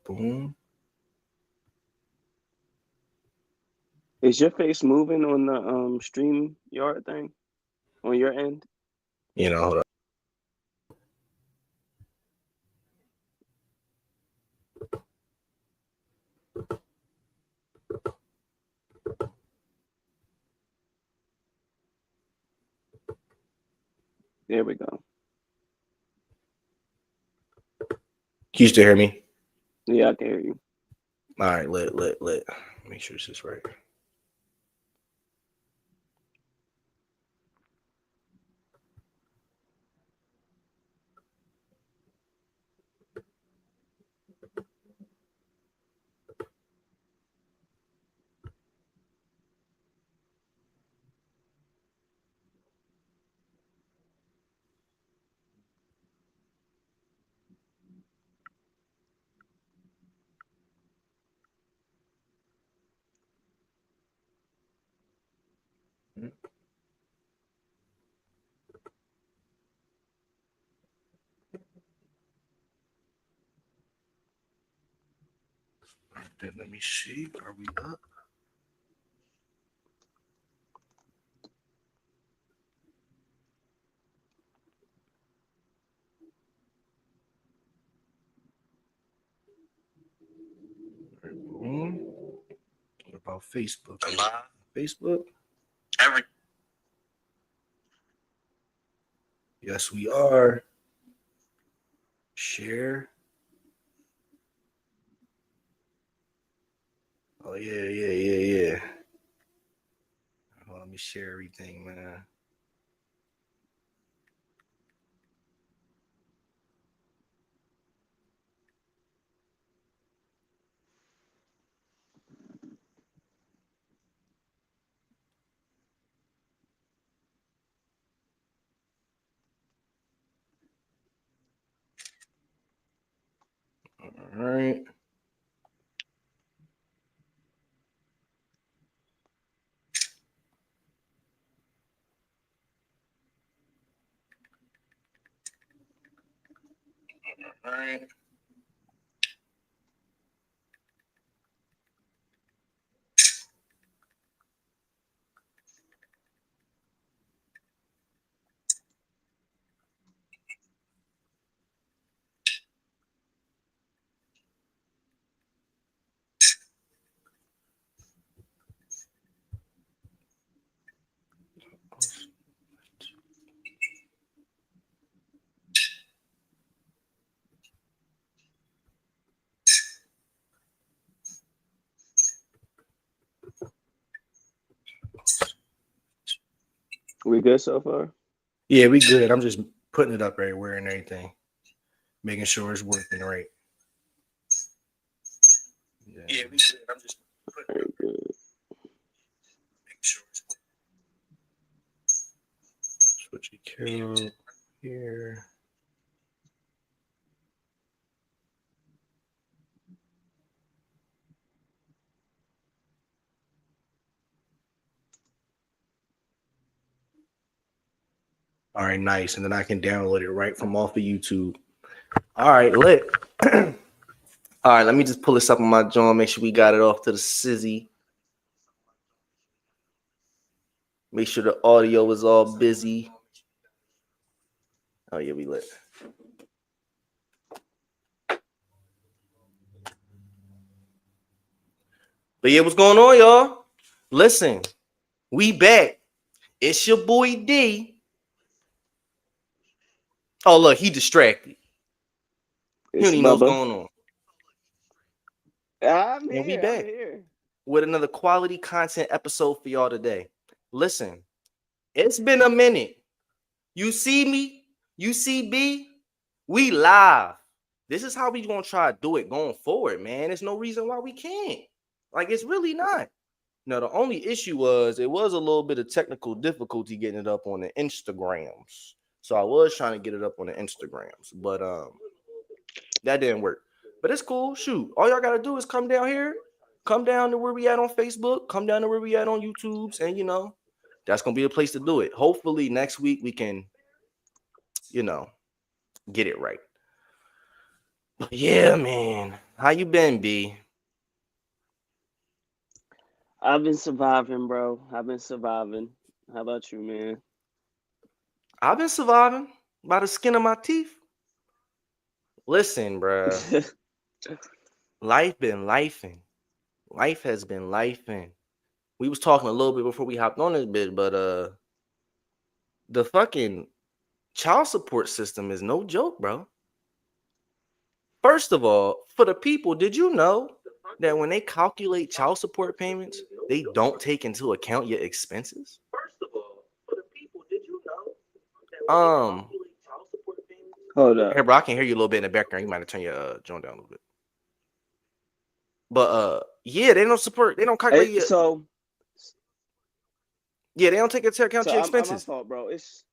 Boom. Is your face moving on the stream yard thing on your end? Hold up. There we go. Can you still hear me? Yeah, I can hear you. All right, lit. Make sure this is right. Then let me see. Are we up? Boom. What about Facebook? Facebook? Yes, we are. Share. Oh, yeah. Let me share everything, man. All right. All right. We good so far? Yeah, we good. I'm just putting it up everywhere and everything, making sure it's working right. Yeah, we good. I'm just putting it up, Very good. making sure it's working. Switch Carol here. All right, nice. And then I can download it right from off of YouTube. All right, lit. All right, let me just pull this up on my joint, make sure we got it off to the sizzy. Make sure the audio is all busy. Oh, yeah, we lit. But yeah, what's going on, y'all? Listen, we back. It's your boy D. Oh, look, he distracted. He It's don't even know what's Bubba. going on. I'm And we here. I'm back here. with another quality content episode for y'all today. Listen, it's been a minute. You see me? You see B? We live. This is how we gonna try to do it going forward, man. There's no reason why we can't. Like, it's really not. Now, the only issue was it was a little bit of technical difficulty getting it up on the Instagrams. So I was trying to get it up on the Instagrams, but that didn't work. But it's cool. Shoot, all y'all gotta do is come down here, come down to where we at on Facebook, come down to where we at on YouTube's, and that's gonna be the place to do it. Hopefully next week we can, get it right. Yeah, man. How you been, B? I've been surviving, bro. I've been surviving. How about you, man? I've been surviving by the skin of my teeth. Listen, bruh. Life been lifing. Life has been lifing. We was talking a little bit before we hopped on this bit, but the fucking child support system is no joke, bro. First of all, for the people, did you know that when they calculate child support payments, they don't take into account your expenses? Um, Hold up. Hey, bro, I can hear you a little bit in the background. You might have to turn your joint down a little bit. But yeah, they don't support. They don't calculate your. So, Yeah, they don't take into account so your I'm my expenses. fault, bro. It's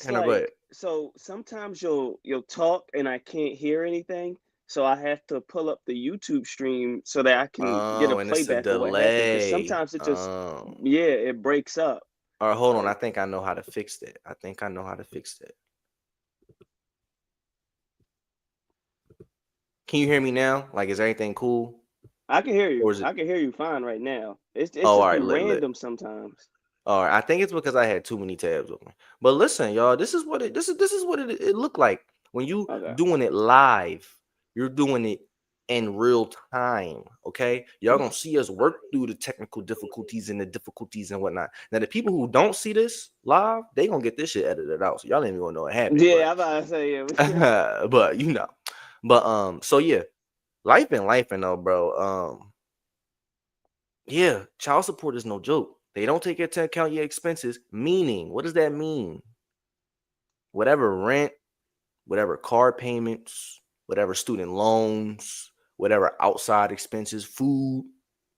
Henry, go ahead. like so sometimes you'll talk and I can't hear anything, so I have to pull up the YouTube stream so that I can get a Oh, and it's a playback of what happened. Because delay. sometimes it just Oh. yeah, it breaks up. All right, hold on. I Like think I know how to fix that. I think I know how to fix that. Can you hear me now? Like, is everything cool? I can hear you. Or is it? I can hear you fine right now. It's Oh, just all right. been Lit. random sometimes. All right. I think it's because I had too many tabs open. But listen, y'all. This is what it looked like when you Okay. doing it live. You're doing it in real time. Okay. Y'all gonna see us work through the technical difficulties and whatnot. Now, the people who don't see this live, they gonna get this shit edited out. So y'all ain't even gonna know what happened. Yeah, I'm about to say yeah. But you know. But so yeah, life and though, bro. Yeah, child support is no joke. They don't take into account your expenses. Meaning, what does that mean? Whatever rent, whatever car payments, whatever student loans, whatever outside expenses, food,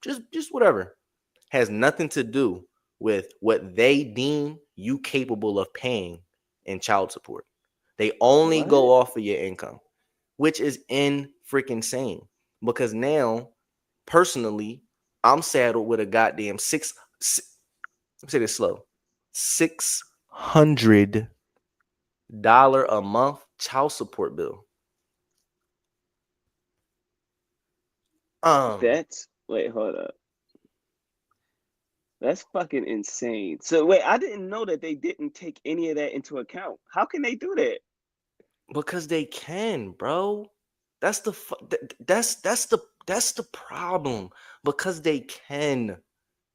just whatever, has nothing to do with what they deem you capable of paying in child support. They only go What? off of your income, which is in freaking insane. Because now, personally, I'm saddled with a goddamn let me say this slow, $600 a month child support bill. Um, That's wait, hold up. That's fucking insane. So wait, I didn't know that they didn't take any of that into account. How can they do that? because they can, bro. That's the that's the problem. Because they can.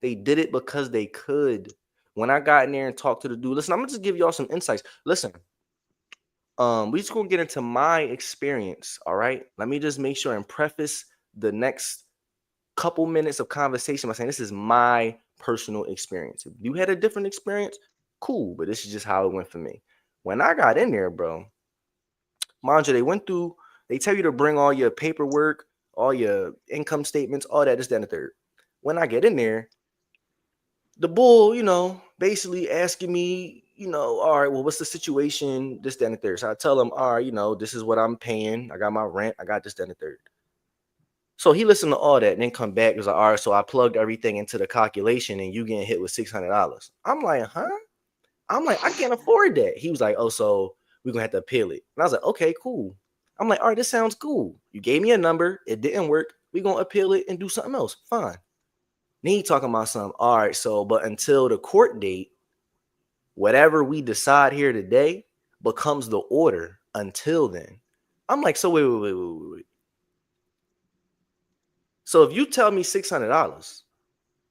They did it because they could. When I got in there and talked to the dude, listen, I'm gonna just give y'all some insights. Listen, we just gonna get into my experience. All right. Let me just make sure and preface the next couple minutes of conversation by saying this is my personal experience. If you had a different experience, cool, but this is just how it went for me. When I got in there, bro, mind you, they tell you to bring all your paperwork, all your income statements, all that, this, that, and the third. When I get in there, the bull, basically asking me, all right, well, what's the situation? This, that, and the third. So I tell him, all right, this is what I'm paying. I got my rent. I got this, that, and the third. So he listened to all that and then come back. He was like, all right, so I plugged everything into the calculation and you getting hit with $600. I'm like, huh? I'm like, I can't afford that. He was like, oh, so we're going to have to appeal it. And I was like, okay, cool. I'm like, all right, this sounds cool. You gave me a number. It didn't work. We're going to appeal it and do something else. Fine. Then he talking about something. All right, so, but until the court date, whatever we decide here today becomes the order until then. I'm like, so wait. So if you tell me $600,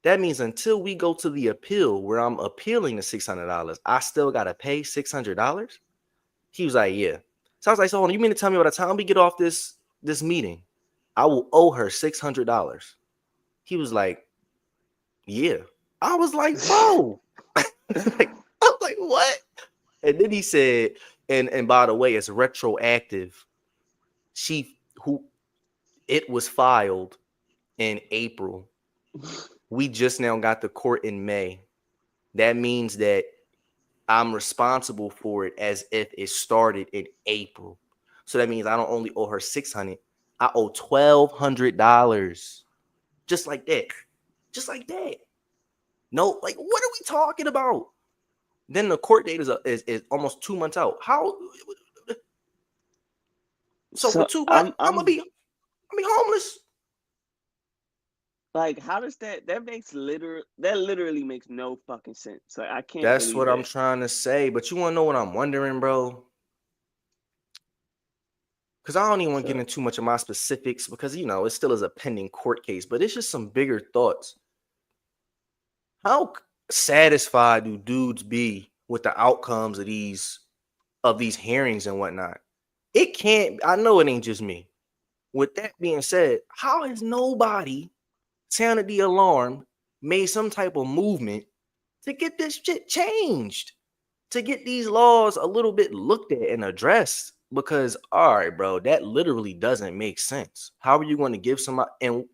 that means until we go to the appeal where I'm appealing the $600, I still got to pay $600? He was like, yeah. So I was like, so you mean to tell me by the time we get off this meeting, I will owe her $600? He was like, yeah. I was like, bro. Like, I was like, what? And then he said, and by the way, it's retroactive. It was filed in April. We just now got the court in May. That means that I'm responsible for it as if it started in April. So that means I don't only owe her $600, I owe $1,200. Just like that. Just like that. No, like, what are we talking about? Then the court date is almost 2 months out. How? So for 2 months, I'm gonna be homeless. Like, how does that literally makes no fucking sense. Like, I can't That's believe what I'm that. trying to say. But you want to know what I'm wondering, bro? Because I don't even want to get So into too much of my specifics because, it still is a pending court case, but it's just some bigger thoughts. How satisfied do dudes be with the outcomes of these hearings and whatnot? It can't, I know it ain't just me. With that being said, how has nobody sounded the alarm, made some type of movement to get this shit changed, to get these laws a little bit looked at and addressed? Because, all right, bro, that literally doesn't make sense. How are you going to give somebody, and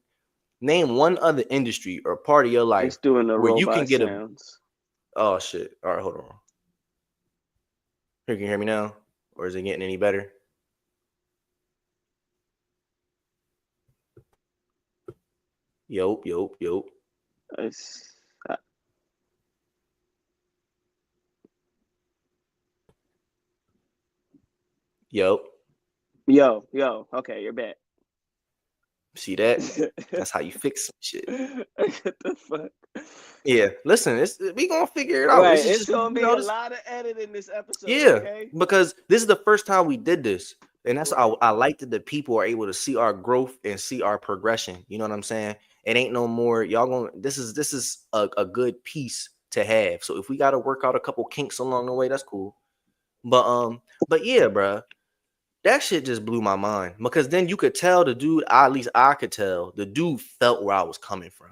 name one other industry or part of your life it's doing the where you can robot get sounds. oh shit. All right, hold on. Here, can you hear me now? Or is it getting any better? Yup. It's Yup. yo. Okay, you're back. See that? That's how you fix some shit. What the fuck? Yeah, listen, we gonna figure it out. Right, This is it's just gonna be a lot of editing this episode. yeah, Okay. because this is the first time we did this, and that's Right. I like that the people are able to see our growth and see our progression. You know what I'm saying? It ain't no more y'all gonna. This is a good piece to have. So if we got to work out a couple kinks along the way, that's cool. But yeah, bruh, that shit just blew my mind because then you could tell the dude. At least I could tell the dude felt where I was coming from.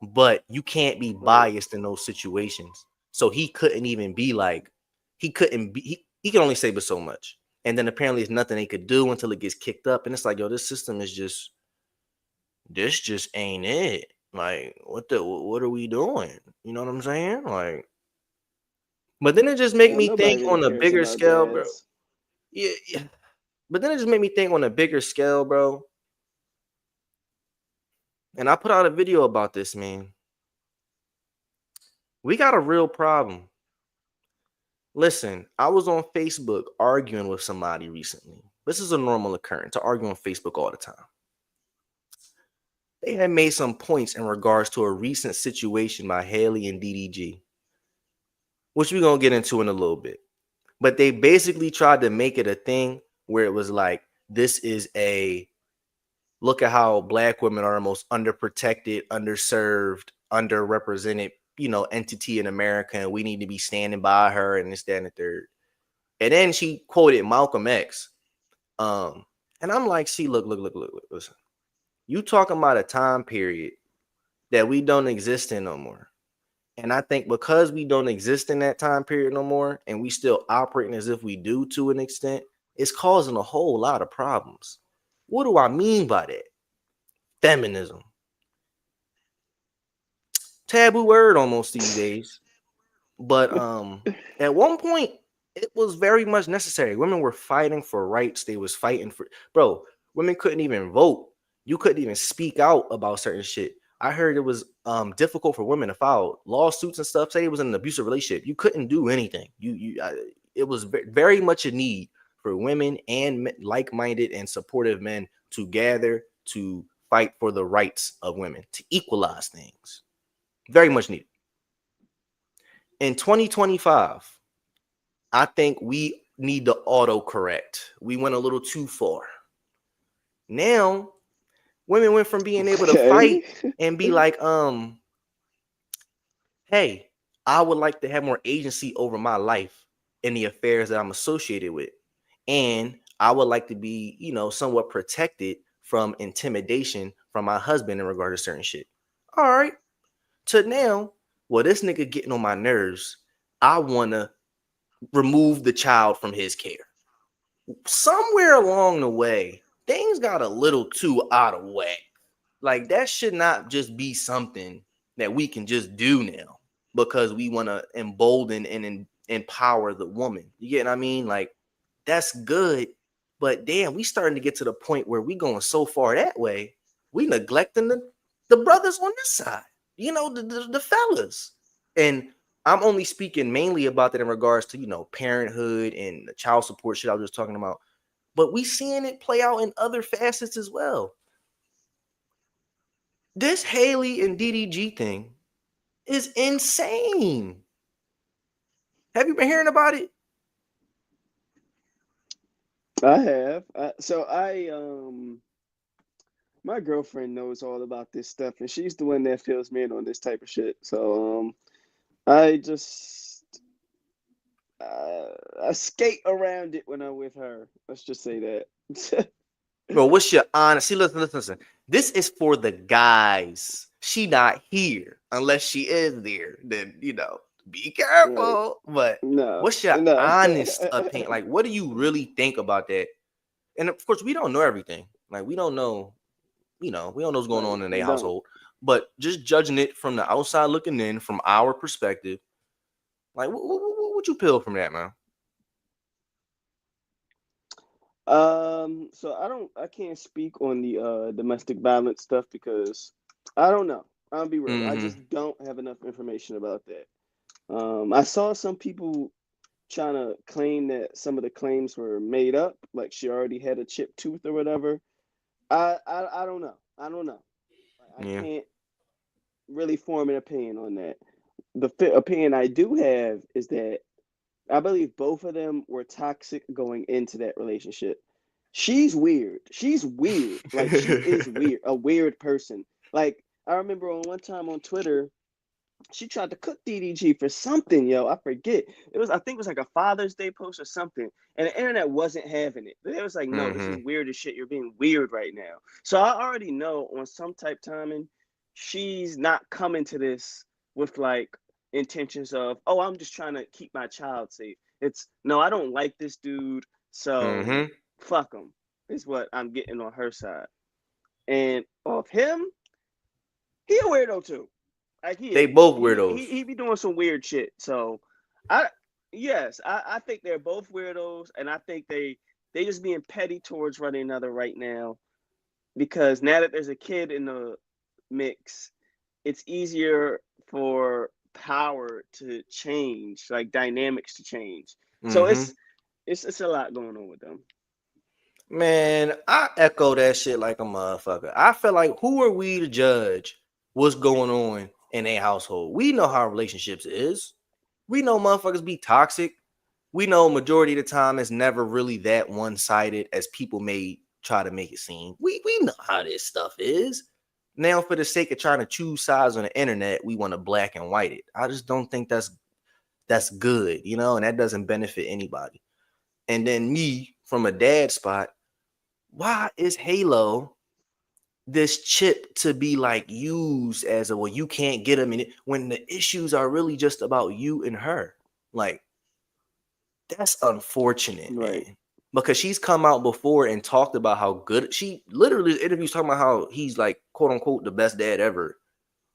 But you can't be Right. biased in those situations. So he couldn't even be like, he couldn't be, he could only say but so much. And then apparently it's nothing they could do until it gets kicked up. And it's like, yo, this system is just, this just ain't it. Like, what are we doing? You know what I'm saying? Like, but then it just make me Nobody think really on a cares bigger about scale, bro. jazz. Yeah. But then it just made me think on a bigger scale, bro. And I put out a video about this, man. We got a real problem. Listen, I was on Facebook arguing with somebody recently. This is a normal occurrence to argue on Facebook all the time. They had made some points in regards to a recent situation by Haley and DDG, which we're going to get into in a little bit. But they basically tried to make it a thing where it was like, this is a look at how Black women are the most underprotected, underserved, underrepresented, entity in America, and we need to be standing by her and this, that, and the third. And then she quoted Malcolm X. And I'm like, see, look, listen. You talking about a time period that we don't exist in no more. And I think because we don't exist in that time period no more, and we still operating as if we do to an extent, it's causing a whole lot of problems. What do I mean by that? Feminism. Taboo word almost these days. But at one point, it was very much necessary. Women were fighting for rights. They was fighting for, bro, women couldn't even vote. You couldn't even speak out about certain shit. I heard it was difficult for women to file lawsuits and stuff. Say it was an abusive relationship. You couldn't do anything. It was very much a need for women and like-minded and supportive men to gather to fight for the rights of women, to equalize things. Very much needed. In 2025, I think we need to autocorrect. We went a little too far. Now, women went from being able to fight and be like, hey, I would like to have more agency over my life and the affairs that I'm associated with. And I would like to be, somewhat protected from intimidation from my husband in regard to certain shit. All right. To now, well, this nigga getting on my nerves. I want to remove the child from his care. Somewhere along the way, things got a little too out of whack. Like that should not just be something that we can just do now because we want to embolden and empower the woman. You get what I mean? Like that's good, but damn, we starting to get to the point where we going so far that way, we neglecting the brothers on this side. The fellas. And I'm only speaking mainly about that in regards to, parenthood and the child support shit I was just talking about. but we seeing it play out in other facets as well. This Haley and DDG thing is insane. Have you been hearing about it? I have. My girlfriend knows all about this stuff, and she's the one that fills me in on this type of shit. So I just I skate around it when I'm with her. Let's just say that. Bro, what's your honest? See, listen. This is for the guys. She not here unless she is there. Then be Right. careful. But No, what's your no. honest opinion? Like, what do you really think about that? And of course, we don't know everything. Like, we don't know. We don't know what's going Right. on in We their don't. household. But just judging it from the outside looking in, from our perspective, like, what you feel from that, man? So I can't speak on the domestic violence stuff because I don't know. I'll be real. I Mm-hmm. just don't have enough information about that. I saw some people trying to claim that some of the claims were made up, like she already had a chipped tooth or whatever. I don't know. I don't know. I Yeah. can't really form an opinion on that. The opinion I do have is that I believe both of them were toxic going into that relationship. She's weird. She's weird. Like she is weird, a weird person. Like I remember on one time on Twitter, she tried to cook DDG for something, yo. I forget. I think it was like a Father's Day post or something. And the internet wasn't having it. It was like, no, this is Mm-hmm. weird as shit. You're being weird right now. So I already know on some type timing, she's not coming to this with like intentions of, oh, I'm just trying to keep my child safe. It's no, I don't like this dude, so Mm-hmm. fuck him, is what I'm getting on her side. And of him, he a weirdo too. Like he They is. both He weirdos. he he be doing some weird shit. So I I think they're both weirdos, and I think they just being petty towards one another right now because now that there's a kid in the mix, it's easier for power to change, like dynamics to change. So Mm-hmm. it's a lot going on with them. Man, I echo that shit like a motherfucker. I feel like who are we to judge what's going on in a household? We know how relationships is. We know motherfuckers be toxic. We know majority of the time it's never really that one-sided as people may try to make it seem. We know how this stuff is. Now, for the sake of trying to choose sides on the internet, we want to black and white it. I just don't think that's good, and that doesn't benefit anybody. And then me, from a dad spot, why is Halo this chip to be like used as a well, you can't get them in it when the issues are really just about you and her? Like, that's unfortunate, Right. man. Because she's come out before and talked about how good she literally in interviews talking about how he's like quote unquote the best dad ever.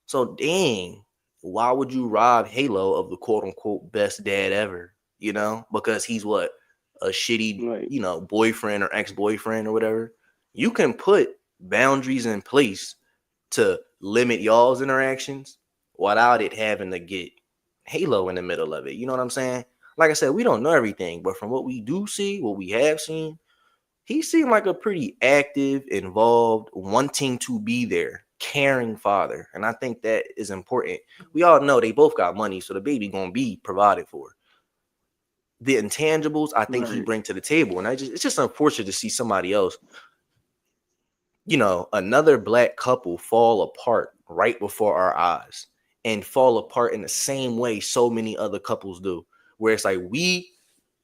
So dang, why would you rob Halo of the quote unquote best dad ever? Because he's what, a shitty, Right. boyfriend or ex-boyfriend or whatever. You can put boundaries in place to limit y'all's interactions without it having to get Halo in the middle of it. You know what I'm saying? Like I said, we don't know everything, but from what we do see, what we have seen, he seemed like a pretty active, involved, wanting to be there, caring father. And I think that is important. We all know they both got money, so the baby gonna be provided for. The intangibles I think he Right. bring to the table. And it's just unfortunate to see somebody else, another black couple fall apart right before our eyes and fall apart in the same way so many other couples do, where it's like we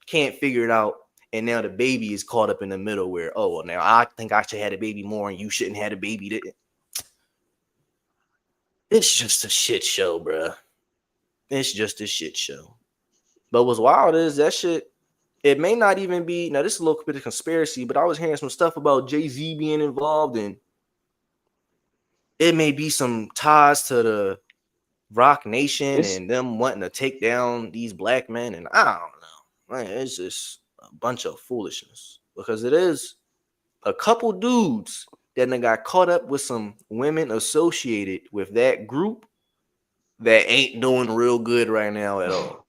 can't figure it out. And now the baby is caught up in the middle where, oh, well, now I think I should have a baby more and you shouldn't have a baby. It's just a shit show, bruh. It's just a shit show. But what's wild is that shit, it may not even be, now this is a little bit of conspiracy, but I was hearing some stuff about Jay-Z being involved and it may be some ties to the Rock Nation It's and them wanting to take down these black men. And I don't know. Man, it's just a bunch of foolishness because it is a couple dudes that then got caught up with some women associated with that group that ain't doing real good right now at all.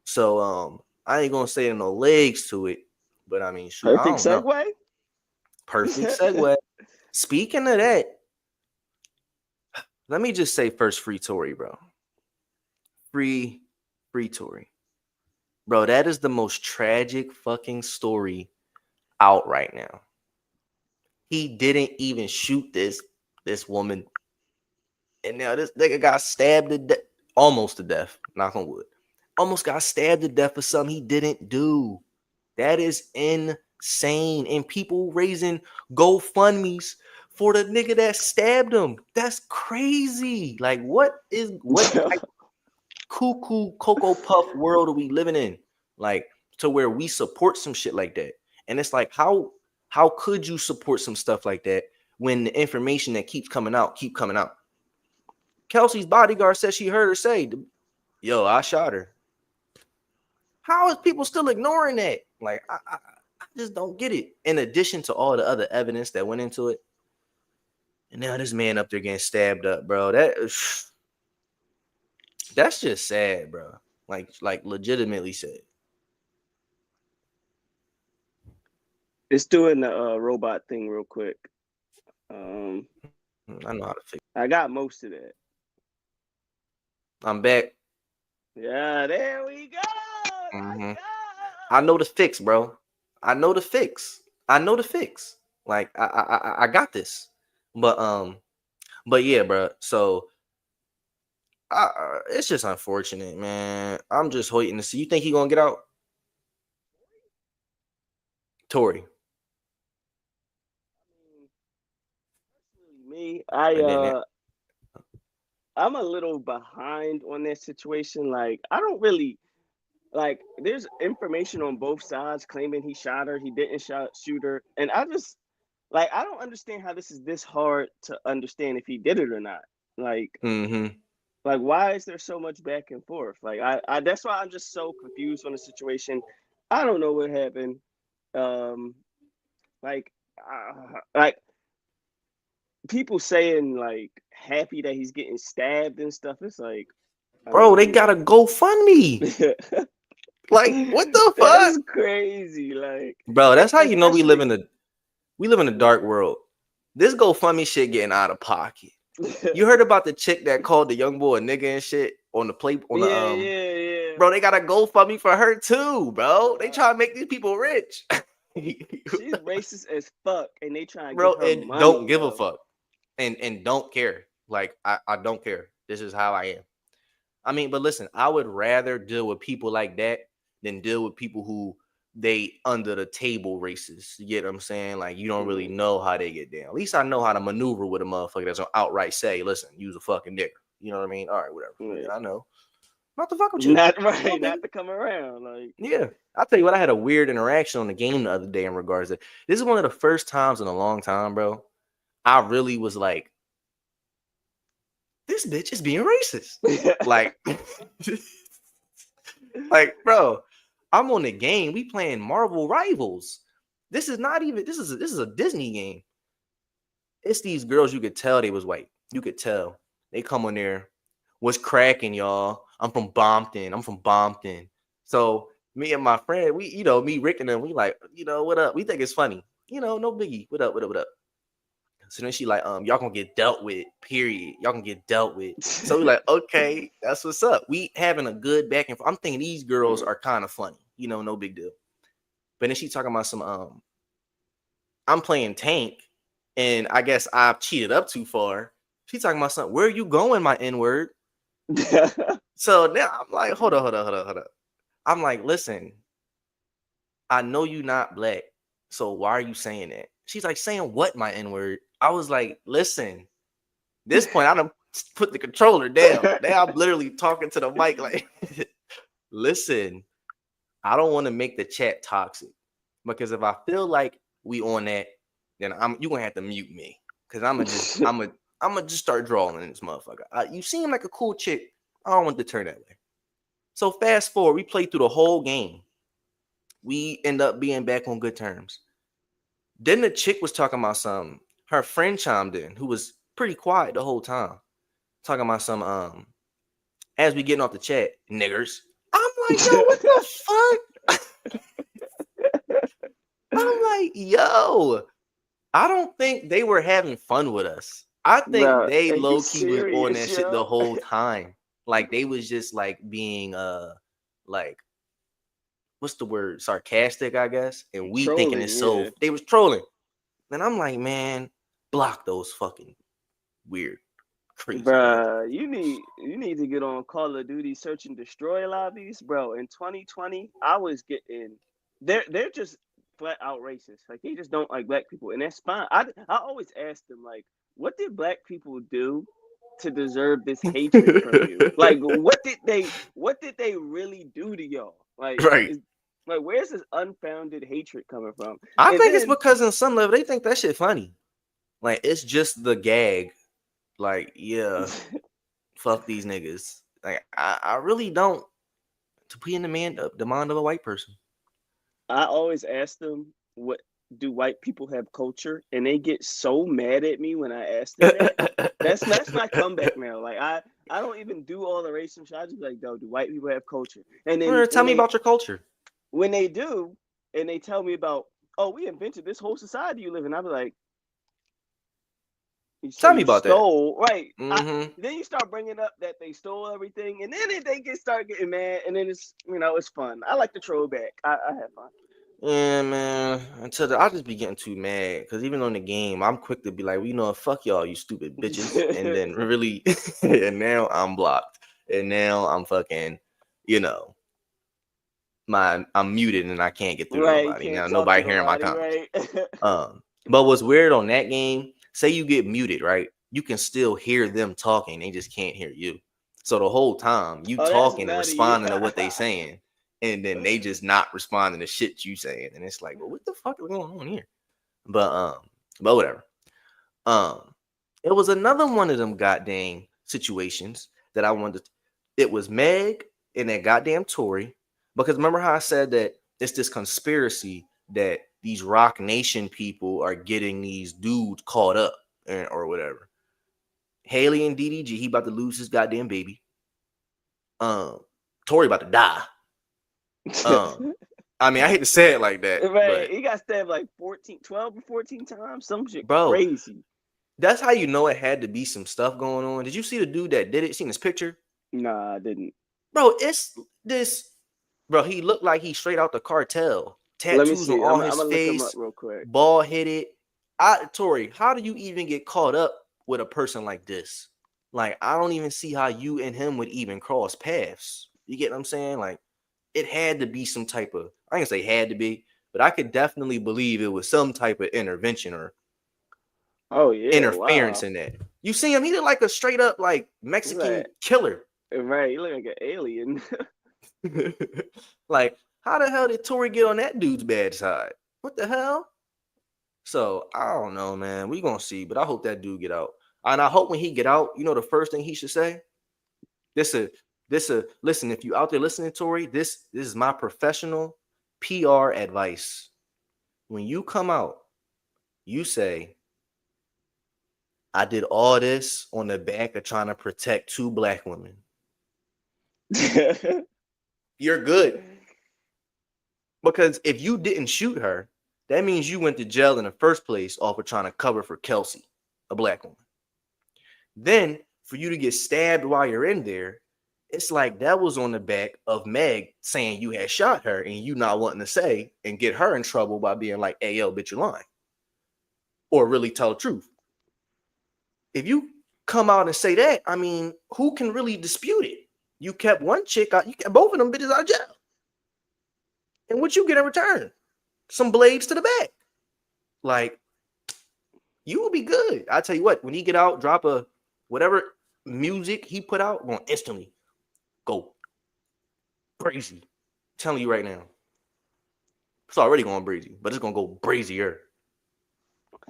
So I ain't gonna say no legs to it, But I mean, shoot, I Perfect don't know. segue. Perfect segue. Speaking of that, let me just say first, free Tory, bro. Free Tory. Bro, that is the most tragic fucking story out right now. He didn't even shoot this woman. And now this nigga got stabbed to death. Almost to death. Knock on wood. Almost got stabbed to death for something he didn't do. That is insane. And people raising GoFundMe's for the nigga that stabbed him. That's crazy. Like, what type of cuckoo Cocoa Puff world are we living in? Like, to where we support some shit like that. And it's like, how could you support some stuff like that when the information that keep coming out? Kelsey's bodyguard said she heard her say, yo, I shot her. How is people still ignoring that? Like, I just don't get it. In addition to all the other evidence that went into it. And now this man up there getting stabbed up, bro. That's just sad, bro. Like legitimately sad. It's doing the robot thing real quick. I know how to fix it. I got most of that. I'm back. Yeah, there we go. Mm-hmm. I know the fix, bro. I know the fix. Like I got this. But yeah, bro. So it's just unfortunate, man. I'm just waiting to see. You think he gonna get out? Tory. Me, I'm a little behind on that situation. Like, I don't really like. There's information on both sides claiming he shot her, he didn't shoot her, and I just like I don't understand how this is this hard to understand if he did it or not. Like, like why is there so much back and forth? Like, I that's why I'm just so confused on the situation. I don't know what happened. Like people saying like happy that he's getting stabbed and stuff. It's like, bro, they gotta GoFundMe. Like, what the fuck? That's crazy. Like, bro, that's how you know we live in a dark world. This GoFundMe shit getting out of pocket. You heard about the chick that called the young boy a nigga and shit on the play on the yeah. Bro, they got a GoFundMe for her too, bro. They try to make these people rich. She's racist as fuck, and they try to bro, give her and money, don't give a fuck, and don't care. Like I don't care. This is how I am. I mean, but listen, I would rather deal with people like that than deal with people who they under the table racist. You get what I'm saying? Like, you don't really know how they get down. At least I know how to maneuver with a motherfucker that's gonna outright say, listen, use a fucking nigger. You know what I mean? All right, whatever. Yeah, I know. Not to fuck with you. Not right, not to come around. Like, yeah. I'll tell you what, I had a weird interaction on the game the other day in regards to this is one of the first times in a long time, bro. I really was like, this bitch is being racist. like, bro, I'm on the game. We playing Marvel Rivals. This is a Disney game. It's these girls, you could tell they was white. You could tell. They come on there. What's cracking, y'all? I'm from Bompton. So me and my friend, me, Rick, and them, we like, what up? We think it's funny. No biggie. What up? So then she like, y'all gonna get dealt with, period. Y'all gonna get dealt with. So we like, okay, that's what's up. We having a good back and forth. I'm thinking these girls are kind of funny, no big deal. But then she talking about some, I'm playing tank, and I guess I've cheated up too far. She talking about something, where are you going, my N-word? So now I'm like, hold up. I'm like, listen, I know you not black, so why are you saying that? She's like, saying what, my N-word? I was like, listen, this point, I done put the controller down. Now I'm literally talking to the mic like, listen, I don't want to make the chat toxic, because if I feel like we on that, then you gonna have to mute me, because I'm gonna just start drawing this motherfucker. You seem like a cool chick. I don't want to turn that way. So fast forward, we played through the whole game. We end up being back on good terms. Then the chick was talking about something. Her friend chimed in, who was pretty quiet the whole time, talking about some as we getting off the chat, niggers. I'm like, yo, what the fuck? I'm like, yo, I don't think they were having fun with us. I think Bro, they are you low key was on serious, that shit the yo? whole time. Like they was just like being like what's the word? Sarcastic, I guess. And we thinking it's Trolling, so yeah. they was trolling. And I'm like, man, block those fucking weird, crazy niggas. Bruh, you need to get on Call of Duty search and destroy lobbies, bro. In 2020, I was getting they're just flat out racist. Like they just don't like black people, and that's fine. I always ask them like, what did black people do to deserve this hatred from you? Like, what did they really do to y'all? Like, Right. where's this unfounded hatred coming from? I And think it's then because in some level they think that shit funny. Like it's just the gag. Like, yeah, fuck these niggas. Like I really don't to be in the mind of a white person. I always ask them, what do white people have culture? And they get so mad at me when I ask them that. That's my comeback now. Like I don't even do all the racism shit. I just be like, do white people have culture? And then Tell me about your culture. when they do, and they tell me about, oh, we invented this whole society you live in, I'll be like, so Tell me you about that. stole, right? Mm-hmm. Then you start bringing up that they stole everything, and then they start getting mad, and then it's it's fun. I like to troll back. I have fun. Yeah, man. I just be getting too mad because even on the game, I'm quick to be like, well, you know, what, fuck y'all, you stupid bitches, and then really, and now I'm blocked, and now I'm fucking, you know, I'm muted and I can't get through to Right, you nobody now. can't talk to Nobody hearing my nobody, comments. right? But what's weird on that game? Say you get muted, right? You can still hear them talking. They just can't hear you. So the whole time you Oh, that's talking and nutty. responding to what they saying, and then they just not responding to shit you saying, and it's like, well, what the fuck is going on here? But whatever. Um, it was another one of them goddamn situations that I wanted. It was Meg and that goddamn Tory, because remember how I said that it's this conspiracy that these Rock Nation people are getting these dudes caught up or whatever. Haley and DDG, he about to lose his goddamn baby. Tory about to die. I mean, I hate to say it like that, Right, but he got stabbed like 12 or 14 times. Some shit bro, crazy. that's how you know it had to be some stuff going on. Did you see the dude that did it? Seen his picture? Nah, I didn't. Bro, it's this. Bro, he looked like he straight out the cartel. Let me Tattoos on see. all I'm his gonna look him up face, real quick. bald headed. Tori, how do you even get caught up with a person like this? Like, I don't even see how you and him would even cross paths. You get what I'm saying? Like, it had to be some type of, I ain't gonna say had to be, but I could definitely believe it was some type of intervention or Oh yeah, interference wow. in that. You see him, he looked like a straight up like He's Mexican like, killer. right, he look like an alien. Like, how the hell did Tory get on that dude's bad side? What the hell? So I don't know, man. We gonna see, but I hope that dude get out. And I hope when he get out, you know, the first thing he should say, listen. If you out there listening, Tory, this is my professional PR advice. When you come out, you say, I did all this on the back of trying to protect 2 black women. You're good. Because if you didn't shoot her, that means you went to jail in the first place off of trying to cover for Kelsey, a black woman. Then for you to get stabbed while you're in there, it's like that was on the back of Meg saying you had shot her and you not wanting to say and get her in trouble by being like, hey, yo, bitch, you're lying. Or really tell the truth. If you come out and say that, I mean, who can really dispute it? You kept one chick out, you kept both of them bitches out of jail. And what you get in return? Some blades to the back. Like, you will be good. I tell you what, when he get out, drop a whatever music he put out, going instantly go crazy. I'm telling you right now. It's already going crazy, but it's gonna go brazier.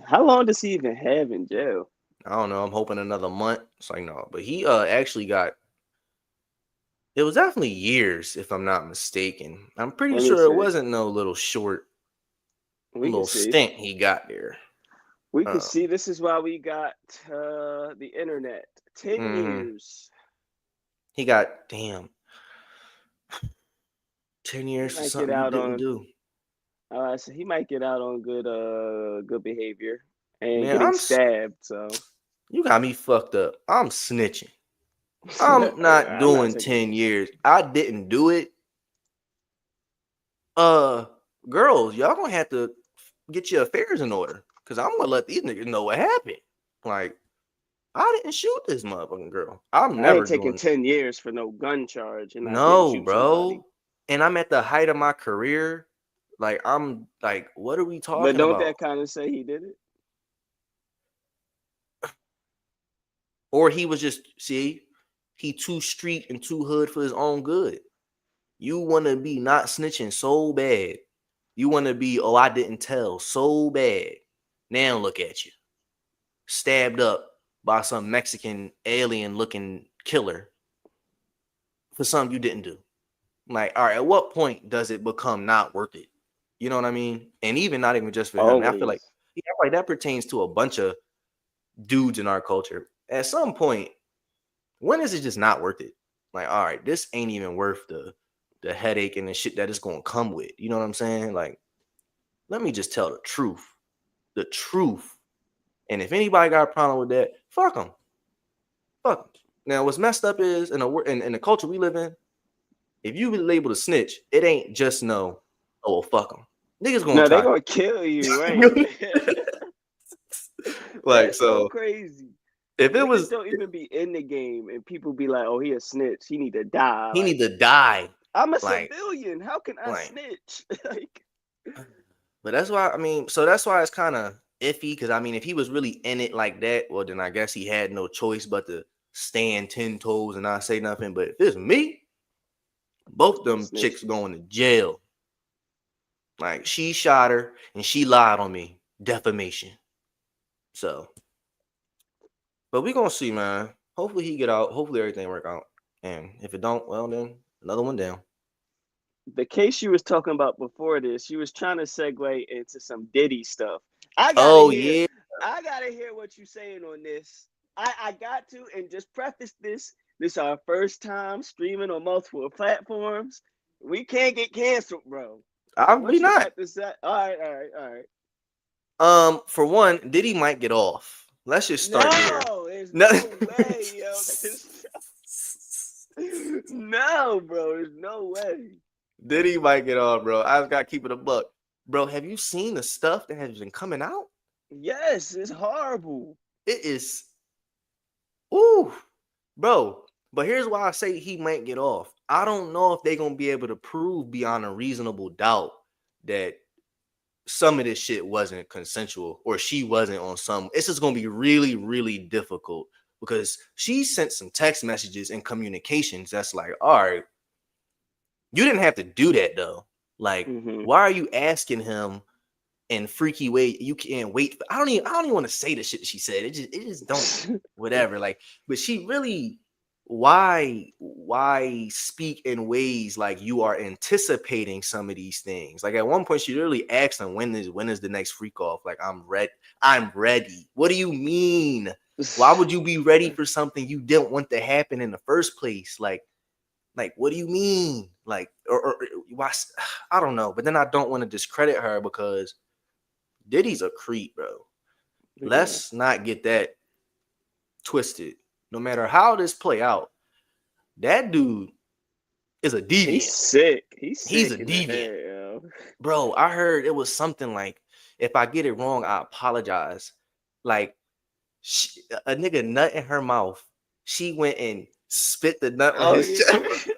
How long does he even have in jail? I don't know. I'm hoping another month. It's like no, but he actually got. It was definitely years, if I'm not mistaken. I'm pretty Let me sure it see. wasn't no little short We can little see. stint he got there. We can see. This is why we got the internet. 10 Mhm. years. He got 10 He years for might get something you out didn't on. do. So he might get out on good behavior and Man, getting stabbed. So you got me fucked up. I'm snitching. I'm not I'm not doing taking 10 years. I didn't do it. Girls, y'all gonna have to get your affairs in order. Cause I'm gonna let these niggas know what happened. Like, I didn't shoot this motherfucking girl. I'm I ain't never taking doing 10 years for no gun charge and I didn't no, shoot somebody. bro. And I'm at the height of my career. Like, I'm like, what are we But talking don't about? that kind of say he did it? Or he was just, see, he too street and too hood for his own good. You want to be not snitching so bad. You want to be, oh, I didn't tell so bad. Now look at you. Stabbed up by some Mexican alien looking killer for something you didn't do. Like, all right, at what point does it become not worth it? You know what I mean? And even not even just for him. I feel like, Always. yeah, like that pertains to a bunch of dudes in our culture. At some point, when is it just not worth it? Like, all right, this ain't even worth the headache and the shit that it's gonna come with. You know what I'm saying? Like, let me just tell the truth. The truth. And if anybody got a problem with that, fuck them. Fuck them. Now, what's messed up is in the culture we live in, if you be labeled a snitch, it ain't just no, oh well, fuck them. Niggas gonna No, they try. gonna kill you, right? Like, That's so so crazy. if it Niggas was, don't even be in the game and people be like, oh, he a snitch. He need to die. he Like, need to die. I'm a Like, civilian. How can I like, snitch? Like, but that's why, I mean, so that's why it's kind of iffy. Because I mean, if he was really in it like that, well, then I guess he had no choice but to stand 10 toes and not say nothing. But if it's me, both them snitch. chicks going to jail. Like, she shot her and she lied on me. Defamation. So, but we gonna see, man. Hopefully he get out. Hopefully everything work out. And if it don't, well then another one down. The case you was talking about before this, you was trying to segue into some Diddy stuff. Oh yeah. I gotta hear what you saying on this. I got to, and just preface this. This is our first time streaming on multiple platforms. We can't get canceled, bro. So We what you not. got to say? All right. For one, Diddy might get off. Let's just start there. No, there's No. no way, yo. No, bro, there's no way. Diddy might get off, bro. I just gotta keep it a buck. Bro, have you seen the stuff that has been coming out? Yes, it's horrible. It is, ooh, bro. But here's why I say he might get off. I don't know if they're gonna be able to prove beyond a reasonable doubt that some of this shit wasn't consensual or she wasn't on some. It's just gonna be really, really difficult because she sent some text messages and communications that's like, all right, you didn't have to do that though. Like, why are you asking him in freaky way? You can't wait. I don't even want to say the shit that she said. It just don't whatever. Like, but she really, why speak in ways like you are anticipating some of these things? Like at one point she literally asked him, when is the next freak off? Like, I'm ready. What do you mean? Why would you be ready for something you didn't want to happen in the first place? Like what do you mean? Like, or why? I don't know. But then I don't want to discredit her because Diddy's a creep, bro. Yeah. Let's not get that twisted. No matter how this play out, that dude is a deviant. He's sick. He's a deviant. Head, bro, I heard it was something like, if I get it wrong, I apologize. Like, a nigga nut in her mouth. She went and spit the nut on his chest.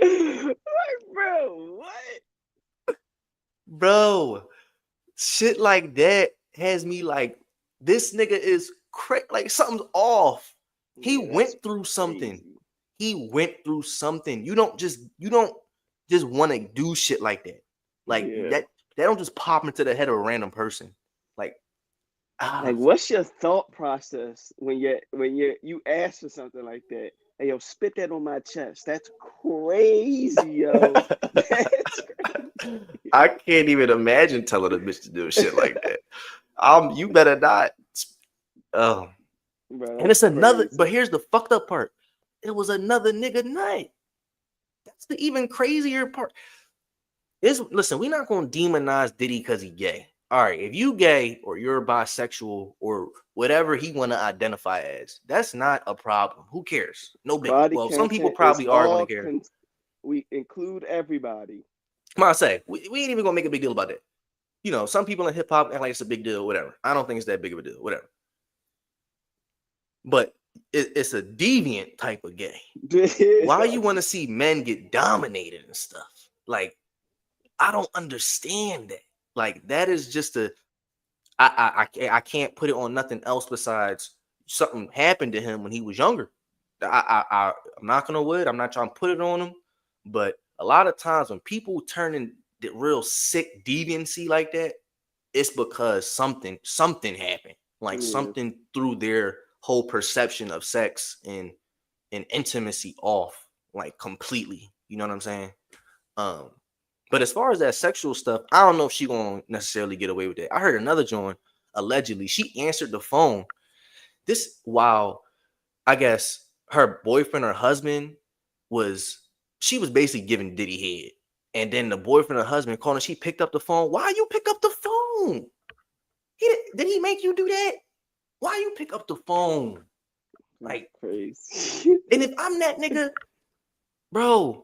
Like, bro, what? Bro, shit like that has me like, this nigga is crazy. Like, something's off. He went through something. Crazy. He went through something. You don't just want to do shit like that. Like that don't just pop into the head of a random person. Like what's your thought process when you ask for something like that? Hey, yo, spit that on my chest. That's crazy, yo. That's crazy. I can't even imagine telling a bitch to do shit like that. You better not. Bro, and it's another, but here's the fucked up part. It was another nigga night. That's the even crazier part. Listen, we're not gonna demonize Diddy because he gay. All right, if you gay or you're bisexual or whatever he want to identify as, that's not a problem. Who cares? No big. Body Well, some people content is probably are gonna all. care. We include everybody. Come on, I say we ain't even gonna make a big deal about that. You know, some people in hip hop act like it's a big deal, whatever. I don't think it's that big of a deal, whatever. But it's a deviant type of gay. Why you want to see men get dominated and stuff? Like, I don't understand that. Like, that is just I can't put it on nothing else besides something happened to him when he was younger. I'm not gonna wood. I'm not trying to put it on him, but a lot of times when people turn in the real sick deviancy like that, it's because something happened, like something threw their whole perception of sex and intimacy off, like completely. You know what I'm saying? But as far as that sexual stuff, I don't know if she gonna necessarily get away with that. I heard another joint, allegedly, she answered the phone. This while I guess her boyfriend or husband she was basically giving Diddy head. And then the boyfriend or husband called and she picked up the phone. Why you pick up the phone? Did he make you do that? Why you pick up the phone? Like, crazy. And if I'm that nigga, bro,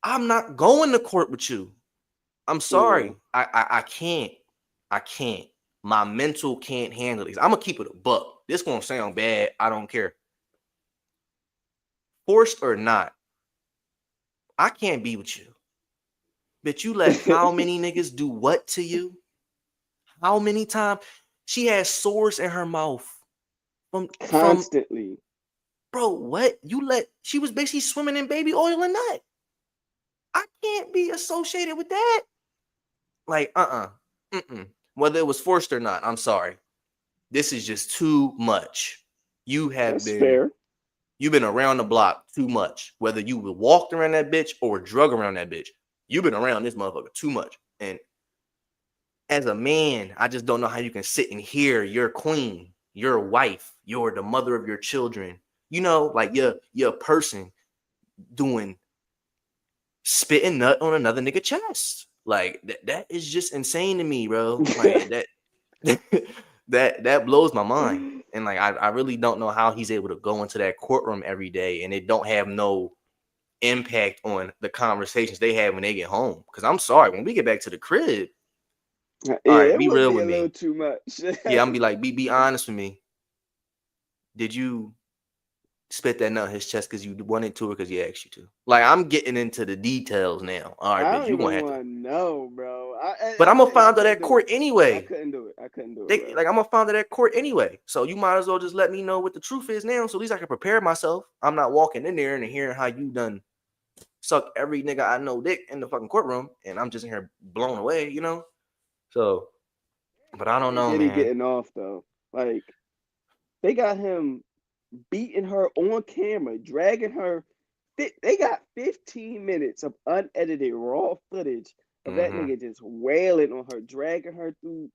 I'm not going to court with you. I'm sorry. I can't. I can't. My mental can't handle this. I'm gonna keep it a buck. This gonna sound bad. I don't care. Forced or not, I can't be with you. But you let how many niggas do what to you? How many times? She has sores in her mouth Constantly. Bro, what? She was basically swimming in baby oil and nut. I can't be associated with that. Like, whether it was forced or not, I'm sorry. This is just too much. You've been around the block too much. Whether you walked around that bitch or drug around that bitch, you've been around this motherfucker too much. And as a man, I just don't know how you can sit and hear your queen, your wife, you're the mother of your children, you know, like you're a person spitting nut on another nigga chest. Like that is just insane to me, bro. Like that blows my mind. And like I really don't know how he's able to go into that courtroom every day and it don't have no impact on the conversations they have when they get home. Because I'm sorry, when we get back to the crib, all right, be real with me. A little too much. Yeah, I'm be like, be honest with me. Did you spit that nut on his chest because you wanted to or because he asked you to? Like, I'm getting into the details now. All right, I bitch, you don't gonna have want to know, bro. But I'm gonna find out at court anyway. I couldn't do it. Like, I'm gonna find out at court anyway. So you might as well just let me know what the truth is now, so at least I can prepare myself. I'm not walking in there and hearing how you done suck every nigga I know dick in the fucking courtroom, and I'm just in here blown away, you know. So, but I don't know, man. Getting off though, like they got him beating her on camera, dragging her. They got 15 minutes of unedited raw footage of that nigga just wailing on her, dragging her through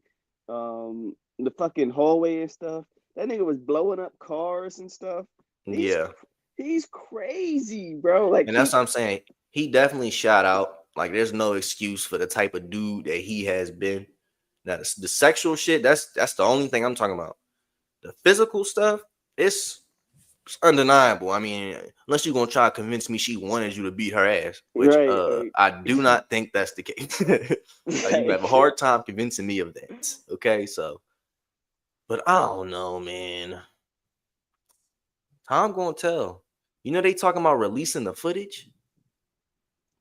the fucking hallway and stuff. That nigga was blowing up cars and stuff. He's crazy, bro. Like, and that's what I'm saying. He definitely shot out. Like, there's no excuse for the type of dude that he has been. Now, the sexual shit, that's the only thing I'm talking about. The physical stuff, it's undeniable. I mean, unless you're gonna try to convince me she wanted you to beat her ass, which I do not think that's the case. You have a hard time convincing me of that. Okay, so, but I don't know, man. Time gonna tell. You know they talking about releasing the footage.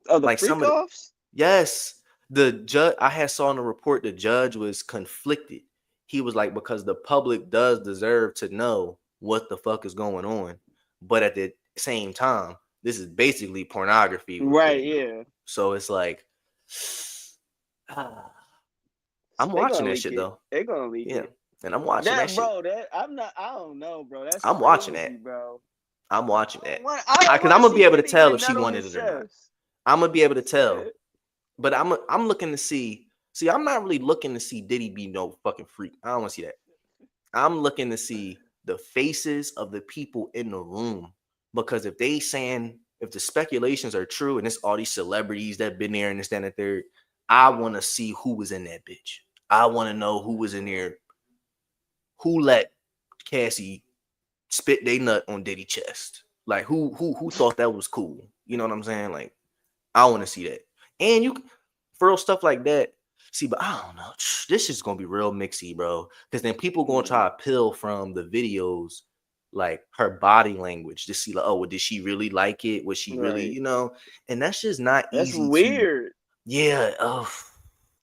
Oh, the like freak offs? Yes. The judge, I had saw in the report, the judge was conflicted. He was like, because the public does deserve to know what the fuck is going on. But at the same time, this is basically pornography. Right, yeah. So it's like, I'm watching that shit, though. They're going to leak it. And I'm watching that shit. Bro, I don't know, bro. I'm watching that. Bro. I'm watching that. Because I'm going to be able to tell if she wanted it or not. I'm going to be able to tell. But I'm looking to see. See, I'm not really looking to see Diddy be no fucking freak. I don't want to see that. I'm looking to see the faces of the people in the room. Because if they saying if the speculations are true and it's all these celebrities that been there and this, that, and the third, I want to see who was in that bitch. I want to know who was in there, who let Cassie spit they nut on Diddy chest. Like who thought that was cool? You know what I'm saying? Like I want to see that. And you for real stuff like that. See, but I don't know. This is gonna be real mixy, bro. Because then people gonna try to peel from the videos, like her body language to see, like, oh, well, did she really like it? Was she really, Right. you know? And that's just not That's easy to. weird. Yeah. Oh,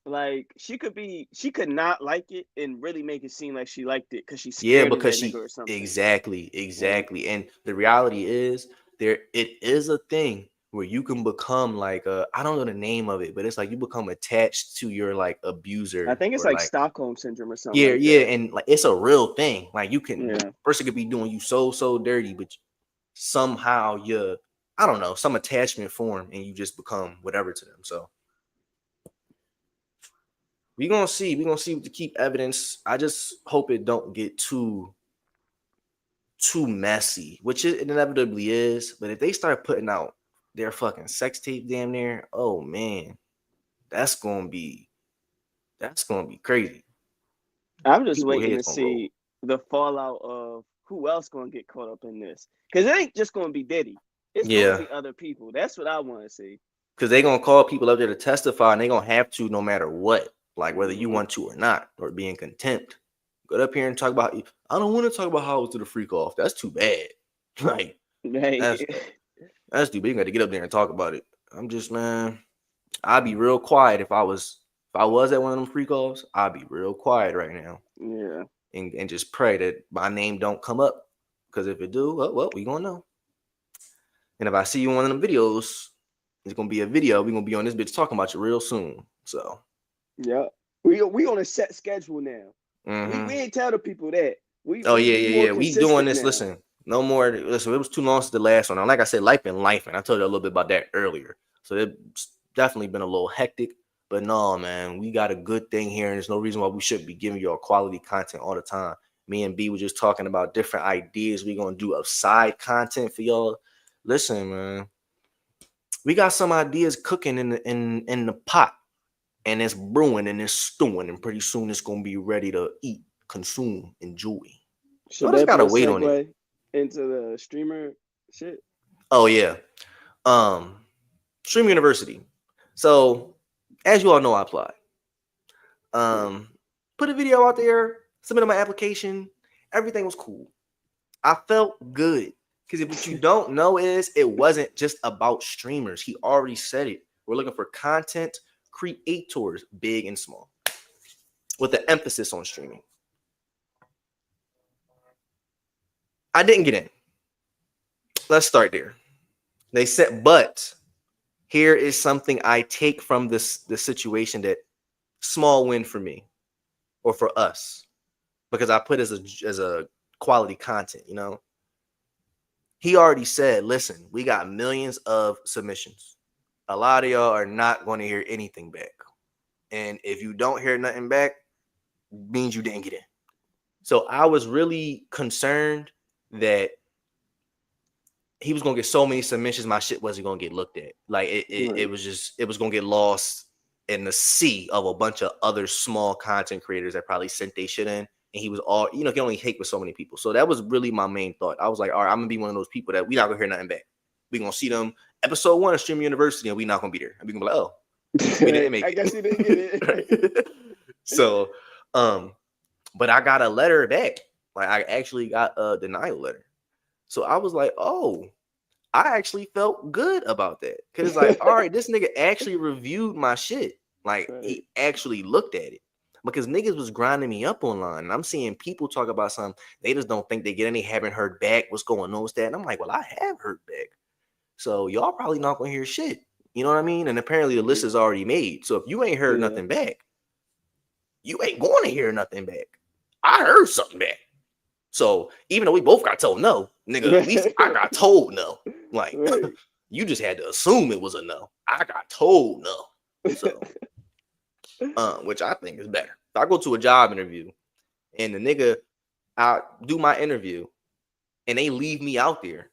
Like she could not like it and really make it seem like she liked it because she's yeah, scared of because that nigga she or something. exactly. And the reality is there it is a thing where you can become like I don't know the name of it, but it's like you become attached to your like I abuser think it's or like like Stockholm syndrome or something yeah, like yeah, that. and like it's a real thing. Like you can Yeah. person could be doing you so dirty, but somehow you I don't know, some attachment form and you just become whatever to them. So we're gonna see. We're gonna see to keep evidence. I just hope it don't get too messy, which it inevitably is. But if they start putting out their fucking sex tape damn near, oh man, that's gonna be crazy. I'm just People waiting heads to gonna roll. see the fallout of who else gonna get caught up in this. Because it ain't just gonna be Diddy. It's gonna Yeah, be other people. That's what I want to see. because they gonna call people up there to testify, and they gonna have to no matter what, like whether you Mm-hmm. want to or not, or be in contempt. Get up here and talk about. I don't want to talk about how I was to the freak off. That's too bad. Like that's Hey, that's too big. You got to get up there and talk about it. I'm just man. I'd be real quiet if I was at one of them freak offs. I'd be real quiet right now yeah. and just pray that my name don't come up. Because if it do, well, we gonna know. And if I see you in one of them videos, it's gonna be a video. We gonna be on this bitch talking about you real soon. So, Yeah. We on a set schedule now. We mhm. ain't tell the people that. Oh We yeah, be yeah, more yeah. We doing consistent this. now. Listen, no more. Listen, it was too long since the last one. And like I said, life been life, and I told you a little bit about that earlier. So it's definitely been a little hectic. But no, man, we got a good thing here, and there's no reason why we shouldn't be giving you all quality content all the time. Me and B were just talking about different ideas we're gonna do of side content for y'all. Listen, man, we got some ideas cooking in the pot, and it's brewing and it's stewing, and pretty soon it's gonna be ready to eat, consume, enjoy. Y'all Should just that be gotta a wait on it. segue into the streamer shit? Oh yeah. Um, Stream University. So, as you all know, I applied. Yeah. Put a video out there, submitted my application. Everything was cool. I felt good. Because if what you don't know is it wasn't just about streamers. He already said it. We're looking for content creators, big and small, with the emphasis on streaming. I didn't get in. Let's start there. They said, but here is something I take from this situation that small win for me or for us because I put as a quality content, you know. He already said, listen, we got millions of submissions. A lot of y'all are not going to hear anything back. And if you don't hear nothing back, means you didn't get in. So I was really concerned that he was gonna get so many submissions, my shit wasn't gonna get looked at. Like it Right. was just it was gonna get lost in the sea of a bunch of other small content creators that probably sent their shit in. And he was all, you know, he only hate with so many people. So that was really my main thought. I was like, all right, I'm gonna be one of those people that we not gonna hear nothing back. We gonna see them episode 1 of Stream University and we not gonna be there. And we gonna be like, oh, we didn't make I guess he didn't get it. it. Right? So but I got a letter back. Like I actually got a denial letter. So I was like, oh, I actually felt good about that. Cause like, all right, this nigga actually reviewed my shit. Like Right. he actually looked at it. Because niggas was grinding me up online. And I'm seeing people talk about something. They just don't think they get any, haven't heard back. What's going on with that? And I'm like, well, I have heard back. So y'all probably not gonna hear shit. You know what I mean? And apparently the list is already made. So if you ain't heard Yeah. nothing back, you ain't going to hear nothing back. I heard something back. So even though we both got told no, nigga, at least I got told no. Like Right. you just had to assume it was a no. I got told no. So which I think is better. If I go to a job interview and the nigga I do my interview and they leave me out there,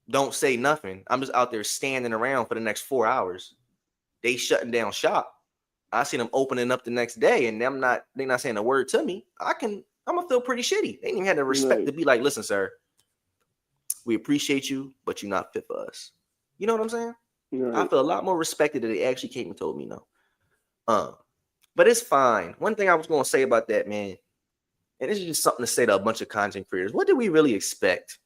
don't say nothing. I'm just out there standing around for the next 4 hours. They shutting down shop. I see them opening up the next day, and they're not saying a word to me. I'm gonna feel pretty shitty. They ain't even had the respect Right. to be like, listen, sir, we appreciate you, but you're not fit for us. You know what I'm saying? I Right. feel a lot more respected that they actually came and told me no. Um, but it's fine. One thing I was gonna say about that, man, and this is just something to say to a bunch of content creators. What did we really expect?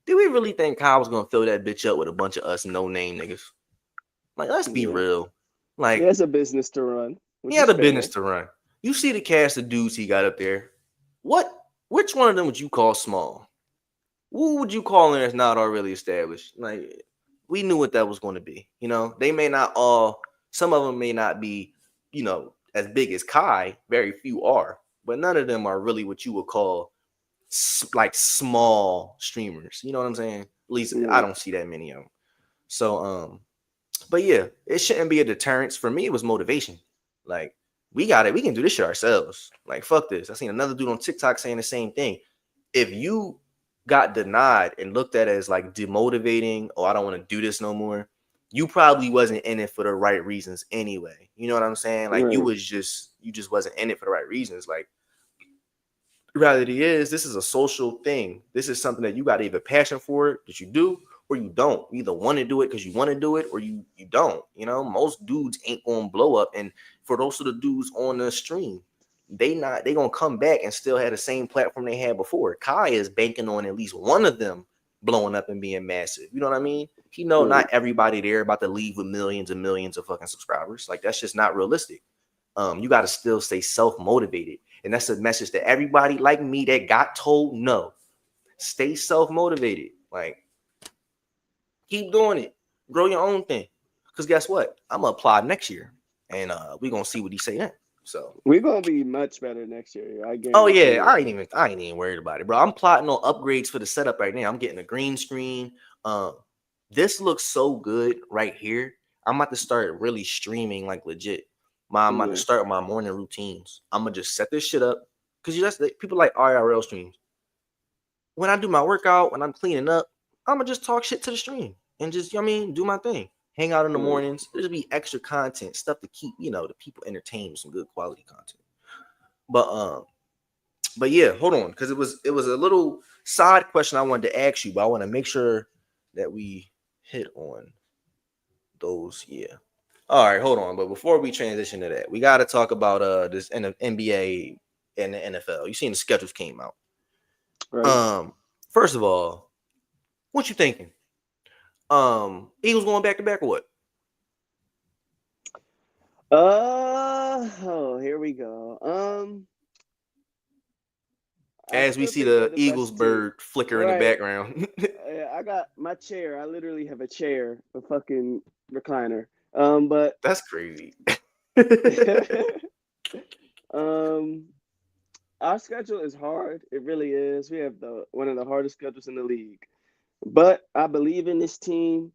Did we really think Kyle was gonna fill that bitch up with a bunch of us no name niggas? Like, let's be Yeah. real. He Like, has a business to run, he which had is a business fair. to run. You see the cast of dudes he got up there. Which one of them would you call small? Who would you call in that's not already established? Like, we knew what that was going to be. You know, they may not all, some of them may not be, as big as Kai. Very few are, but none of them are really what you would call like small streamers. You know what I'm saying? At least I Right. don't see that many of them. So, but yeah, it shouldn't be a deterrence. For me, it was motivation. Like, we got it. We can do this shit ourselves. Like, fuck this. I seen another dude on TikTok saying the same thing. If you got denied and looked at it as like demotivating, oh, I don't want to do this no more, you probably wasn't in it for the right reasons anyway. You know what I'm saying? Like, Right. you just wasn't in it for the right reasons. Like, reality is, this is a social thing. This is something that you got either passion for it that you do, or you don't. You either want to do it because you want to do it, or you don't. You know, most dudes ain't gonna blow up. And for those of the dudes on the stream, they gonna come back and still have the same platform they had before. Kai is banking on at least one of them blowing up and being massive. You know what I mean? He know Right. not everybody there about to leave with millions and millions of fucking subscribers. Like, that's just not realistic. You got to still stay self-motivated. And that's a message to everybody like me that got told no. Stay self-motivated. Like, keep doing it. Grow your own thing. Because guess what? I'm gonna apply next year. And we're gonna see what he say then. So, We're gonna be much better next year. I oh guarantee yeah, it. I ain't even worried about it, bro. I'm plotting on upgrades for the setup right now. I'm getting a green screen. Um, this looks so good right here. I'm about to start really streaming like legit. I'm about to Yeah. start my morning routines. I'm gonna just set this shit up because people like IRL streams. When I do my workout, when I'm cleaning up, I'm gonna just talk shit to the stream and just, you know what I mean, do my thing. Hang out in the Right. mornings. There's be extra content, stuff to keep, the people entertained with some good quality content. But yeah, hold on, because it was a little side question I wanted to ask you, but I want to make sure that we hit on those. Yeah. All right, hold on. But before we transition to that, we got to talk about this NBA and the NFL. You seen the schedules came out. Right. First of all, what you thinking? Eagles going back to back or what? Oh, here we go. I As we still see think they're the the Eagles best team. bird flicker in the Right. background. I got my chair. I literally have a chair, a fucking recliner. But That's crazy. um, our schedule is hard. It really is. We have the one of the hardest schedules in the league. But I believe in this team.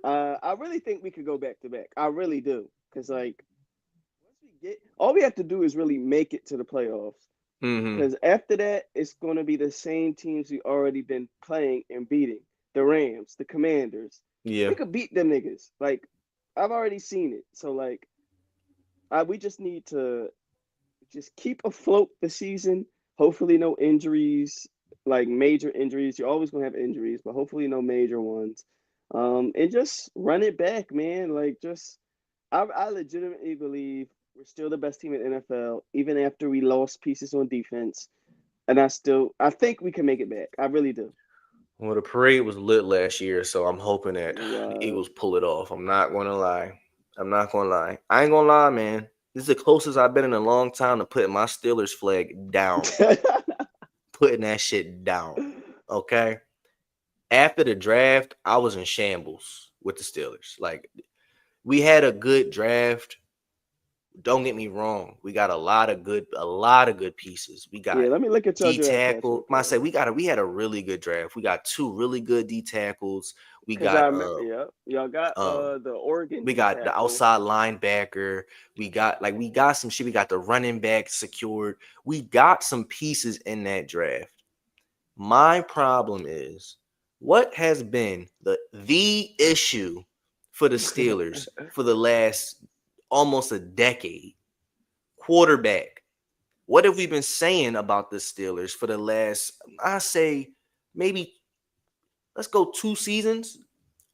I really think we could go back to back. I really do. Because like once we get all we have to do is really make it to the playoffs. hmm Because after that, it's gonna be the same teams we already been playing and beating. The Rams, the Commanders. Yeah. We could beat them niggas. Like, I've already seen it. So like we just need to just keep afloat the season. Hopefully, no injuries, like major injuries. You're always gonna have injuries, but hopefully, no major ones. And just run it back, man. Like, I legitimately believe we're still the best team in NFL, even after we lost pieces on defense. And I think we can make it back. I really do. Well, the parade was lit last year, so I'm hoping that It the was. Eagles pull it off. I'm not gonna lie. I'm not gonna lie. I ain't gonna lie, man. This is the closest I've been in a long time to putting my Steelers flag down. Putting that shit down. Okay. After the draft, I was in shambles with the Steelers. Like, we had a good draft. Don't get me wrong. We got a lot of good pieces. We Yeah, got let me look at your D draft class real tackle. I quick. say we had a really good draft. We got two really good D tackles. We Cause I got remember, yeah, y'all got um the Oregon we D got the tackle. outside linebacker. We got some shit. We got the running back secured. We got some pieces in that draft. My problem is What has been the issue for the Steelers for the last almost a decade? Quarterback. What have we been saying about the Steelers for the last, I say, maybe, let's go 2 seasons?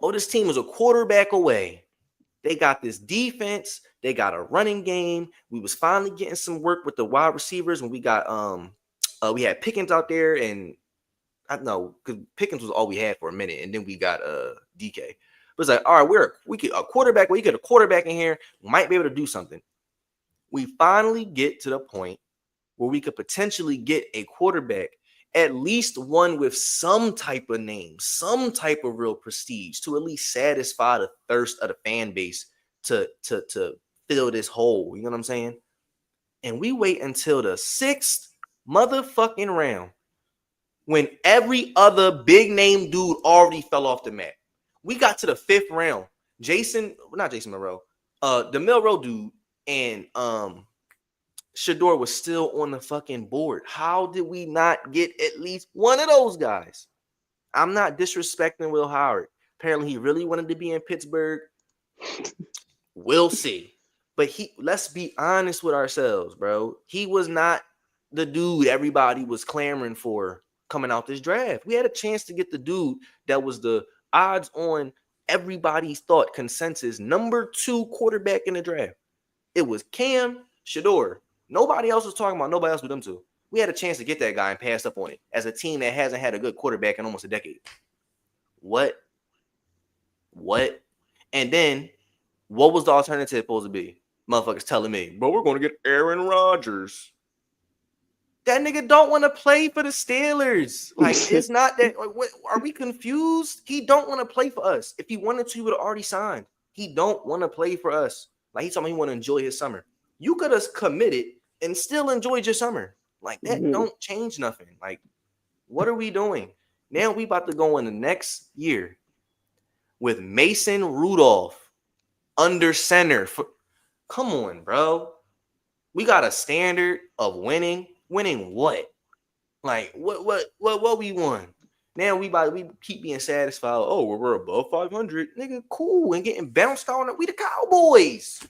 Oh, this team is a quarterback away. They got this defense. They got a running game. We was finally getting some work with the wide receivers when we got we had Pickens out there, and I know because Pickens was all we had for a minute, and then we got DK. But it's like, all right, we get a quarterback. We get a quarterback in here, we might be able to do something. We finally get to the point where we could potentially get a quarterback, at least one with some type of name, some type of real prestige, to at least satisfy the thirst of the fan base to fill this hole. You know what I'm saying? And we wait until the 6th motherfucking round when every other big name dude already fell off the map. We got to the 5th round. Not Jason Monroe, the Milroe dude and Shador was still on the fucking board. How did we not get at least one of those guys? I'm not disrespecting Will Howard. Apparently, he really wanted to be in Pittsburgh. We'll see. But let's be honest with ourselves, bro. He was not the dude everybody was clamoring for coming out this draft. We had a chance to get the dude that was the odds on everybody's thought consensus number 2 quarterback in the draft. It was Cam Shador. Nobody else was talking about nobody else with them two. We had a chance to get that guy and passed up on it as a team that hasn't had a good quarterback in almost a decade. What? And then what was the alternative supposed to be? Motherfuckers telling me, but we're going to get Aaron Rodgers. That nigga don't want to play for the Steelers. Like, it's not that. Like, what, are we confused? He don't want to play for us. If he wanted to, he would have already signed. He don't want to play for us. Like, he told me he want to enjoy his summer. You could have committed and still enjoyed your summer. Like, that don't change nothing. Like, what are we doing? Now we about to go in the next year with Mason Rudolph under center. Come on, bro. We got a standard of winning. Winning what? Like, what we won? Now we keep being satisfied. Oh, we're above 500. Nigga, cool. And getting bounced on it. We the Cowboys.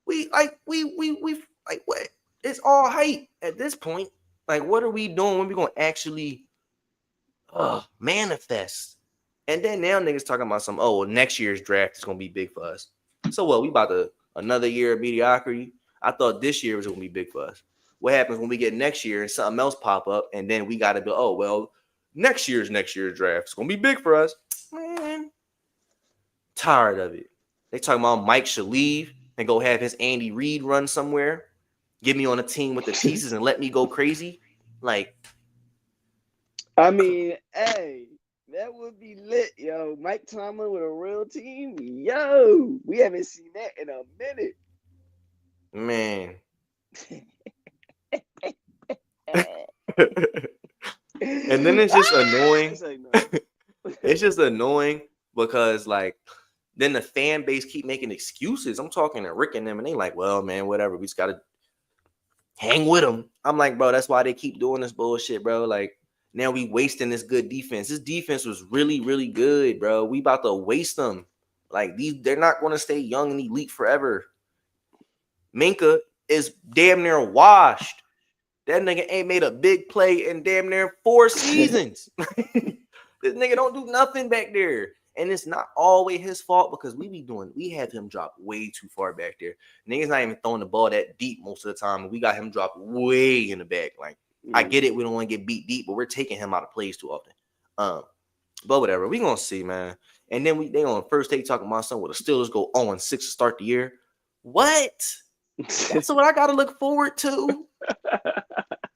We like what? It's all hype at this point. Like, what are we doing when we gonna actually manifest? And then now niggas talking about next year's draft is gonna be big for us. So what? We about another year of mediocrity. I thought this year was gonna be big for us. What happens when we get next year and something else pop up, and then we gotta go, next year's draft is gonna be big for us. Man, tired of it. They talking about Mike should leave and go have his Andy Reid run somewhere, get me on a team with the pieces and let me go crazy. Like, I mean, hey, that would be lit, yo. Mike Tomlin with a real team, yo. We haven't seen that in a minute, man. And then it's just annoying. It's just annoying because, like, then the fan base keep making excuses. I'm talking to Rick and them, and they like, well, man, whatever. We just gotta hang with them. I'm like, bro, that's why they keep doing this bullshit, bro. Like, now we wasting this good defense. This defense was really, really good, bro. We about to waste them. Like, they're not going to stay young and elite forever. Minka is damn near washed. That nigga ain't made a big play in damn near 4 seasons. This nigga don't do nothing back there. And it's not always his fault because we have him drop way too far back there. Niggas not even throwing the ball that deep most of the time. And we got him dropped way in the back. Like, I get it. We don't want to get beat deep, but we're taking him out of plays too often. But whatever. We going to see, man. And then they on first take talking about something with the Steelers go 0-6 to start the year. What? That's what I got to look forward to.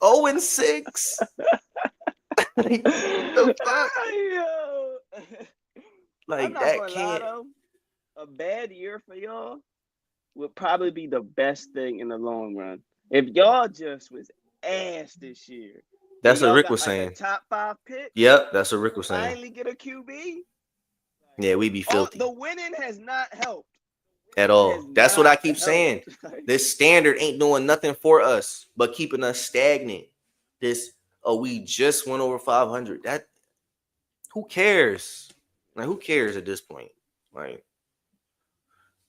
0-6. Like, the fuck? Like, that can't. A bad year for y'all would probably be the best thing in the long run. If y'all just was ass this year. That's what Rick was saying. Top 5 pick. Yep, that's what Rick was saying. Finally get a QB. Yeah, we be filthy. The winning has not helped. At all. That's what I keep saying. This standard ain't doing nothing for us but keeping us stagnant. We just went over 500. That who cares? Like, who cares at this point? Like,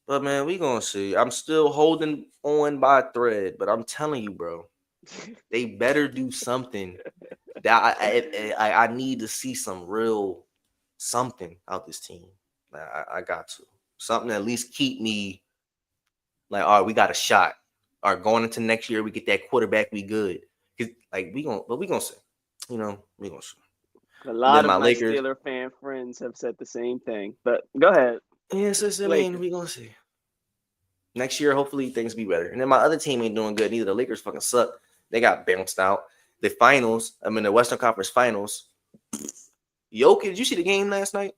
but man, we gonna see. I'm still holding on by a thread, but I'm telling you, bro, they better do something. That I need to see some real something out this team. I got to something at least keep me like, all right, we got a shot. All right, going into next year, we get that quarterback, we good. Cause like we gonna see. You know, we gonna see. A And lot then of my my Lakers. Steeler fan friends have said the same thing. But go ahead. Yes, I mean, Lakers. we gonna see. Next year, hopefully things be better. And then my other team ain't doing good neither. The Lakers fucking suck. They got bounced out. The finals, the Western Conference Finals. Jokic, you see the game last night?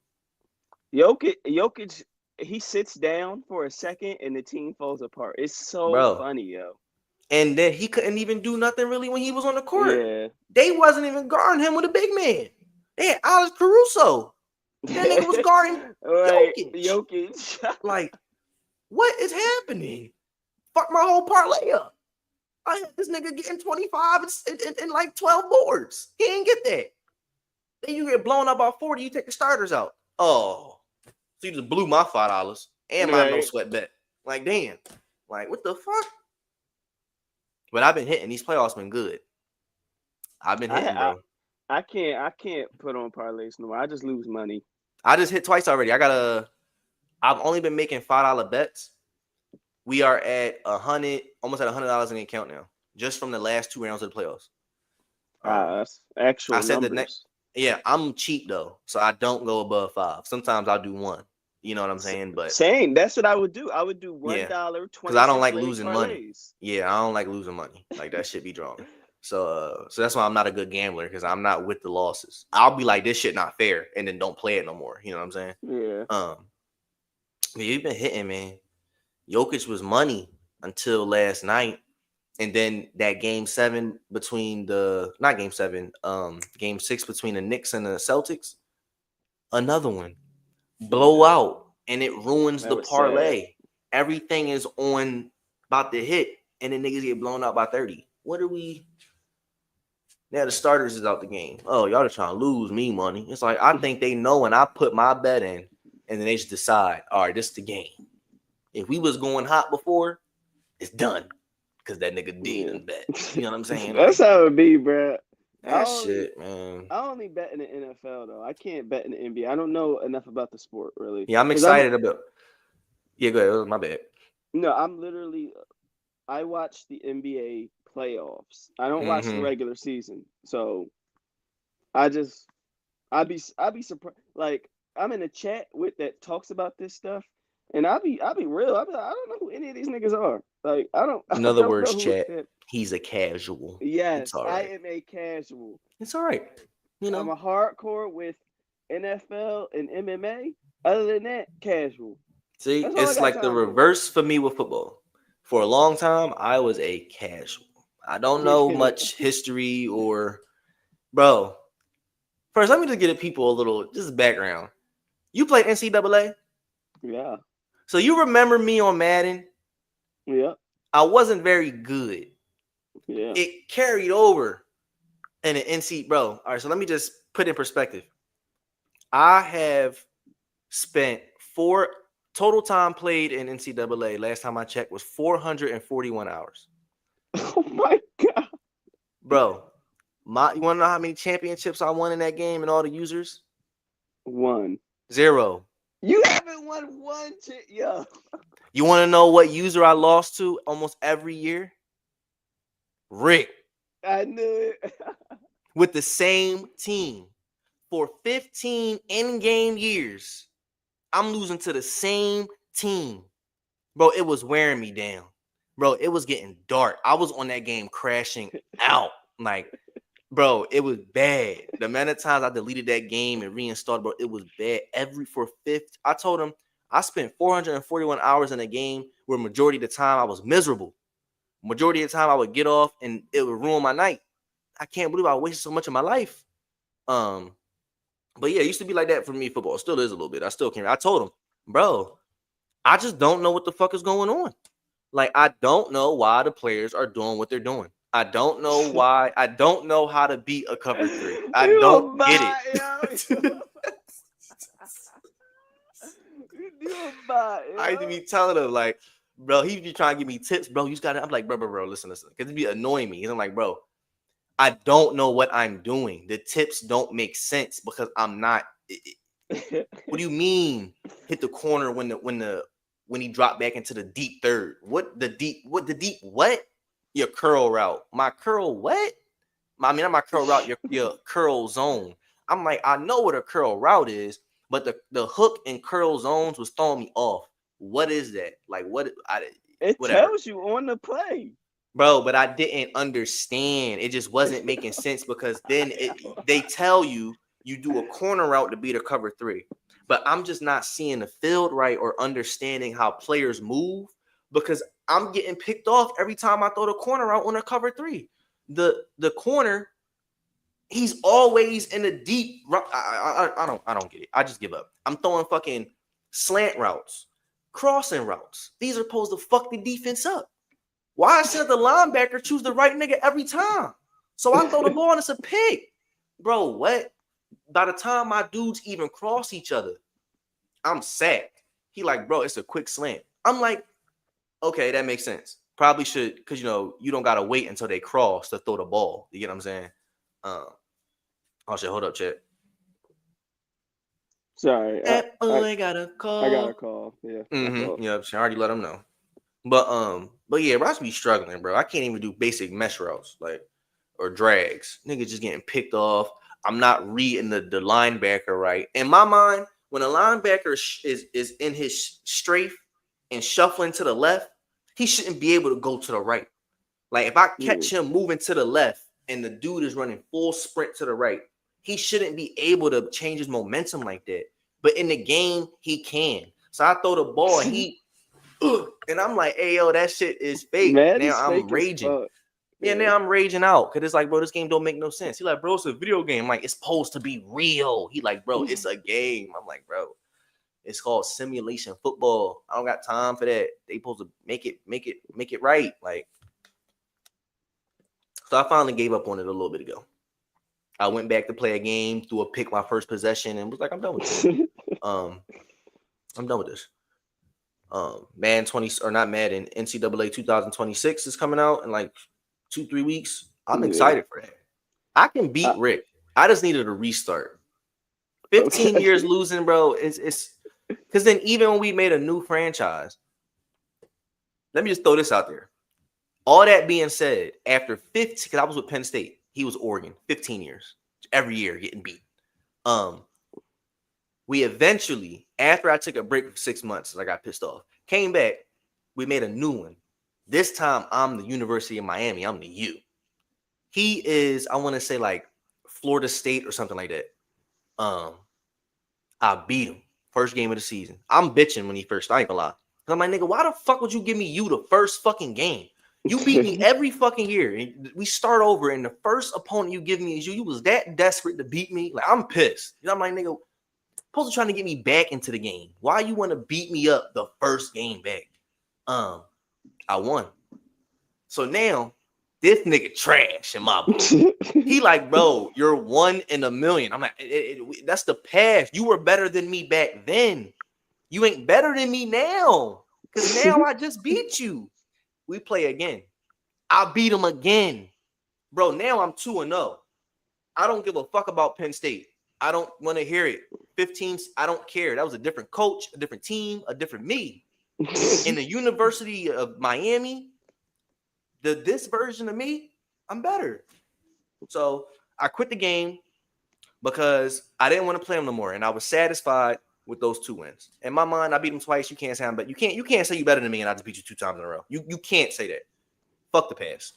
Jokic, he sits down for a second and the team falls apart. It's so Bro. funny, yo. And then he couldn't even do nothing really when he was on the court. Yeah. They wasn't even guarding him with a big man. They had Alex Caruso. That nigga was guarding Right. Jokic. Like, what is happening? Fuck my whole parlay up. I had this nigga getting 25 and like 12 boards. He didn't get that. Then you get blown up by 40, you take the starters out. Oh. So you just blew my $5 and my no sweat bet. Like, damn. Like, what the fuck? But I've been hitting. These playoffs been good. I've been hitting, bro. I can't put on parlays no more. I just lose money. I just hit twice already. I've only been making $5 bets. We are at almost at $100 in the account now, just from the last 2 rounds of the playoffs. That's actual I said numbers. Yeah, I'm cheap though, so I don't go above 5. Sometimes I'll do 1. You know what I'm saying? But same. That's what I would do. I would do $1, 20. Because I don't like losing money. Yeah, I don't like losing money. Like, that shit be drawn. So that's why I'm not a good gambler, because I'm not with the losses. I'll be like, this shit not fair, and then don't play it no more. You know what I'm saying? Yeah. But you've been hitting, man. Jokic was money until last night, and then that game 7 between game 6 between the Knicks and the Celtics, another one blowout, and it ruins the parlay. Sad. Everything is on about to hit, and then niggas get blown out by 30. What are we? Now the starters is out the game. Oh, y'all are trying to lose me money. It's like, I think they know when I put my bet in, and then they just decide, all right, this is the game. If we was going hot before, it's done. Because that nigga didn't bet. You know what I'm saying? That's how it be, bro. Shit, man. I only bet in the NFL, though. I can't bet in the NBA. I don't know enough about the sport, really. Yeah, I'm excited about. Yeah, go ahead. It was my bad. No, I watch the NBA playoffs. I don't watch the regular season. So I'd be surprised. Like, I'm in a chat that talks about this stuff, and I'll be real. I don't know who any of these niggas are. Like, I don't. In other words, chat, he's a casual. Yes, right. I am a casual. It's all right. You know, I'm a hardcore with NFL and MMA. Other than that, casual. See, it's like the reverse for me with football. For a long time, I was a casual. I don't know much history or, bro. First, let me just give people a little just background. You played NCAA? Yeah. So you remember me on Madden? Yeah. I wasn't very good. Yeah. It carried over in the NC, bro. All right, so let me just put in perspective. I have spent total time played in NCAA, last time I checked, was 441 hours. Oh my God. Bro, you want to know how many championships I won in that game and all the users? 1. 0. You haven't won one, yo. You want to know what user I lost to almost every year? Rick. I knew it. With the same team for 15 in-game years. I'm losing to the same team. Bro, it was wearing me down. Bro, it was getting dark. I was on that game crashing out. Like, bro, it was bad. The amount of times I deleted that game and reinstalled, bro, it was bad. I told him I spent 441 hours in a game where majority of the time I was miserable. Majority of the time I would get off and it would ruin my night. I can't believe I wasted so much of my life. But yeah, it used to be like that for me. Football still is a little bit. I still can't. I told him, bro, I just don't know what the fuck is going on. Like, I don't know why the players are doing what they're doing. I don't know why. I don't know how to beat a cover 3. I don't get it. I used to be telling him, like, bro, he be trying to give me tips, bro. You just gotta, I'm like, bro, listen. Because it be annoying me. And I'm like, bro, I don't know what I'm doing. The tips don't make sense because I'm not. What do you mean? Hit the corner when he dropped back into the deep third. What the deep? What? Your curl route. My curl what? I mean, not my curl route. Your curl zone. I'm like, I know what a curl route is, but the hook and curl zones was throwing me off. What is that? Like what? It Whatever. tells you on the play. Bro, but I didn't understand. It just wasn't making sense because then they tell you do a corner route to beat a cover 3. But I'm just not seeing the field right or understanding how players move because I'm getting picked off every time I throw the corner out on a cover 3. The corner, he's always in a deep. I don't get it. I just give up. I'm throwing fucking slant routes, crossing routes. These are supposed to fuck the defense up. Why should the linebacker choose the right nigga every time? So I throw the ball and it's a pick. Bro, what? By the time my dudes even cross each other, I'm sacked. He like, bro, it's a quick slant. I'm like, okay, that makes sense. Probably should, because, you don't got to wait until they cross to throw the ball. You get what I'm saying? Oh, shit, hold up, chat. Sorry. I got a call. I got a call. Yeah. Yep, she already let him know. But yeah, Ross be struggling, bro. I can't even do basic mesh routes, or drags. Nigga just getting picked off. I'm not reading the linebacker right. In my mind, when a linebacker is in his strafe and shuffling to the left, he shouldn't be able to go to the right. Like if I catch him moving to the left and the dude is running full sprint to the right, he shouldn't be able to change his momentum like that. But in the game, he can. So I throw the ball and and I'm like, hey, yo, that shit is fake. Now I'm raging. Yeah, now I'm raging out. Because it's like, bro, this game don't make no sense. He like, bro, it's a video game. I'm like, it's supposed to be real. He like, bro, it's a game. I'm like, bro, it's called simulation football. I don't got time for that. They supposed to make it right. Like, so I finally gave up on it a little bit ago. I went back to play a game, threw a pick my first possession, and was like, I'm done with this. I'm done with this. Madden 20 or not Madden, NCAA 2026 is coming out in like 2-3 weeks. I'm excited for that. I can beat Rick. I just needed a restart. 15 years losing, bro. It's because then even when we made a new franchise, let me just throw this out there. All that being said, after 15, because I was with Penn State, he was Oregon, 15 years, every year getting beat. We eventually, after I took a break for 6 months, I got pissed off, came back, we made a new one. This time, I'm the University of Miami. I'm the U. He is, I want to say, like Florida State or something like that. I beat him. First game of the season. I'm bitching when he first, I ain't gonna lie. I'm like, nigga, why the fuck would you give me you the first fucking game? You beat me every fucking year. And we start over, and the first opponent you give me is you. You was that desperate to beat me. Like, I'm pissed. I'm like, nigga, supposed to trying to get me back into the game. Why you want to beat me up the first game back? I won. So now this nigga trash in my book. He like, bro, you're 1 in a million. I'm like, that's the past. You were better than me back then. You ain't better than me now. Because now I just beat you. We play again. I beat him again. Bro, now I'm 2-0. I don't give a fuck about Penn State. I don't want to hear it. 15, I don't care. That was a different coach, a different team, a different me. In the University of Miami, this version of me, I'm better. So I quit the game because I didn't want to play him no more. And I was satisfied with those 2 wins. In my mind, I beat him twice. You can't say but you can't say you better than me and I just beat you 2 times in a row. You can't say that. Fuck the past.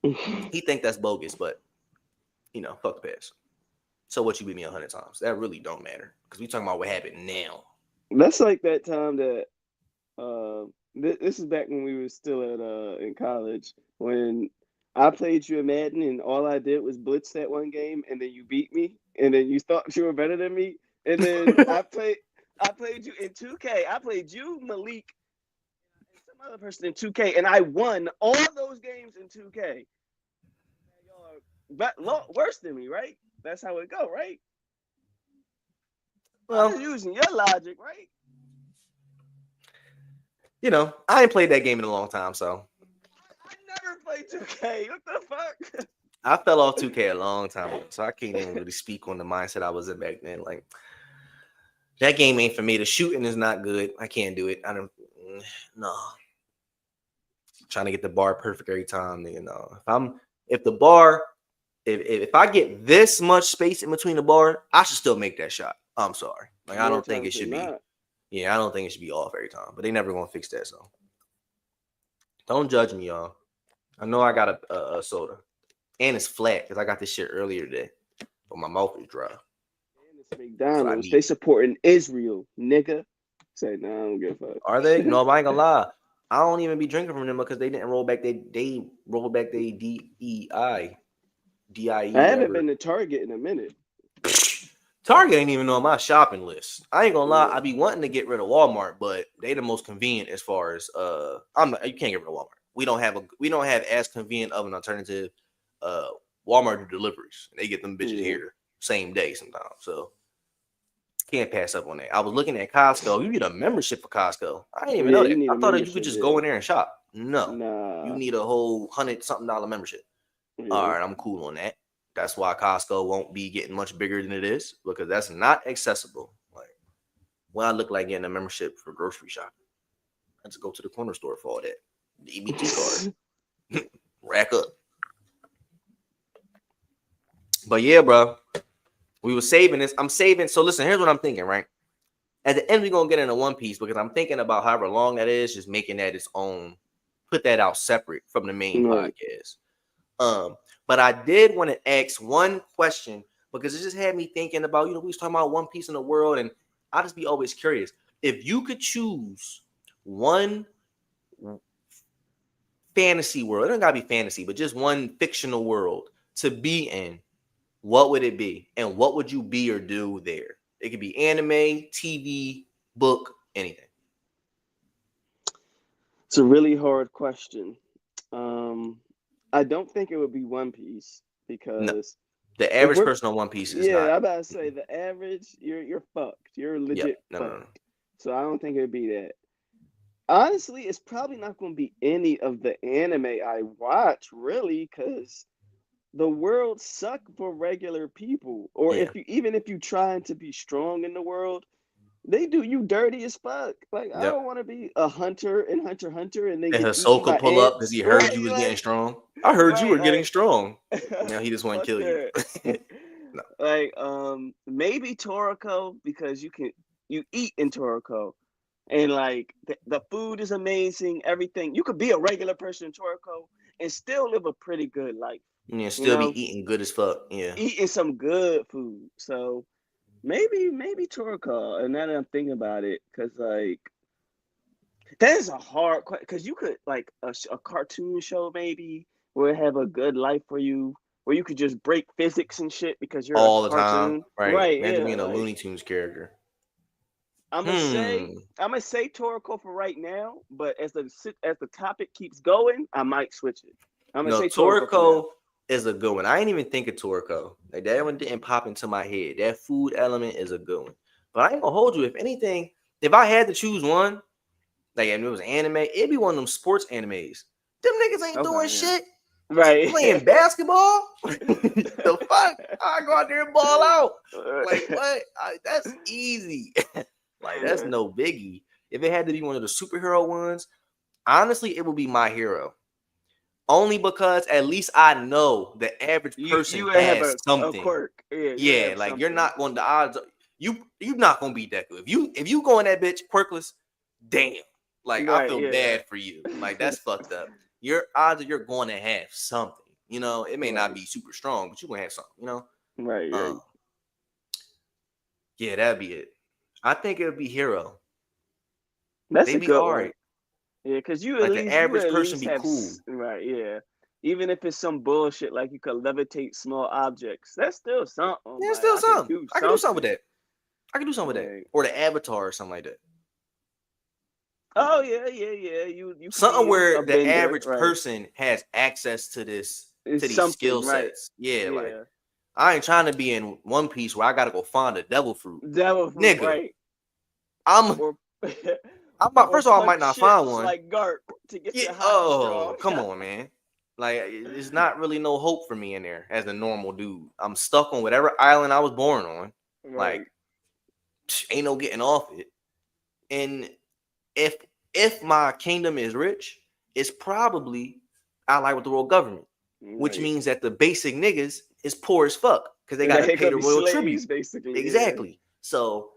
He think that's bogus, but fuck the past. So what, you beat me 100 times? That really don't matter because we talking about what happened now. That's like that time that this is back when we were still in college when I played you in Madden and all I did was blitz that one game and then you beat me and then you thought you were better than me and then I played you in 2K. I played you, Malik, and some other person in 2K, and I won all those games in 2K. Y'all are worse than me, right? That's how it go, right? Well, I'm using your logic, right? you know, I ain't played that game in a long time, so I never played 2K. What the fuck? I fell off 2K a long time ago, so I can't even really speak on the mindset I was in back then. Like that game ain't for me. The shooting is not good. I can't do it. I don't. No. Trying to get the bar perfect every time. You know, if I get this much space in between the bar, I should still make that shot. I'm sorry. Like I More don't think it times should than be. not. Yeah, I don't think it should be off every time. But they never gonna fix that. So don't judge me, y'all. I know I got a soda, and it's flat because I got this shit earlier today, but my mouth is dry. And it's So I McDonald's. need They it. supporting Israel, nigga. Say, nah, I don't give a fuck. Are they? No, I ain't gonna lie. I don't even be drinking from them because they didn't roll back. They rolled back they DIE, I haven't whatever. been to Target in a minute. Target ain't even on my shopping list. I ain't gonna lie. Yeah. I be wanting to get rid of Walmart, but they the most convenient as far as I'm not, you can't get rid of Walmart. We don't have as convenient of an alternative. Walmart do deliveries. They get them bitches Yeah. here same day sometimes. So can't pass up on that. I was looking at Costco. You get a membership for Costco. I didn't even Yeah, know you that. need I a thought that you could membership. just Yeah. go in there and shop. No, you Nah. need a whole $100-something membership. Yeah. All right, I'm cool on that. That's why Costco won't be getting much bigger than it is because that's not accessible. Like when I look like getting a membership for grocery shopping, I just go to the corner store for all that. The EBT card, rack up. But yeah, bro, we were saving this. I'm saving. So listen, here's what I'm thinking. Right at the end, we're gonna get into One Piece because I'm thinking about however long that is, just making that its own. Put that out separate from the main Right. podcast. But I did want to ask one question because it just had me thinking about, we was talking about One Piece in the world, and I just be always curious. If you could choose one fantasy world, it don't gotta be fantasy, but just one fictional world to be in, what would it be? And what would you be or do there? It could be anime, TV, book, anything. It's a really hard question. I don't think it would be One Piece No, because the if average we're person on One Piece is yeah, not. I'm about to say the average, you're fucked. You're Yep. legit No. fucked. So I don't think it would be that. Honestly, it's probably not going to be any of the anime I watch, really, because the world suck for regular people. Or Yeah. even if you trying to be strong in the world, they do you dirty as fuck. Like I Yep. don't want to be a hunter in Hunter x Hunter and then And get eaten Hisoka by pull up because ants. he heard Right, you was getting like strong. I heard you were getting right, strong. like Now he just want to fuck kill you. that. No. Like maybe Toriko because you eat in Toriko. And like the food is amazing, everything. You could be a regular person in Toriko and still live a pretty good life. Yeah, You still know, be eating good as fuck. Yeah. eating some good food. So maybe Toriko. And now that I'm thinking about it, because like that is a hard question. Because you could like a cartoon show maybe where it have a good life for you, where you could just break physics and shit because you're a All the time. cartoon. Right. Right? Imagine Yeah. being a Like Looney Tunes character. I'm gonna say Hmm. I'm gonna say Toriko for right now, but as the topic keeps going, I might switch it. I'm gonna No, say Toriko for now. Toriko is a good one. I ain't even think of Toriko. Like that one didn't pop into my head. That food element is a good one. But I ain't gonna hold you. If anything, if I had to choose one, like if it was anime, it'd be one of them sports animes. Them niggas ain't doing Okay, yeah. shit. Right. Playing basketball? The fuck? I go out there and ball out. Like what? That's easy. Like that's no biggie. If it had to be one of the superhero ones, honestly, it would be My Hero. Only because at least I know the average person you have has a something. quirk. Yeah, you Yeah, have like you're something. not going to odds. You're not gonna be that good. If you go in that bitch quirkless, damn. Like I Right, feel yeah. bad for you. Like that's fucked up. Your odds are you're going to have something. You know, it may not Right. be super strong, but you're gonna have something. You know. Right. Yeah, that'd be it. I think it would be Hero. That's They a be good all one. right. Yeah, because you Like the average at person least be have cool. right. Yeah. Even if it's some bullshit like you could levitate small objects, that's still something. Yeah, Like still I can something. do I can do something with something. that. I can do something with that. Like, Or the Avatar or something like that. oh yeah. You could Something be a where the bender, average right? person has access to It's these something, skill right? sets. Yeah, like Yeah. I ain't trying to be in One Piece where I gotta go find a devil fruit. Devil fruit, Nigga, right? I'm Or Or First of all, I punch might not find ships one. like Garp to get Yeah. your hockey Oh, strong. come on, man. Like, it's not really no hope for me in there as a normal dude. I'm stuck on whatever island I was born on. Like, Right. ain't no getting off it. And if my kingdom is rich, it's probably allied with the royal government, which Right. means that the basic niggas is poor as fuck because they got to They pay gonna the be royal slaves, tribute. basically. Exactly. So,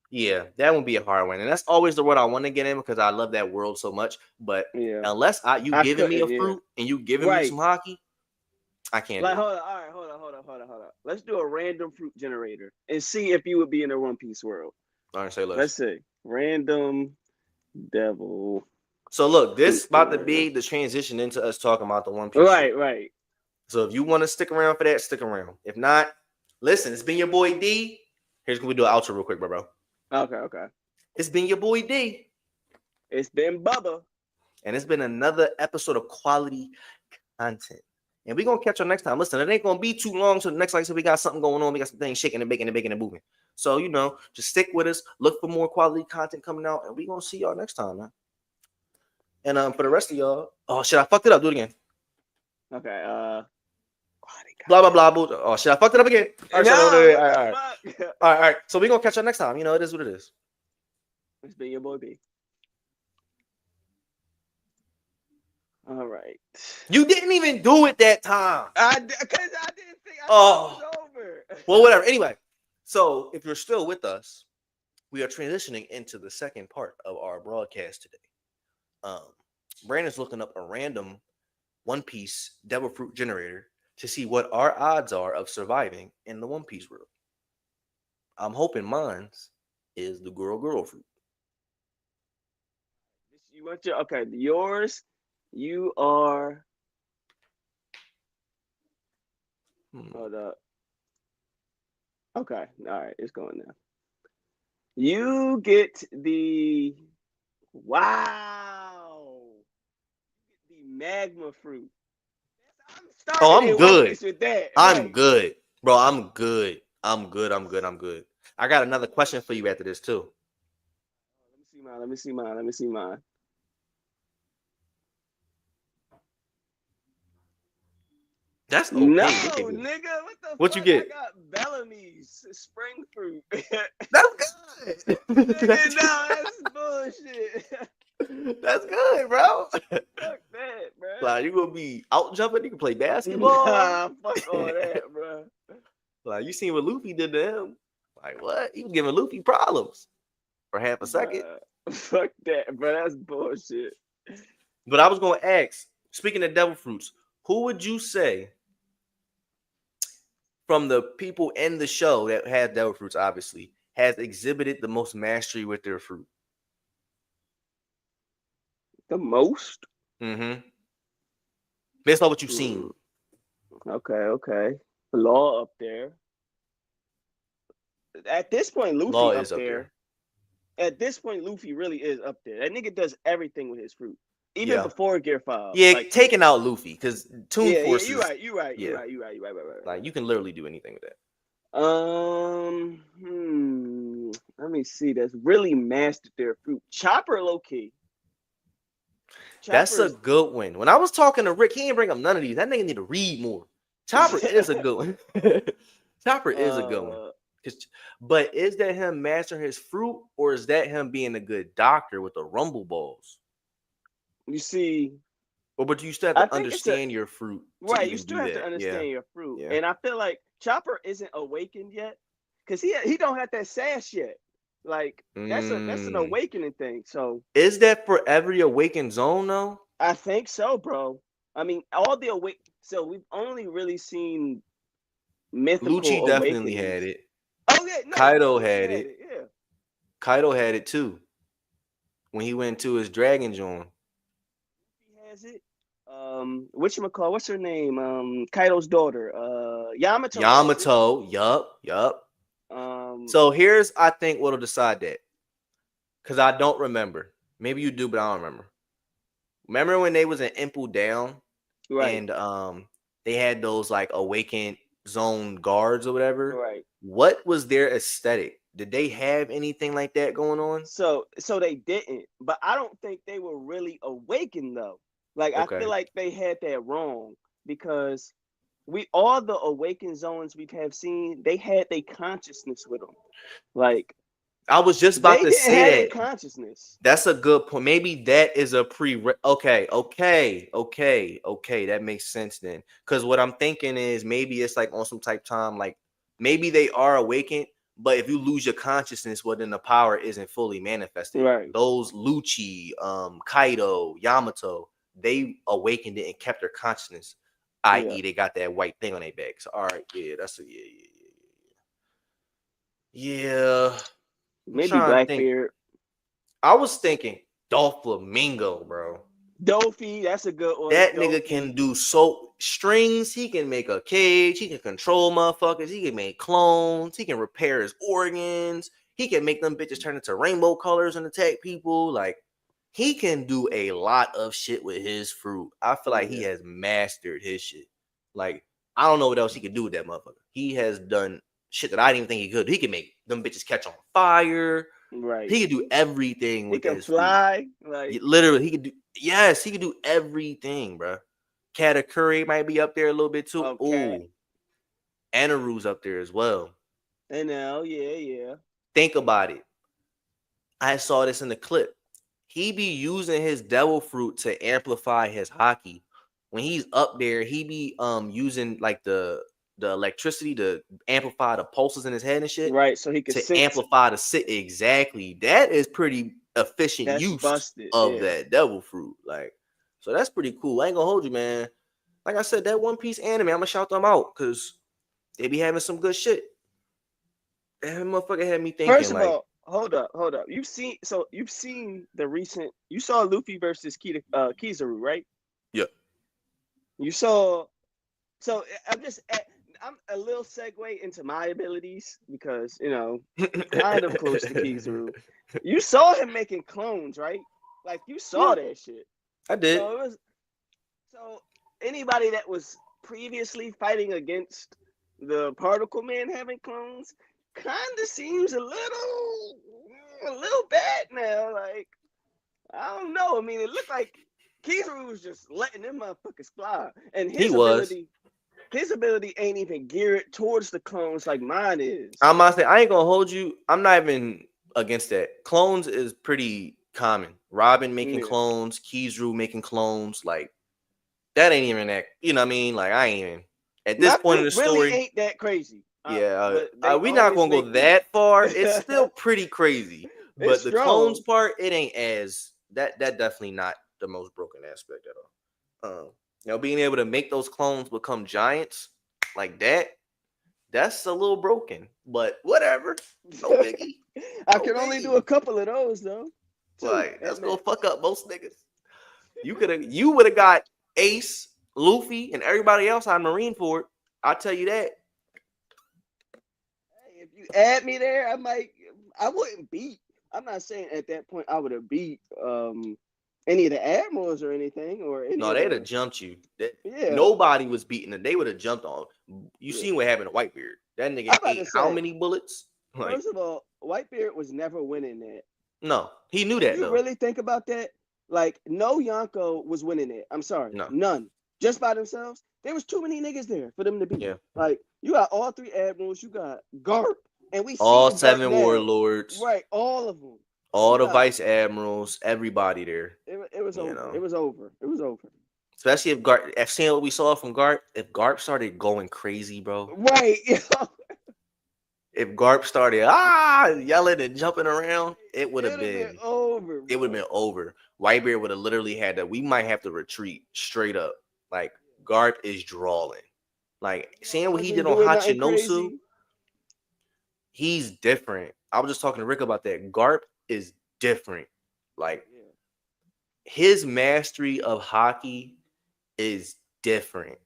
yeah, that would be a hard one, and that's always the word I want to get in because I love that world so much. But Yeah. unless you I giving me a couldn't, yeah. fruit and you giving me Right. some hockey, I can't Like, do it. hold on. All right, hold on. Let's do a random fruit generator and see if you would be in a One Piece world. All right, say less. Let's see. Random devil. So look, this fruit about to generator. be the transition into us talking about the One Piece shit. Right. So if you want to stick around for that, stick around. If not, listen, it's been your boy D. Here's gonna do an outro real quick, bro. Okay. It's been your boy D. It's been Bubba. And it's been another episode of quality content. And we're gonna catch you next time. Listen, it ain't gonna be too long. So the next, like I said, we got something going on. We got some things shaking and baking and moving. So just stick with us, look for more quality content coming out, and we're gonna see y'all next time, man. And for the rest of y'all, oh shit, I fucked it up. Do it again. Okay, Blah blah blah. Blah. Oh shit, I fucked it up again. All right, all right. So we're gonna catch y'all next time. It is what it is. It's been your boy B. All right. You didn't even do it that time. Because I didn't think it was over. Well, whatever. Anyway, so if you're still with us, we are transitioning into the second part of our broadcast today. Brandon's looking up a random One Piece Devil Fruit generator to see what our odds are of surviving in the One Piece world. I'm hoping mine's is the girl fruit. You want yours? You are. Hold up. Okay, all right, it's going now. You get the the magma fruit. I'm good. With that, I'm good, bro. I'm good. I'm good. I got another question for you after this too. Let me see mine. That's okay. No, nigga. What you get? I got Bellamy's spring fruit. That's good. No, that's bullshit. That's good, bro. Fuck that, bro. Like, you gonna be out jumping? You can play basketball. Nah, fuck all that, bro. Like, you seen what Luffy did to him? Like, what? He was giving Luffy problems for half a second. Fuck that, bro. That's bullshit. But I was gonna ask, speaking of devil fruits, who would you say from the people in the show that had devil fruits, obviously, has exhibited the most mastery with their fruit? The most? Mm-hmm. Based on what you've seen. Okay. Law up there. At this point, Luffy Law up is up there. At this point, Luffy really is up there. That nigga does everything with his fruit. Even before Gear 5. Yeah, like, taking out Luffy, because Toon Force you're right. Like, you can literally do anything with that. Let me see. That's really mastered their fruit. Chopper low-key. That's a good one. When I was talking to Rick, he didn't bring up none of these. That nigga need to read more. Chopper is a good one. Chopper is a good one. But is that him mastering his fruit, or is that him being a good doctor with the rumble balls? You see, but you still have to understand your fruit. Right, you still have to understand your fruit. Yeah. And I feel like Chopper isn't awakened yet because he don't have that sass yet. Like that's an awakening thing. So is that for every awakened zone though? I think so, bro. I mean, all the so we've only really seen mythical. Lucci definitely had it. Oh yeah, no, Kaido had it. Yeah, Kaido had it too. When he went to his dragon joint. He has it. Whatchamacallit? What's her name? Kaido's daughter. Yamato. Yup. So here's, I think, what'll decide that. Because I don't remember. Maybe you do, but I don't remember. Remember when they was in Impel Down? Right. And they had those like awakened zone guards or whatever? Right. What was their aesthetic? Did they have anything like that going on? So they didn't, but I don't think they were really awakened though. Like I feel Okay. like they had that wrong because we all the awakened zones we have seen, they had their consciousness with them. Like I was just about they to didn't say have their that. consciousness. That's a good point. Maybe that is a okay. That makes sense then. Because what I'm thinking is maybe it's like on some type time, like maybe they are awakened, but if you lose your consciousness, well, then the power isn't fully manifested. Right. Those Lucci, Kaido, Yamato, they awakened it and kept their consciousness, Yeah. i.e., they got that white thing on their back. So, all right, yeah, that's a yeah. I'm Maybe trying to think. Blackbeard. I was thinking Doflamingo, bro. Dofi, that's a good one. That nigga Dofi. can do so strings. He can make a cage. He can control motherfuckers. He can make clones. He can repair his organs. He can make them bitches turn into rainbow colors and attack people. Like he can do a lot of shit with his fruit. I feel like he Yeah. has mastered his shit. Like I don't know what else he can do with that motherfucker. He has done shit that I didn't even think he could. He can make them bitches catch on fire. Right. He can do everything He with can his fruit. fly. Like Literally, he could do. Yes, he could do everything, bro. Katakuri might be up there a little bit too. okay. Ooh, Anaru's up there as well. And now, yeah. Think about it. I saw this in the clip. He be using his devil fruit to amplify his hockey. When he's up there, he be using like the electricity to amplify the pulses in his head and shit Right. So he could to sense. amplify the sit exactly. That is pretty efficient That's use busted. of Yeah. that devil fruit. Like, so that's pretty cool. I ain't gonna hold you, man. Like I said, that One Piece anime, I'm gonna shout them out because they be having some good shit. That motherfucker had me thinking, First of like, all, hold up. You've seen the recent. You saw Luffy versus Kizaru, right? yeah. You saw. So I'm a little segue into my abilities because kind of close to Kizaru. You saw him making clones, right? Like you saw Yeah, that shit. I did. So it was. So anybody that was previously fighting against the Particle Man having clones kind of seems a little bad now. Like I don't know. I mean, it looked like Kizaru was just letting them motherfuckers fly, and He was. his ability ain't even geared towards the clones like mine is. I'm not saying I ain't gonna hold you. I'm not even against that. Clones is pretty common. Robin making Yeah. clones, Kizaru making clones, like that ain't even that. You know what I mean? Like I ain't even at this My point in fruit the really story. ain't that crazy. Yeah, But they we not always gonna go make that far. It's still pretty crazy, it's but the clones strong. part, it ain't as that. That definitely not the most broken aspect at all. Being able to make those clones become giants like that, that's a little broken. But whatever, no biggie. I No can only do biggie. a couple of those though. Two Like that's at gonna max. fuck up most niggas. You would have got Ace, Luffy, and everybody else on Marineford. I'll tell you that. If you add me there, I wouldn't beat. I'm not saying at that point I would have beat any of the admirals or anything or any No, of they'd have the jumped you. yeah. Nobody was beating them. They would have jumped on. You Yeah. seen what happened to Whitebeard? That nigga I'm about ate to how say, many bullets? Like, first of all, Whitebeard was never winning that. no, he knew If that you though. really think about that, like no Yonko was winning it. I'm sorry, No, none. Just by themselves, there was too many niggas there for them to beat. yeah, Like you got all three admirals, you got Garp, and we all seen Garp 7 now. warlords, Right, all of them. all You the got vice admirals, everybody there. it was You over. know, It was over. It was over. especially if seeing what we saw from Garp, if Garp started going crazy, bro. Right. If Garp started yelling and jumping around, it would have It'd have been been over, it would bro. have been over. Whitebeard would have literally had to. We might have to retreat straight up. Like Garp is drawing. Like seeing what he did Wasn't on doing nothing Hachinosu, crazy. he's different. I was just talking to Rick about that. Garp is different. Like Yeah. his mastery of hockey is different,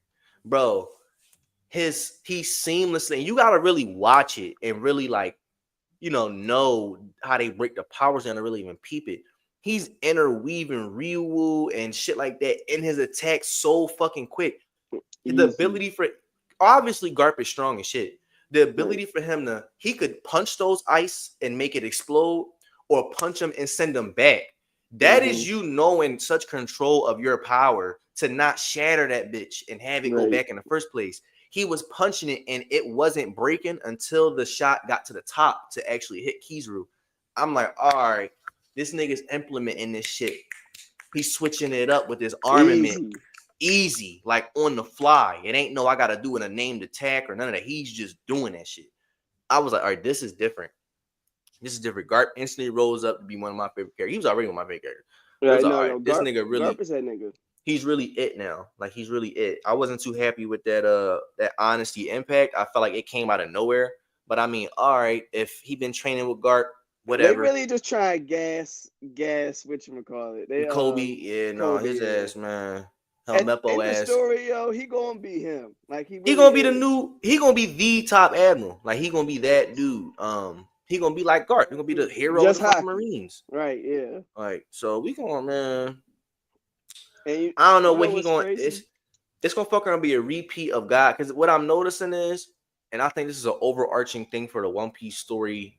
bro. He seamlessly. You gotta really watch it and really like know how they break the powers down to really even peep it. He's interweaving Ryu and shit like that in his attack so fucking quick. The Easy. ability for obviously Garp is strong as shit, The ability for him to, he could punch those ice and make it explode, or punch them and send them back. That is you knowing such control of your power to not shatter that bitch and have it go back in the first place. He was punching it and it wasn't breaking until the shot got to the top to actually hit Kizaru. I'm like, all right, this nigga's implementing this shit. He's switching it up with his armament. Easy, like on the fly. It ain't no I gotta do in a named attack or none of that. He's just doing that shit. I was like, all right, this is different. This is different. Garp instantly rose up to be one of my favorite characters. He was already one of my favorite characters. Right, this nigga really, Garp is that nigga. He's really it now. Like, he's really it. I wasn't too happy with that honesty impact. I felt like it came out of nowhere. But I mean, all right, if he been training with Garp, whatever. They really just try gas, whatchamacallit. They Kobe, his ass, man. In the story, yo, he gonna be him. Like, he gonna be he gonna be the top admiral. Like, he gonna be that dude. He gonna be like Garp. He gonna be the hero of the Marines. Right, yeah. Like, so we going, man. I don't know what he going. It's gonna fucking be a repeat of God. Because what I'm noticing is, and I think this is an overarching thing for the One Piece story,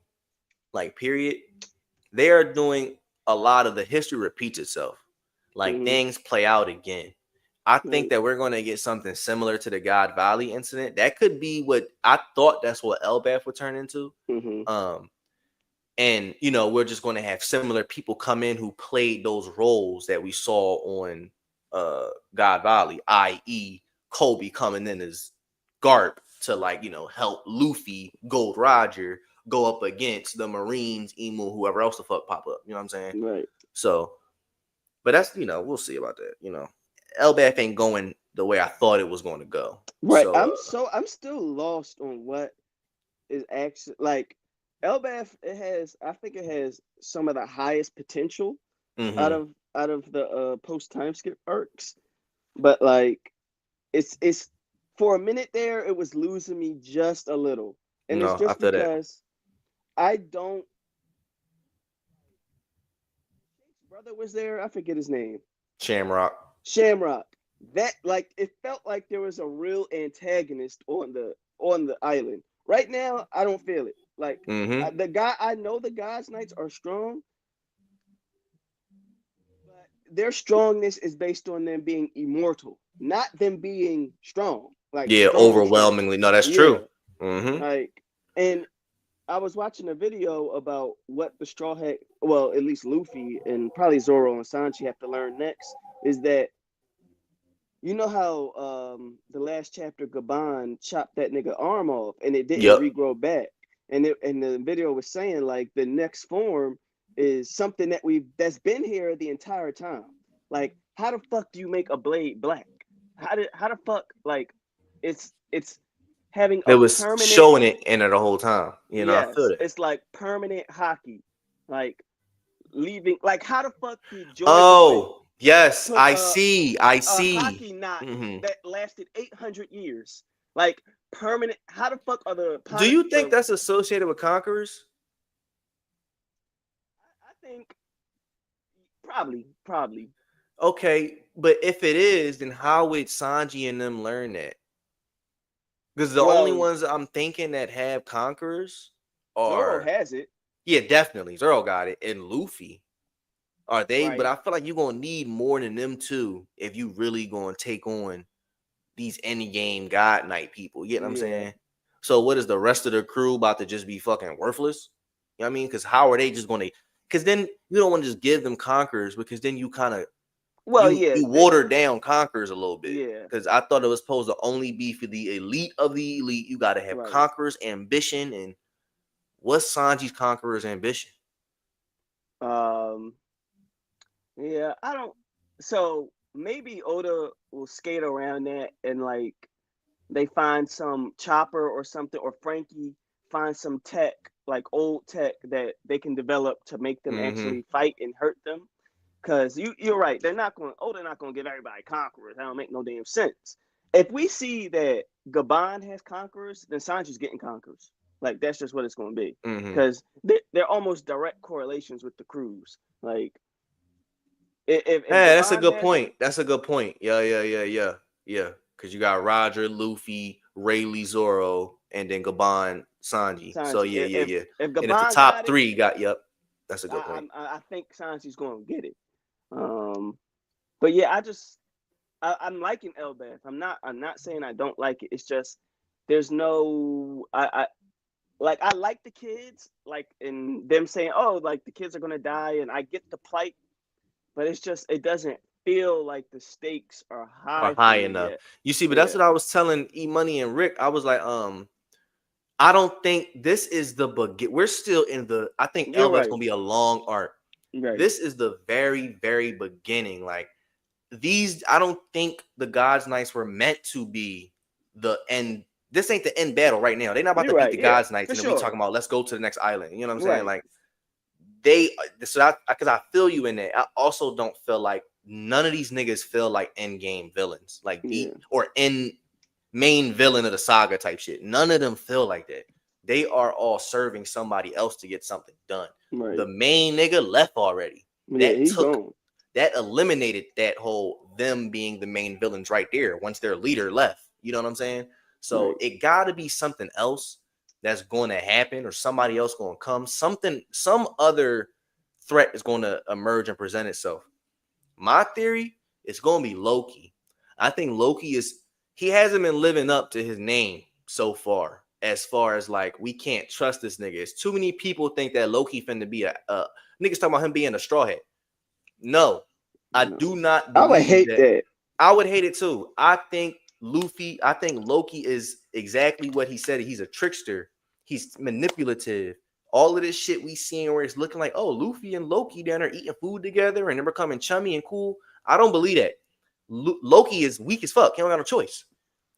like, period. They are doing a lot of the history repeats itself. Like, things play out again. I think that we're going to get something similar to the God Valley incident. That could be what I thought. That's what Elbaf would turn into. And we're just going to have similar people come in who played those roles that we saw on God Valley, i.e., Kobe coming in as Garp to, like, help Luffy, Gold Roger go up against the Marines, Emu, whoever else the fuck pop up. You know what I'm saying? Right. So, but that's we'll see about that. Elbaf ain't going the way I thought it was going to go. Right. So, I'm still lost on what is actually, like, Elbaf. I think it has some of the highest potential out of the post time skip arcs, but like, it's for a minute there, it was losing me just a little, and it's just because I don't. Brother was there. I forget his name. Shamrock. That, like, it felt like there was a real antagonist on the island. Right now, I don't feel it. Like, I know the God's Knights are strong, but their strongness is based on them being immortal, not them being strong. Like, overwhelmingly. No, that's true. Like, and I was watching a video about what the Straw Hat, well, at least Luffy and probably Zoro and Sanji have to learn next, is that, how the last chapter Gaban chopped that nigga arm off and it didn't regrow back. And the video was saying, like, the next form is something that's been here the entire time. Like, how the fuck do you make a blade black? How the fuck, like, it's having it was showing it in it the whole time. I feel it. It's like permanent hockey. Like, leaving, like, how the fuck did Jordan? Oh, yes, I see. Hockey knot that lasted 800 years. Like, permanent. How the fuck are the? Do you think that's associated with Conquerors? I think probably. Okay, but if it is, then how would Sanji and them learn that? Because the only ones I'm thinking that have Conquerors are Zoro has it. Yeah, definitely. Zoro got it. And Luffy. Are they? Right. But I feel like you're gonna need more than them two if you really gonna take on these endgame God Knight people. You get what I'm saying? So what is the rest of the crew about to just be fucking worthless? You know what I mean? Because how are they just gonna? Because then you don't want to just give them Conquerors, because then you kind of you water down Conquerors a little bit. Yeah. Because I thought it was supposed to only be for the elite of the elite. You got to have Conquerors ambition. And what's Sanji's Conqueror's ambition? Yeah, I don't. So maybe Oda will skate around that, and, like, they find some chopper or something, or Frankie finds some tech, like old tech, that they can develop to make them actually fight and hurt them. Because you're right, Oda not going to give everybody Conquerors. That don't make no damn sense. If we see that Gaban has Conquerors, then Sanji's getting Conquerors. Like, that's just what it's going to be. Because they're almost direct correlations with the crews. Like, if that's a good point. That's a good point. Yeah. Because you got Roger, Luffy, Rayleigh, Zoro, and then Gabon, Sanji. So Sanji. yeah. If And if the Gabon top got it, three got, yep, that's a good point. I think Sanji's going to get it. But yeah, I'm liking Elbaf. I'm not saying I don't like it. It's just there's no I like the kids, like, and them saying, oh, like the kids are gonna die, and I get the plight, but it's just it doesn't feel like the stakes are Or high for high me enough. yet. You see, but that's what I was telling E Money and Rick. I was like, I don't think this is the begin. We're still in the. I think Elbaf's gonna be a long arc. Right. This is the very, very beginning. Like these, I don't think the God's Knights were meant to be the end. This ain't the end battle right now. They're not about to beat the God's Knights, and then we talking about let's go to the next island. You know what I'm saying? Like they, so because I feel you in that. I also don't feel like none of these niggas feel like end game villains, like or end main villain of the saga type shit. None of them feel like that. They are all serving somebody else to get something done. Right. The main nigga left already. That eliminated that whole them being the main villains right there once their leader left. You know what I'm saying? So it got to be something else that's going to happen, or somebody else going to come. Some other threat is going to emerge and present itself. My theory is going to be Loki. I think Loki he hasn't been living up to his name so far as like we can't trust this nigga. It's too many people think that Loki finna be a niggas talking about him being a straw hat. No, I do not. I would hate that. I would hate it too. I think Loki is exactly what he said. He's a trickster. He's manipulative. All of this shit we seeing where it's looking like, oh, Luffy and Loki down there eating food together and they're becoming chummy and cool. I don't believe that. Loki is weak as fuck. He don't got no choice.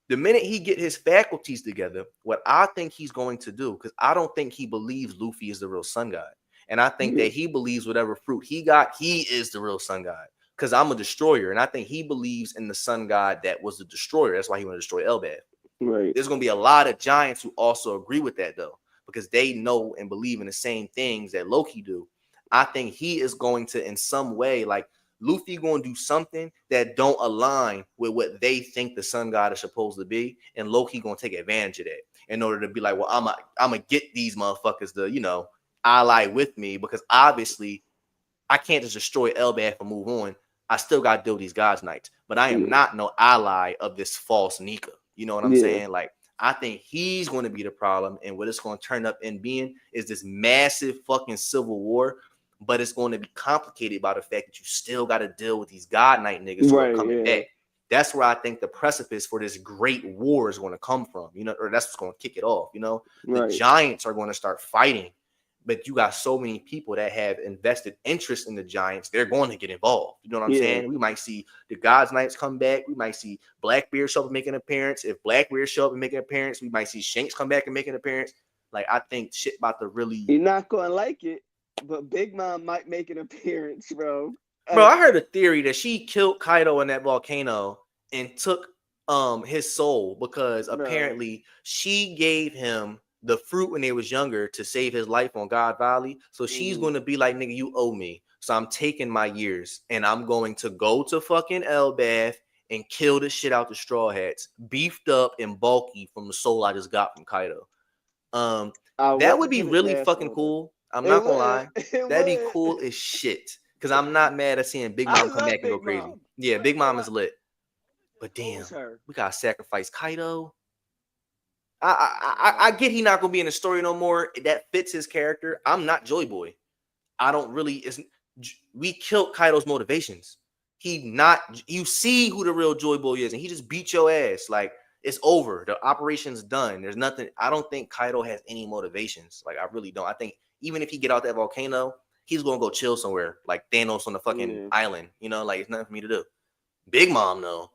The minute he get his faculties together, what I think he's going to do, because I don't think he believes Luffy is the real sun god. And I think that he believes whatever fruit he got, he is the real sun god. Because I'm a destroyer. And I think he believes in the sun god that was the destroyer. That's why he want to destroy Elbaf. Right. There's going to be a lot of giants who also agree with that, though, because they know and believe in the same things that Loki do. I think he is going to, in some way, like, Luffy going to do something that don't align with what they think the sun god is supposed to be, and Loki going to take advantage of that in order to be like, well, I'm gonna get these motherfuckers to, ally with me, because obviously I can't just destroy Elbaf and move on. I still got to deal with these God's Knights, but I am not no ally of this false Nika. You know what I'm saying? Like, I think he's going to be the problem, and what it's going to turn up in being is this massive fucking civil war. But it's going to be complicated by the fact that you still got to deal with these God Knight niggas who are coming back. That's where I think the precipice for this great war is going to come from, or that's what's going to kick it off. The giants are going to start fighting, but you got so many people that have invested interest in the giants. They're going to get involved. You know what I'm saying? We might see the God's Knights come back. We might see Blackbeard show up and make an appearance. If Blackbeard show up and make an appearance, we might see Shanks come back and make an appearance. Like, I think shit about to really. You're not going to like it. But Big Mom might make an appearance, bro. Bro, I heard a theory that she killed Kaido in that volcano and took his soul because apparently she gave him the fruit when they was younger to save his life on God Valley. So she's going to be like, nigga, you owe me. So I'm taking my years and I'm going to go to fucking Elbaf and kill the shit out the Straw Hats, beefed up and bulky from the soul I just got from Kaido. That would be really fucking cool. I'm not gonna lie. That'd be cool as shit. Because I'm not mad at seeing Big Mom come back and go crazy. Yeah, Big Mom is lit. But damn, we gotta sacrifice Kaido. I get he not gonna be in the story no more. That fits his character. I'm not Joy Boy. I don't really. We killed Kaido's motivations. You see who the real Joy Boy is, and he just beat your ass. Like, it's over. The operation's done. There's nothing. I don't think Kaido has any motivations. Like, I really don't. I think even if he get out that volcano, he's gonna go chill somewhere, like Thanos on the fucking island. Like, it's nothing for me to do. Big Mom, though,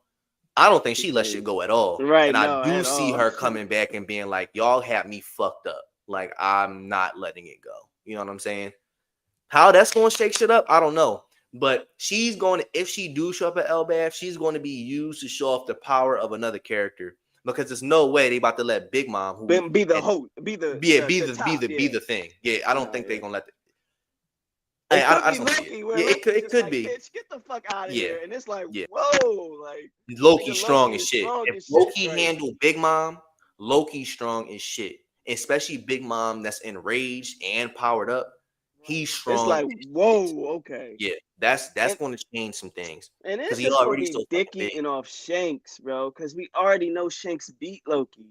I don't think she let shit go at all. Right. And I do see her coming back and being like, y'all have me fucked up. Like, I'm not letting it go. You know what I'm saying? How that's gonna shake shit up, I don't know. But she's going to, if she do show up at Elbaf, she's going to be used to show off the power of another character. Because there's no way they about to let Big Mom be the host, be the thing. Yeah, I don't think they're gonna let it could be. Bitch, get the fuck out of here. And it's like, whoa, like Loki strong as shit. If Loki handled Big Mom, Loki strong as shit, especially Big Mom that's enraged and powered up. He's It's strong like, as shit. whoa, okay. Yeah, that's And going to change some things and because it's he just gonna already be so dick fucking big. eating off Shanks, bro, because we already know Shanks beat Loki.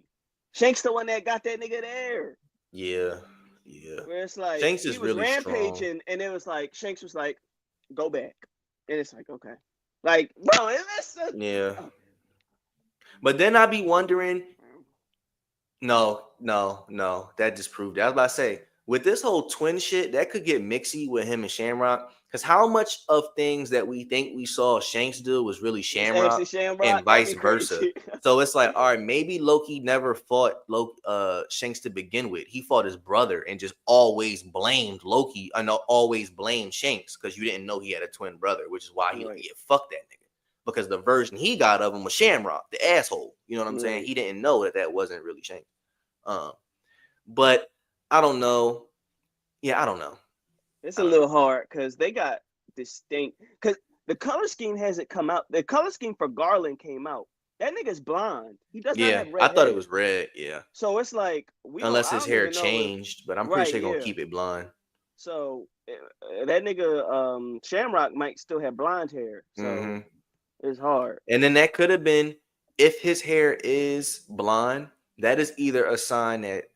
Shanks the one that got that nigga there. Yeah, yeah. Where it's like Shanks he is was really strong. rampaging, and it was like Shanks was like, "Go back," and it's like, okay, like, bro, it's Yeah, but then I be wondering. No. That just proved it. I was about to say, with this whole twin shit, that could get mixy with him and Shamrock. Because how much of things that we think we saw Shanks do was really it's actually Shamrock Shamrock. and That'd vice be versa. crazy. So it's like, all right, maybe Loki never fought Shanks to begin with. He fought his brother and just always blamed Loki. I know, always blamed Shanks because you didn't know he had a twin brother, which is why Right. he fucked that nigga. Because the version he got of him was Shamrock, the asshole. You know what I'm saying? Right. He didn't know that wasn't really Shanks. But I don't know. Yeah, I don't know. It's I a don't know. little hard because they got distinct. Because the color scheme hasn't come out. The color scheme for Garland came out. That nigga's blonde. He does not Yeah, have I red thought hair. it was red. Yeah, So it's like we don't. unless I his don't hair even know if. changed, but I'm pretty Right. sure they're gonna Yeah. keep it blonde. So that nigga Shamrock might still have blonde hair. Hmm. So it's hard. And then that could have been if his hair is blonde. That is either a sign that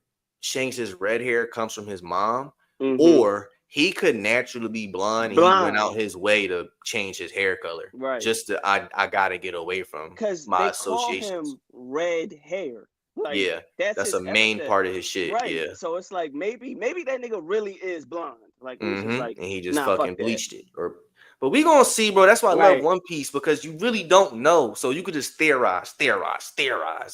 Shanks's red hair comes from his mom, Mm-hmm. or he could naturally be blonde and he went out Blind. his way to change his hair color. Right. Just to I gotta get away from Because my they call associations. him red hair. Like Yeah, that's that's a his main epithet. part of his shit. Right. Yeah. So it's like maybe that nigga really is blonde. Like and he's just like, And he just nah, fuck fucking that. bleached it. But we gonna see, bro. That's why I love Right. One Piece because you really don't know. So you could just theorize,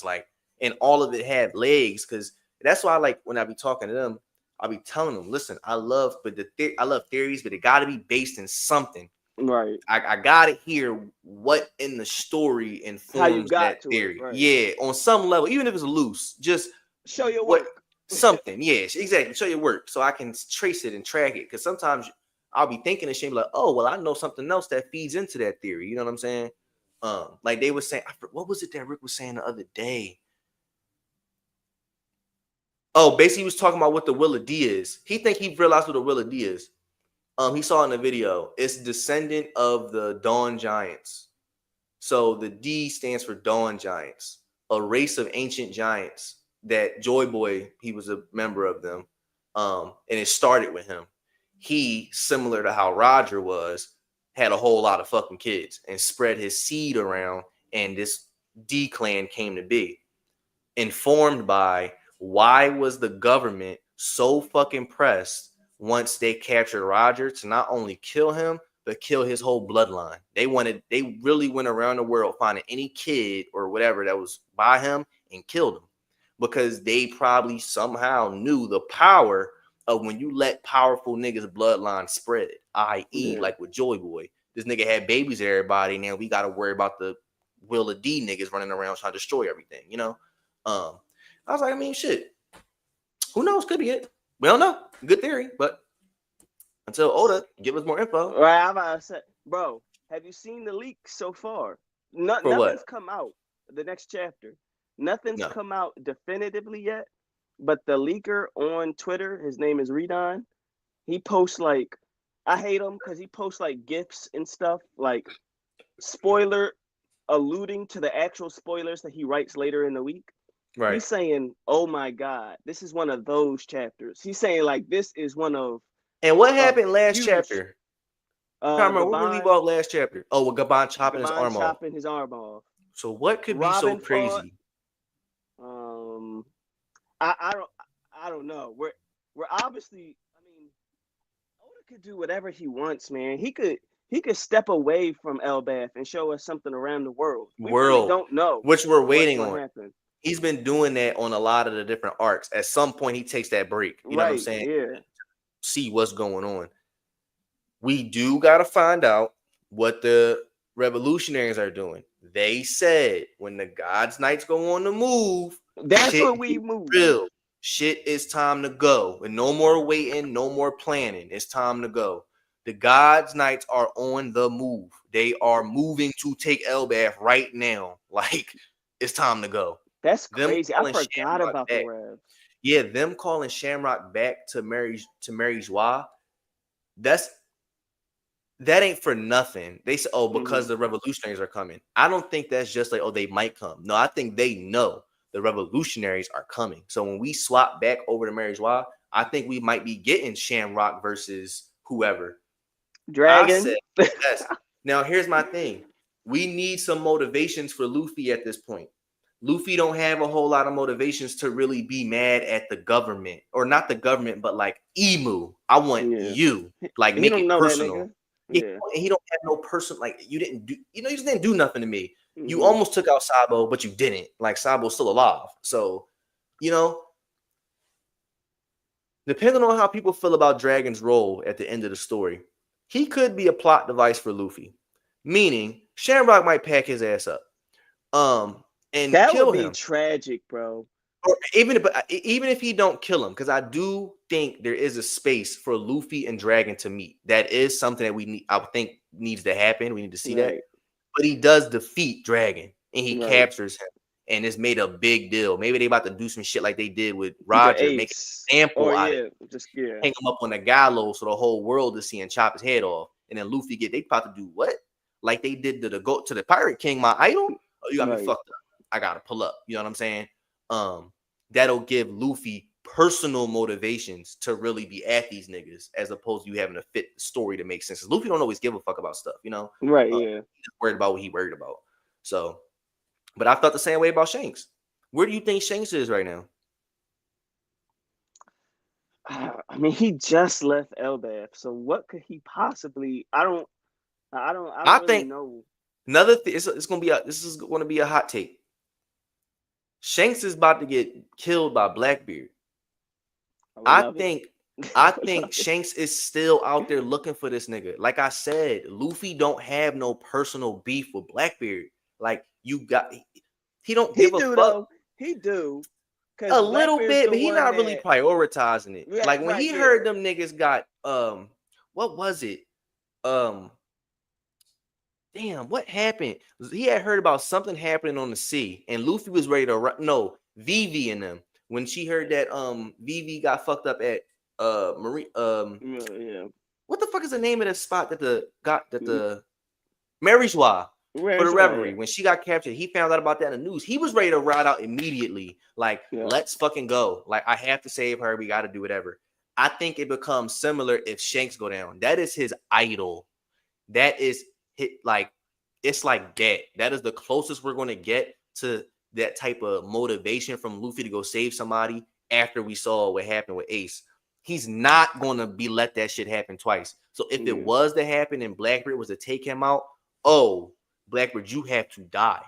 like, and all of it had legs. Because that's why, like, when I be talking to them, I'll be telling them, listen, I love theories, but it got to be based in something. Right. I gotta hear what in the story How you informs got that to it. theory. Right. Yeah, on some level, even if it's loose, just Show your what work. something. Yes, exactly. Show your work so I can trace it and track it. Because sometimes I'll be thinking of shit like, oh, well, I know something else that feeds into that theory. You know what I'm saying? Like they were saying, what was it that Rick was saying the other day? Oh, basically, he was talking about what the Willa D is. He think he realized what the Willa D is. He saw in the video. It's descendant of the Dawn Giants. So the D stands for Dawn Giants, a race of ancient giants that Joy Boy, he was a member of them. And it started with him. He, similar to how Roger was, had a whole lot of fucking kids and spread his seed around, and this D clan came to be. Informed by why was the government so fucking pressed once they captured Roger to not only kill him, but kill his whole bloodline. They really went around the world finding any kid or whatever that was by him and killed him because they probably somehow knew the power of when you let powerful niggas bloodline spread, i.e. like with Joy Boy. This nigga had babies with everybody. Now we got to worry about the Willa D niggas running around trying to destroy everything, you know? I was like, I mean, shit. Who knows? Could be it. We don't know. Good theory, but until Oda give us more info. Right. I'm about to say, bro, have you seen the leak so far? For what? Nothing's come out. The next chapter. Nothing's No. come out definitively yet. But the leaker on Twitter, his name is Redon. He posts like, I hate him because he posts like gifs and stuff, like spoiler alluding to the actual spoilers that he writes later in the week. Right. He's saying, "Oh my God, this is one of those chapters." He's saying like this is one of. And what happened last huge, chapter? I remember where we leave off last chapter. Oh, with Gabon chopping his arm off. Chopping his arm off. So what could Robin be so crazy? I don't know. We're obviously. I mean, Oda could do whatever he wants, man. He could step away from Elbaf and show us something around the world. We really don't know, which we're waiting on. Happen. He's been doing that on a lot of the different arcs. At some point, he takes that break. You know what I'm saying? Yeah. See what's going on. We do got to find out what the revolutionaries are doing. They said when the God's Knights go on the move, that's when we move. Real shit is time to go. And no more waiting, no more planning. It's time to go. The God's Knights are on the move. They are moving to take Elbaf right now. Like, it's time to go. That's Them crazy. I calling forgot Shamrock about the back. Rev. Yeah, them calling Shamrock back to Mary Joie. That ain't for nothing. They say, oh, because the revolutionaries are coming. I don't think that's just like, oh, they might come. No, I think they know the revolutionaries are coming. So when we swap back over to Mary Joie, I think we might be getting Shamrock versus whoever. I Dragon. said yes. Now here's my thing. We need some motivations for Luffy at this point. Luffy don't have a whole lot of motivations to really be mad at the government, or not the government, but like Emu. I want Yeah. you, like, He make don't it know that personal. nigga. Yeah, Yeah. he don't have no person. Like, you didn't do, you just didn't do nothing to me. You Mhm. almost took out Sabo, but you didn't. Like, Sabo's still alive. So, depending on how people feel about Dragon's role at the end of the story, he could be a plot device for Luffy. Meaning, Shamrock might pack his ass up, and That kill would be him. tragic, bro. Or even if he don't kill him, because I do think there is a space for Luffy and Dragon to meet. That is something that we need. I would think needs to happen. We need to see that. Right. But he does defeat Dragon, and he Right. captures him, and it's made a big deal. Maybe they about to do some shit like they did with The Roger, make an Ace. example out of it, Just yeah. hang him up on the gallows so the whole world is seeing, chop his head off, and then Luffy they about to do what? Like they did to the Pirate King, my idol. Oh, you got me fucked up. I gotta pull up. You know what I'm saying? That'll give Luffy personal motivations to really be at these niggas, as opposed to you having a fit story to make sense. Luffy don't always give a fuck about stuff, Right, yeah. He's worried about what he worried about. So, but I felt the same way about Shanks. Where do you think Shanks is right now? I mean, he just left Elbaf, so what could he possibly? I don't I really think know. another thing. This is going to be a hot take. Shanks is about to get killed by Blackbeard. I think Shanks is still out there looking for this nigga. Like I said, Luffy don't have no personal beef with Blackbeard. Like, he don't give a fuck. Though. He do. A little bit, but he not really prioritizing it. Yeah, like when he heard them niggas got what was it? Damn, what happened? He had heard about something happening on the sea, and Luffy was ready to run. No, Vivi and them. When she heard that Vivi got fucked up at Marine what the fuck is the name of the spot that the Mary Joie for the Reverie, when she got captured, he found out about that in the news. He was ready to ride out immediately. Like, let's fucking go. Like, I have to save her. We got to do whatever. I think it becomes similar if Shanks go down. That is his idol. That is like, it's like that. That is the closest we're going to get to that type of motivation from Luffy to go save somebody after we saw what happened with Ace. He's not going to let that shit happen twice. So if it was to happen and Blackbeard was to take him out, Blackbeard, you have to die.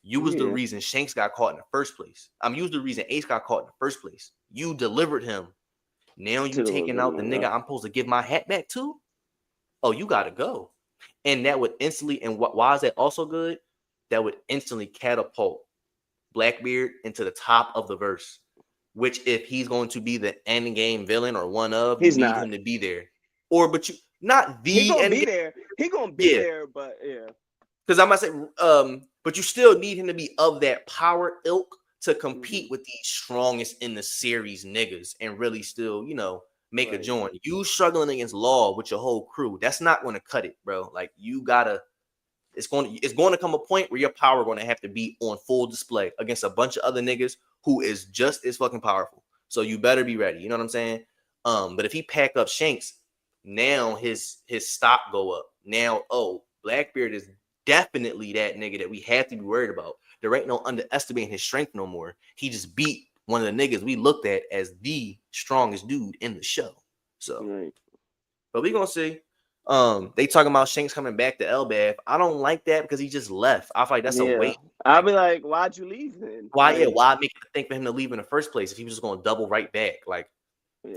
You was the reason Shanks got caught in the first place. You was the reason Ace got caught in the first place. You delivered him. Now you taking out the nigga I'm supposed to give my hat back to? Oh, you gotta go. And that would instantly, and why is that also good? That would instantly catapult Blackbeard into the top of the verse. Which, if he's going to be the end game villain or one of, you need him to be there. But you not the he gonna end be game. there. He gonna be there, but because I might say, but you still need him to be of that power ilk to compete with the strongest in the series niggas and really still, make a joint. You struggling against Law with your whole crew, that's not going to cut it, bro. Like, you gotta. It's going to come a point where your power going to have to be on full display against a bunch of other niggas who is just as fucking powerful. So you better be ready. You know what I'm saying? But if he pack up Shanks, now his stock go up. Now, Blackbeard is definitely that nigga that we have to be worried about. There ain't no underestimating his strength no more. He just beat one of the niggas we looked at as the strongest dude in the show. So, but we gonna see. They talking about Shanks coming back to Elbaf. I don't like that because he just left. I feel like that's a waste. I'll be like, why'd you leave then? Why make you think for him to leave in the first place if he was just going to double right back? Like,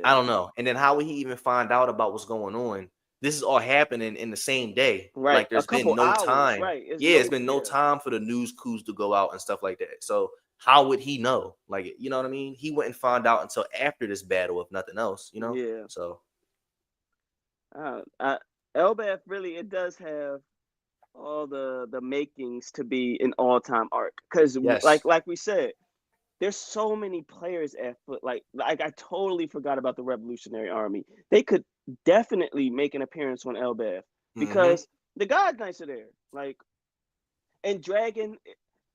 I don't know. And then how would he even find out about what's going on? This is all happening in the same day. Right. Like, there's been no time. Right. It's been no time for the news crews to go out and stuff like that. So how would he know? Like, you know what I mean? He wouldn't find out until after this battle, if nothing else, Yeah. So Elbaf really, it does have all the makings to be an all-time arc, because like we said, there's so many players at foot. Like I totally forgot about the Revolutionary Army. They could definitely make an appearance on Elbaf Mm-hmm. because the God Knights are there. Like and Dragon,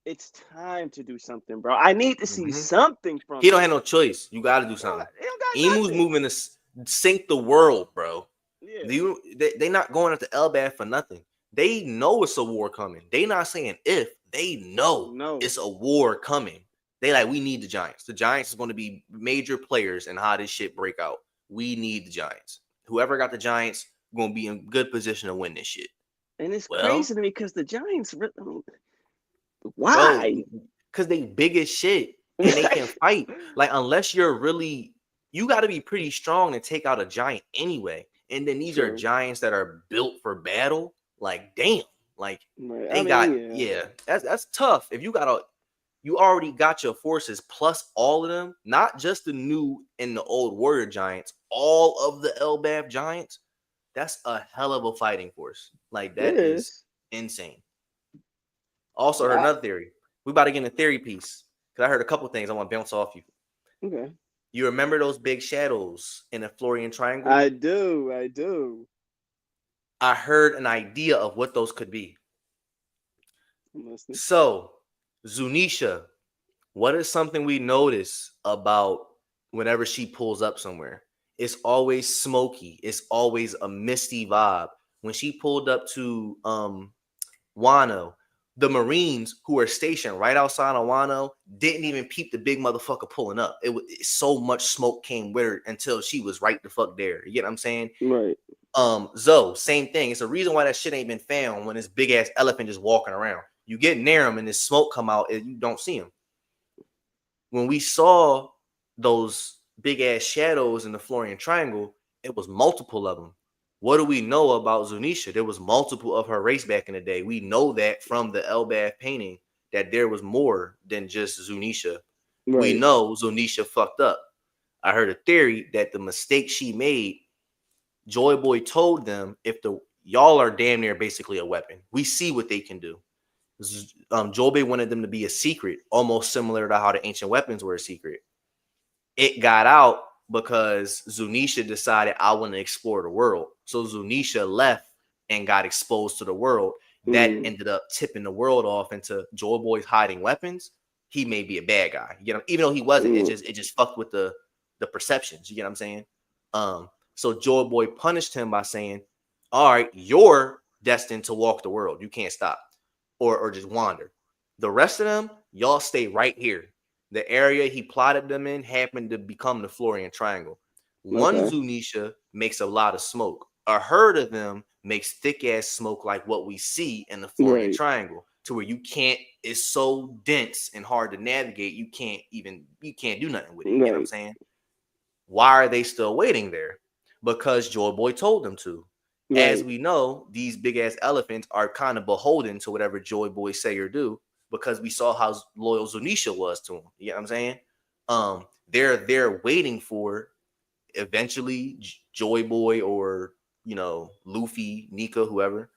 it's time to do something, bro. I need to see Mm-hmm. something He from don't them. have no choice. You got to do They don't, something. they don't got Emu's nothing. moving to sink the world, bro. Yeah, They not going after Elbaf for nothing. They know it's a war coming. They not saying if. They know no, it's a war coming. They like, we need the Giants. The Giants is going to be major players in how this shit break out. We need the Giants. Whoever got the Giants going to be in good position to win this shit. and it's Well, crazy to me because the Giants. I mean, bro, why? because they big as shit and they can fight. Like, unless you're really, you got to be pretty strong to take out a giant anyway. And then these are True. giants that are built for battle. Like, damn, like Right. I they mean, got, yeah. yeah, that's tough. If you got you already got your forces plus all of them, not just the new and the old warrior giants, all of the Elbaf giants. That's a hell of a fighting force. Like, It that is is. insane. Also, I heard I, another theory. We about to get in a theory piece because I heard a couple things I want to bounce off you. okay. You remember those big shadows in the Florian Triangle? I do. I do. I heard an idea of what those could be. I'm listening. So, Zunisha, what is something we notice about whenever she pulls up somewhere? It's always smoky. It's always a misty vibe. When she pulled up to Wano, the Marines who were stationed right outside of Wano didn't even peep the big motherfucker pulling up. It was so much smoke came with her until she was right the fuck there. You get what I'm saying? Right. Zoe, same thing. It's a reason why that shit ain't been found when this big ass elephant just walking around. You get near him and this smoke come out and you don't see him. When we saw those big ass shadows in the Florian Triangle, it was multiple of them. What do we know about Zunisha? There was multiple of her race back in the day. We know that from the Elbaf painting that there was more than just Zunisha. We Right. know Zunisha fucked up. I heard a theory that the mistake she made, Joy Boy told them, if the y'all are damn near basically a weapon. We see what they can do. Jobe wanted them to be a secret, almost similar to how the ancient weapons were a secret. It got out because Zunisha decided I want to explore the world. So Zunisha left and got exposed to the world. That Mm. ended up tipping the world off into Joy Boy's hiding weapons. He may be a bad guy, you know, even though he wasn't. Mm. It just fucked with the perceptions. You get what I'm saying? So Joy Boy punished him by saying, "All right, you're destined to walk the world. You can't stop, or just wander. The rest of them, y'all stay right here." The area he plotted them in happened to become the Florian Triangle. One Okay. Zunisha makes a lot of smoke. A herd of them makes thick ass smoke like what we see in the Florian Right. Triangle, to where you can't. It's so dense and hard to navigate. You can't do nothing with it. You get what I'm Right. saying? Why are they still waiting there? Because Joy Boy told them to. As Right. we know, these big ass elephants are kind of beholden to whatever Joy Boy say or do, because we saw how loyal Zunisha was to him. You know what I'm saying? They're waiting for eventually Joy Boy, or Luffy, Nika, whoever,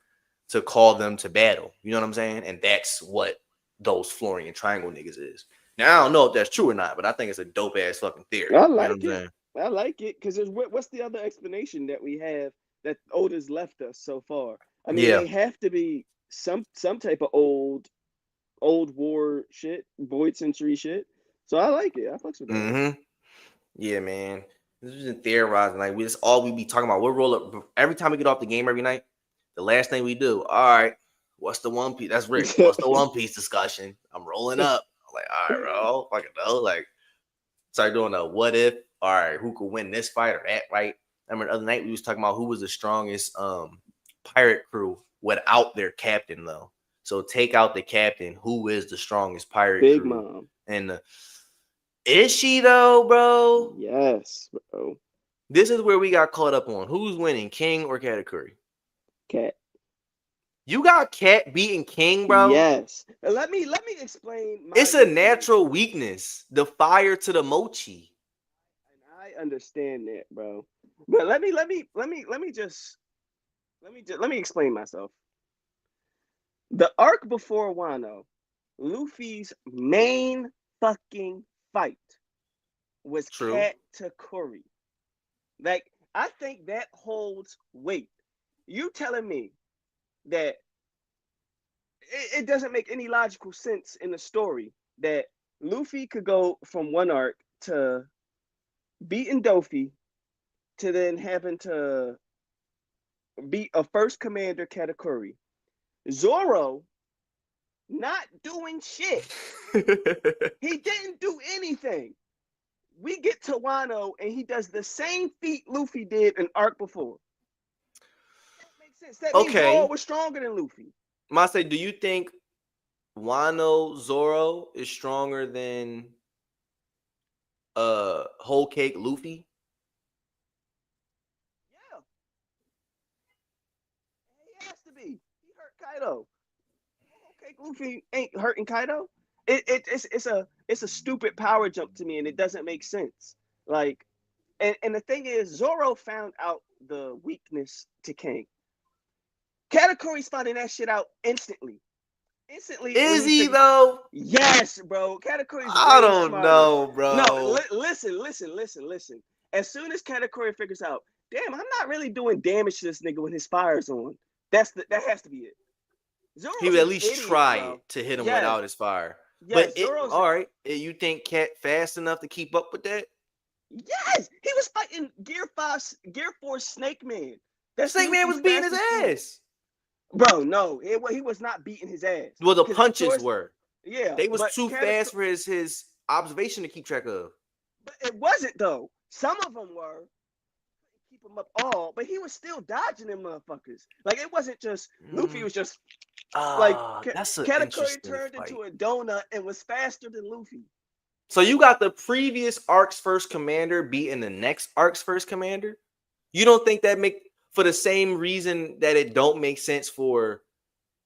to call them to battle. You know what I'm saying? And that's what those Florian Triangle niggas is. Now I don't know if that's true or not, but I think it's a dope ass fucking theory. I You know what like I'm it. saying? I like it because what's the other explanation that we have that Oda's left us so far? I mean, Yeah. they have to be some type of old war shit, void century shit. So I like it. I fucks with that. Mm-hmm. Yeah, man. This is just theorizing. Like, this all we be talking about. We'll roll up every time we get off the game every night. The last thing we do, all right, what's the One Piece? That's Rick. What's the One Piece discussion? I'm rolling up. I'm like, all right, bro. Fucking know. Like, start doing a what if. All right, who could win this fight or that fight? I remember the other night we was talking about who was the strongest pirate crew without their captain, though. So take out the captain. Who is the strongest pirate Big crew? Mom. And is she though, bro? Yes, bro. This is where we got caught up on who's winning, King or Katakuri. Cat. You got Cat beating King, bro. Yes. Let me explain my It's a reasoning. natural weakness. The fire to the mochi. And I understand that, bro. But let me explain myself. The arc before Wano, Luffy's main fucking fight was True. Katakuri. Like, I think that holds weight. You telling me that it doesn't make any logical sense in the story that Luffy could go from one arc to beating Dofi to then having to beat a first commander Katakuri. Zoro not doing shit. He didn't do anything. We get to Wano and he does the same feat Luffy did an arc before. That makes sense. That means Zoro Okay. was stronger than Luffy. Mase, do you think Wano Zoro is stronger than Whole Cake Luffy? Yeah, he has to be. He hurt Kaido. Okay, Luffy ain't hurting Kaido. It's a stupid power jump to me, and it doesn't make sense. Like, and the thing is, Zoro found out the weakness to King. Katakuri's finding that shit out instantly. Instantly, Is he though? Yes, bro. Katakuri's I way don't smarter. know, No, bro. listen. As soon as Katakuri figures out, damn, I'm not really doing damage to this nigga when his fire's on. That has to be it. Zoro's He would at an least idiot, try bro. it to hit him Yes, without his fire. But yes, it Zoro's. all right. You think Cat fast enough to keep up with that? Yes, he was fighting Gear 4 Snake Man. That's Snake Man was Luffy's beating his fastest dude. ass. Bro, no, he was not beating his ass. Well, the 'Cause punches Source- were. Yeah, They was but too fast for his observation to keep track of. But it wasn't though. Some of them were. Keep them up all, but he was still dodging them motherfuckers. Like, it wasn't just Luffy was just like That's an Katakuri interesting turned fight. into a donut and was faster than Luffy. So you got the previous arc's first commander beating the next arc's first commander? You don't think that make, for the same reason that it don't make sense for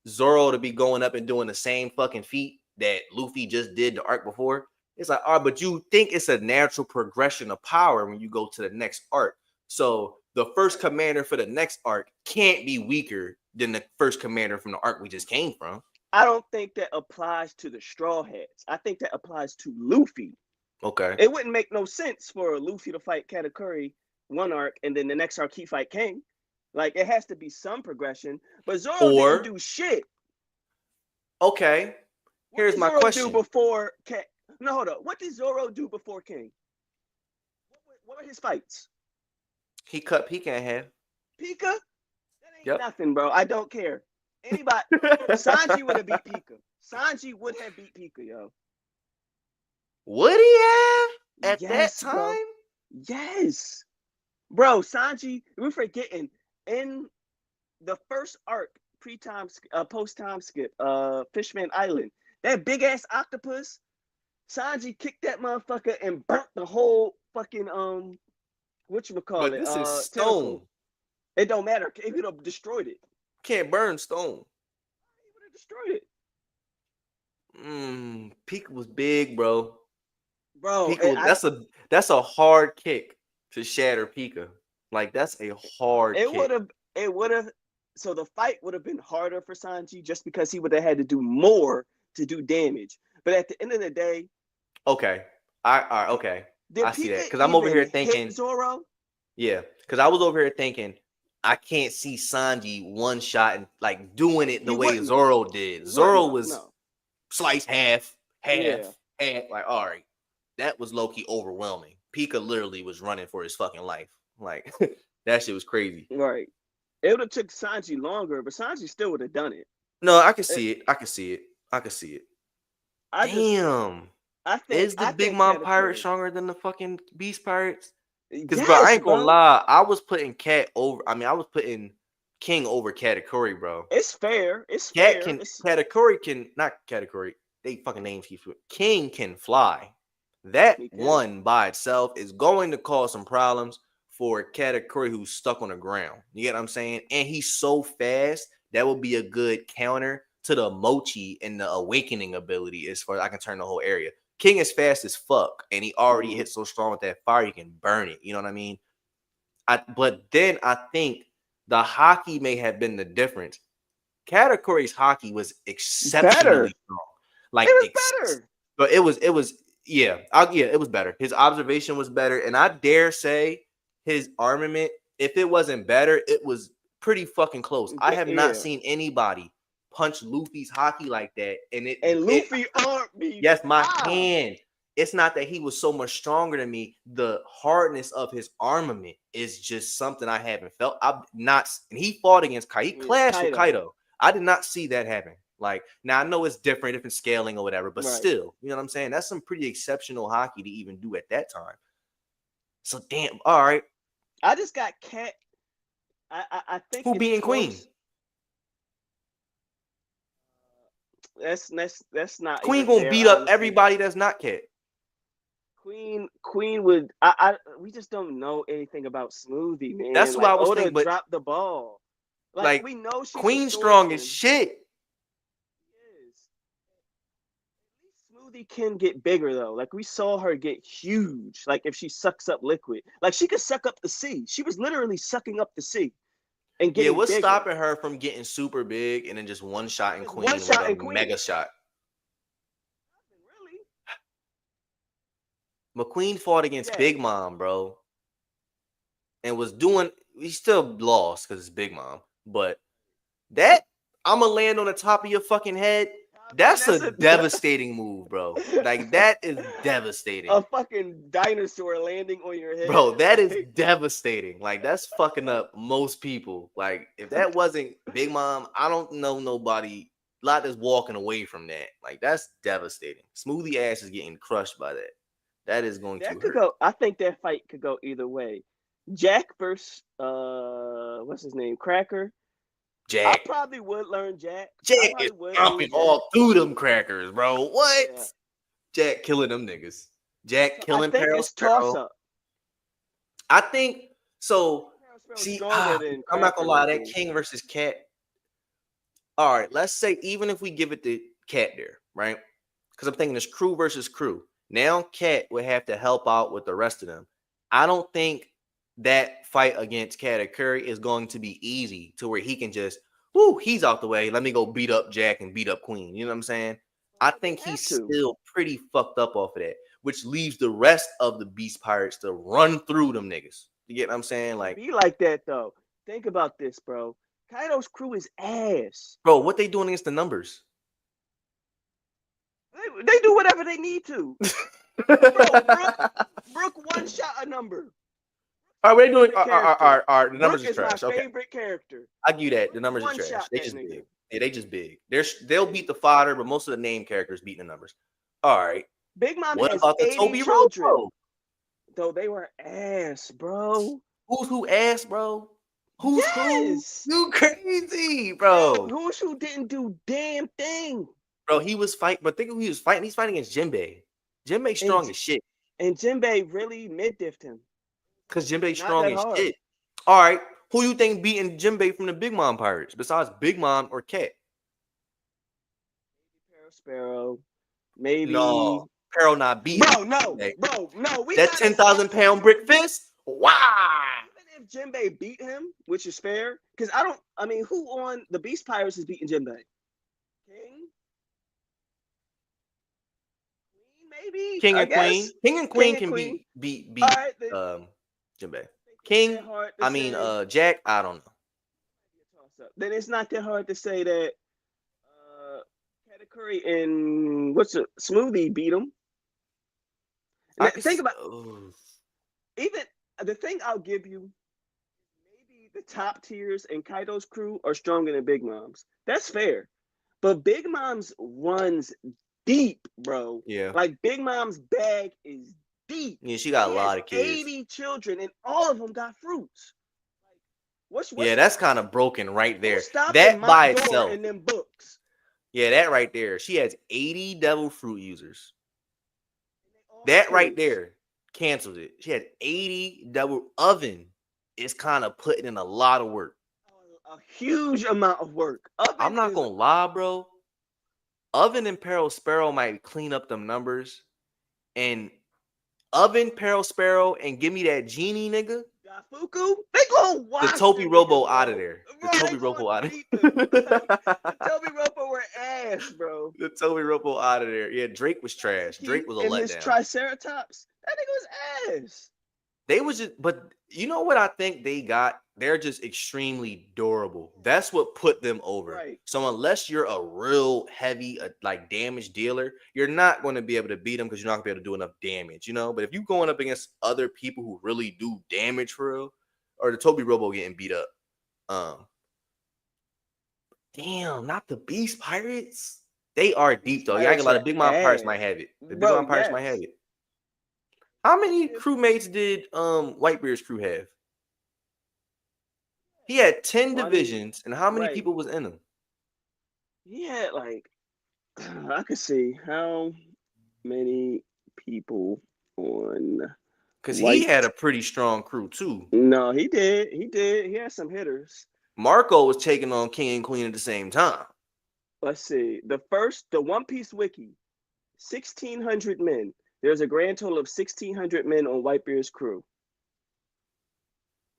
Zoro to be going up and doing the same fucking feat that Luffy just did the arc before? It's like, all right, but you think it's a natural progression of power when you go to the next arc. So the first commander for the next arc can't be weaker than the first commander from the arc we just came from. I don't think that applies to the Straw Hats. I think that applies to Luffy. Okay. It wouldn't make no sense for Luffy to fight Katakuri one arc and then the next arc he fight King. Like, it has to be some progression. But Zoro didn't do shit. Okay. Here's my question. Do before King? No, hold up. What did Zoro do before King? What were his fights? He cut Pika in half. Pika? That ain't nothing, bro. I don't care. Anybody, Sanji would have beat Pika. Sanji would have beat Pika, yo. Would he have at that time? Bro. Yes, bro. Sanji, we're forgetting in the first arc, post time skip, Fishman Island. That big ass octopus, Sanji kicked that motherfucker and burnt the whole fucking whatchamacallit. But this is stone. Tentacle. It don't matter. He would have destroyed it. Can't burn stone. He would have destroyed it. Pika was big, bro. Bro, that's a hard kick to shatter Pika. Like, that's a hard kick. It would have. So the fight would have been harder for Sanji just because he would have had to do more to do damage. But at the end of the day, okay, okay, I see that, because I'm over here thinking Zoro. Yeah, because I was over here thinking I can't see Sanji one shot and like doing it the way Zoro did. Zoro was sliced half. Like, all right, that was low-key overwhelming. Pika literally was running for his fucking life. Like, that shit was crazy. Right. It would have took Sanji longer, but Sanji still would have done it. No, I can see it. I can see it. Damn. Is the Big Mom pirate stronger than the fucking Beast pirates? Because, bro, I ain't gonna lie. I was putting King over Katakuri, bro. It's fair. Katakuri can, not Katakuri. They fucking names keep. King can fly. That one by itself is going to cause some problems for Katakuri, who's stuck on the ground. You get what I'm saying? And he's so fast, that would be a good counter to the Mochi and the awakening ability as far as I can turn the whole area. King is fast as fuck, and he already hits so strong with that fire, he can burn it. You know what I mean? But then I think the hockey may have been the difference. Katakuri's hockey was exceptionally strong. Like, it was better. But it was Yeah, it was better. His observation was better, and I dare say his armament, if it wasn't better, it was pretty fucking close. I have not Yeah. seen anybody punch Luffy's hockey like that, and And Luffy armed me. yes, my hand. It's not that he was so much stronger than me. The hardness of his armament is just something I haven't felt. I'm not, and he fought against Kaido. He clashed with Kaido. I did not see that happen. Like, now I know it's different scaling or whatever, but still, you know what I'm saying? That's some pretty exceptional hockey to even do at that time. So damn, all right. I just got Cat. I think who being Queen? That's not. Queen gonna beat up everybody that's not Cat. Queen would. We just don't know anything about Smoothie, man. That's what I was thinking. But dropped the ball. Like we know she's Queen's strong as shit. Smoothie can get bigger though. Like we saw her get huge. Like if she sucks up liquid, like she could suck up the sea. She was literally sucking up the sea. And getting what's bigger. stopping her from getting super big and then just one shot in Queen with a mega shot? Really? McQueen fought against Big Mom, bro, and was doing. He still lost because it's Big Mom, but that I'm gonna land on the top of your fucking head. That's a devastating move, bro. Like, that is devastating. A fucking dinosaur landing on your head. Bro, that is devastating. Like, that's fucking up most people. Like, if that wasn't Big Mom, I don't know nobody. A lot that's walking away from that. Like, that's devastating. Smoothie ass is getting crushed by that. That is going to hurt. Go. I think that fight could go either way. Jack versus what's his name? Cracker. Jack. I probably would learn Jack. Jack is jumping all through them crackers, bro. What? Yeah. Jack killing them niggas. Jack killing Peril Sparrow. I think so. See, I'm not gonna lie. That King versus Cat. All right, let's say even if we give it to Cat there, right? Because I'm thinking it's crew versus crew. Now Cat would have to help out with the rest of them. I don't think that fight against Katakuri is going to be easy to where he can just, he's out the way. Let me go beat up Jack and beat up Queen. You know what I'm saying? I think he's still pretty fucked up off of that, which leaves the rest of the Beast Pirates to run through them niggas. You get what I'm saying? Like, be like that though. Think about this, bro. Kaido's crew is ass. Bro, what they doing against the numbers? They do whatever they need to. Bro, Brook one shot a number. All right, what are they doing? The numbers is trash. My favorite character. I give you that. The numbers are trash. They just big. Yeah, they just big. They'll beat the fodder, but most of the name characters beating the numbers. All right. Big Mom what has about the 80 Toby children. Road? Though they were ass, bro. Who's who ass, bro? Who's who? You crazy, bro. Who's who didn't do damn thing. Bro, he was fighting, but think who he was fighting. He's fighting against Jinbei. Jinbei's strong as shit. And Jinbei really mid-diffed him. Because Jinbei's strong as shit. All right. Who you think beating Jinbei from the Big Mom Pirates besides Big Mom or Cat? Maybe Peril Sparrow. Maybe. No. Peril not beating. Bro, no. That 10,000-pound brick fist? Wow. Even if Jinbei beat him, which is fair, because who on the Beast Pirates is beating Jinbei? King? Maybe King and Queen. King and Queen can beat Jinbei. King, Jack, I don't know. Then it's not that hard to say that Katakuri and Smoothie beat him. Think about even the thing I'll give you. Maybe the top tiers in Kaido's crew are stronger than Big Mom's. That's fair, but Big Mom's runs deep, bro. Yeah. Like Big Mom's bag is deep. Yeah, she got a lot of kids. 80 children, and all of them got fruits. What's that's kind of broken right there. That by itself. In them books. Yeah, that right there. She has 80 devil fruit users. That right there cancels it. She had 80 devil oven. Is kind of putting in a lot of work. A huge amount of work. I'm not gonna lie, bro. Oven and Peril Sparrow might clean up them numbers, and Oven, Peril Sparrow, and give me that genie nigga. Fuku, they gonna The wash Toby them Robo niggas, out of bro. there. The Bro, Toby they Robo gonna out of beat them. Like, the there. Toby Robo were ass, bro. The Toby Robo out of there. Yeah, Drake was trash. Drake was a And his letdown. Triceratops, that nigga was ass. They was just, but you know what I think they got? They're just extremely durable. That's what put them over. Right. So unless you're a real heavy, like damage dealer, you're not going to be able to beat them because you're not going to be able to do enough damage, you know. But if you're going up against other people who really do damage for real, or the Toby Robo getting beat up, damn, not the Beast Pirates. They are deep though. Yeah, I ain't Pirates gonna lie. are The Big Mom Pirates ass. might have it. The Big Bro, Mom Pirates might have yes. it. How many crewmates did Whitebeard's crew have? He had 10 20, divisions, and how many right. people was in them? He had like, I could see how many people on. Because he White. had a pretty strong crew too. No, he did. He did. He had some hitters. Marco was taking on King and Queen at the same time. Let's see. The One Piece wiki, 1,600 men. There's a grand total of 1,600 men on Whitebeard's crew.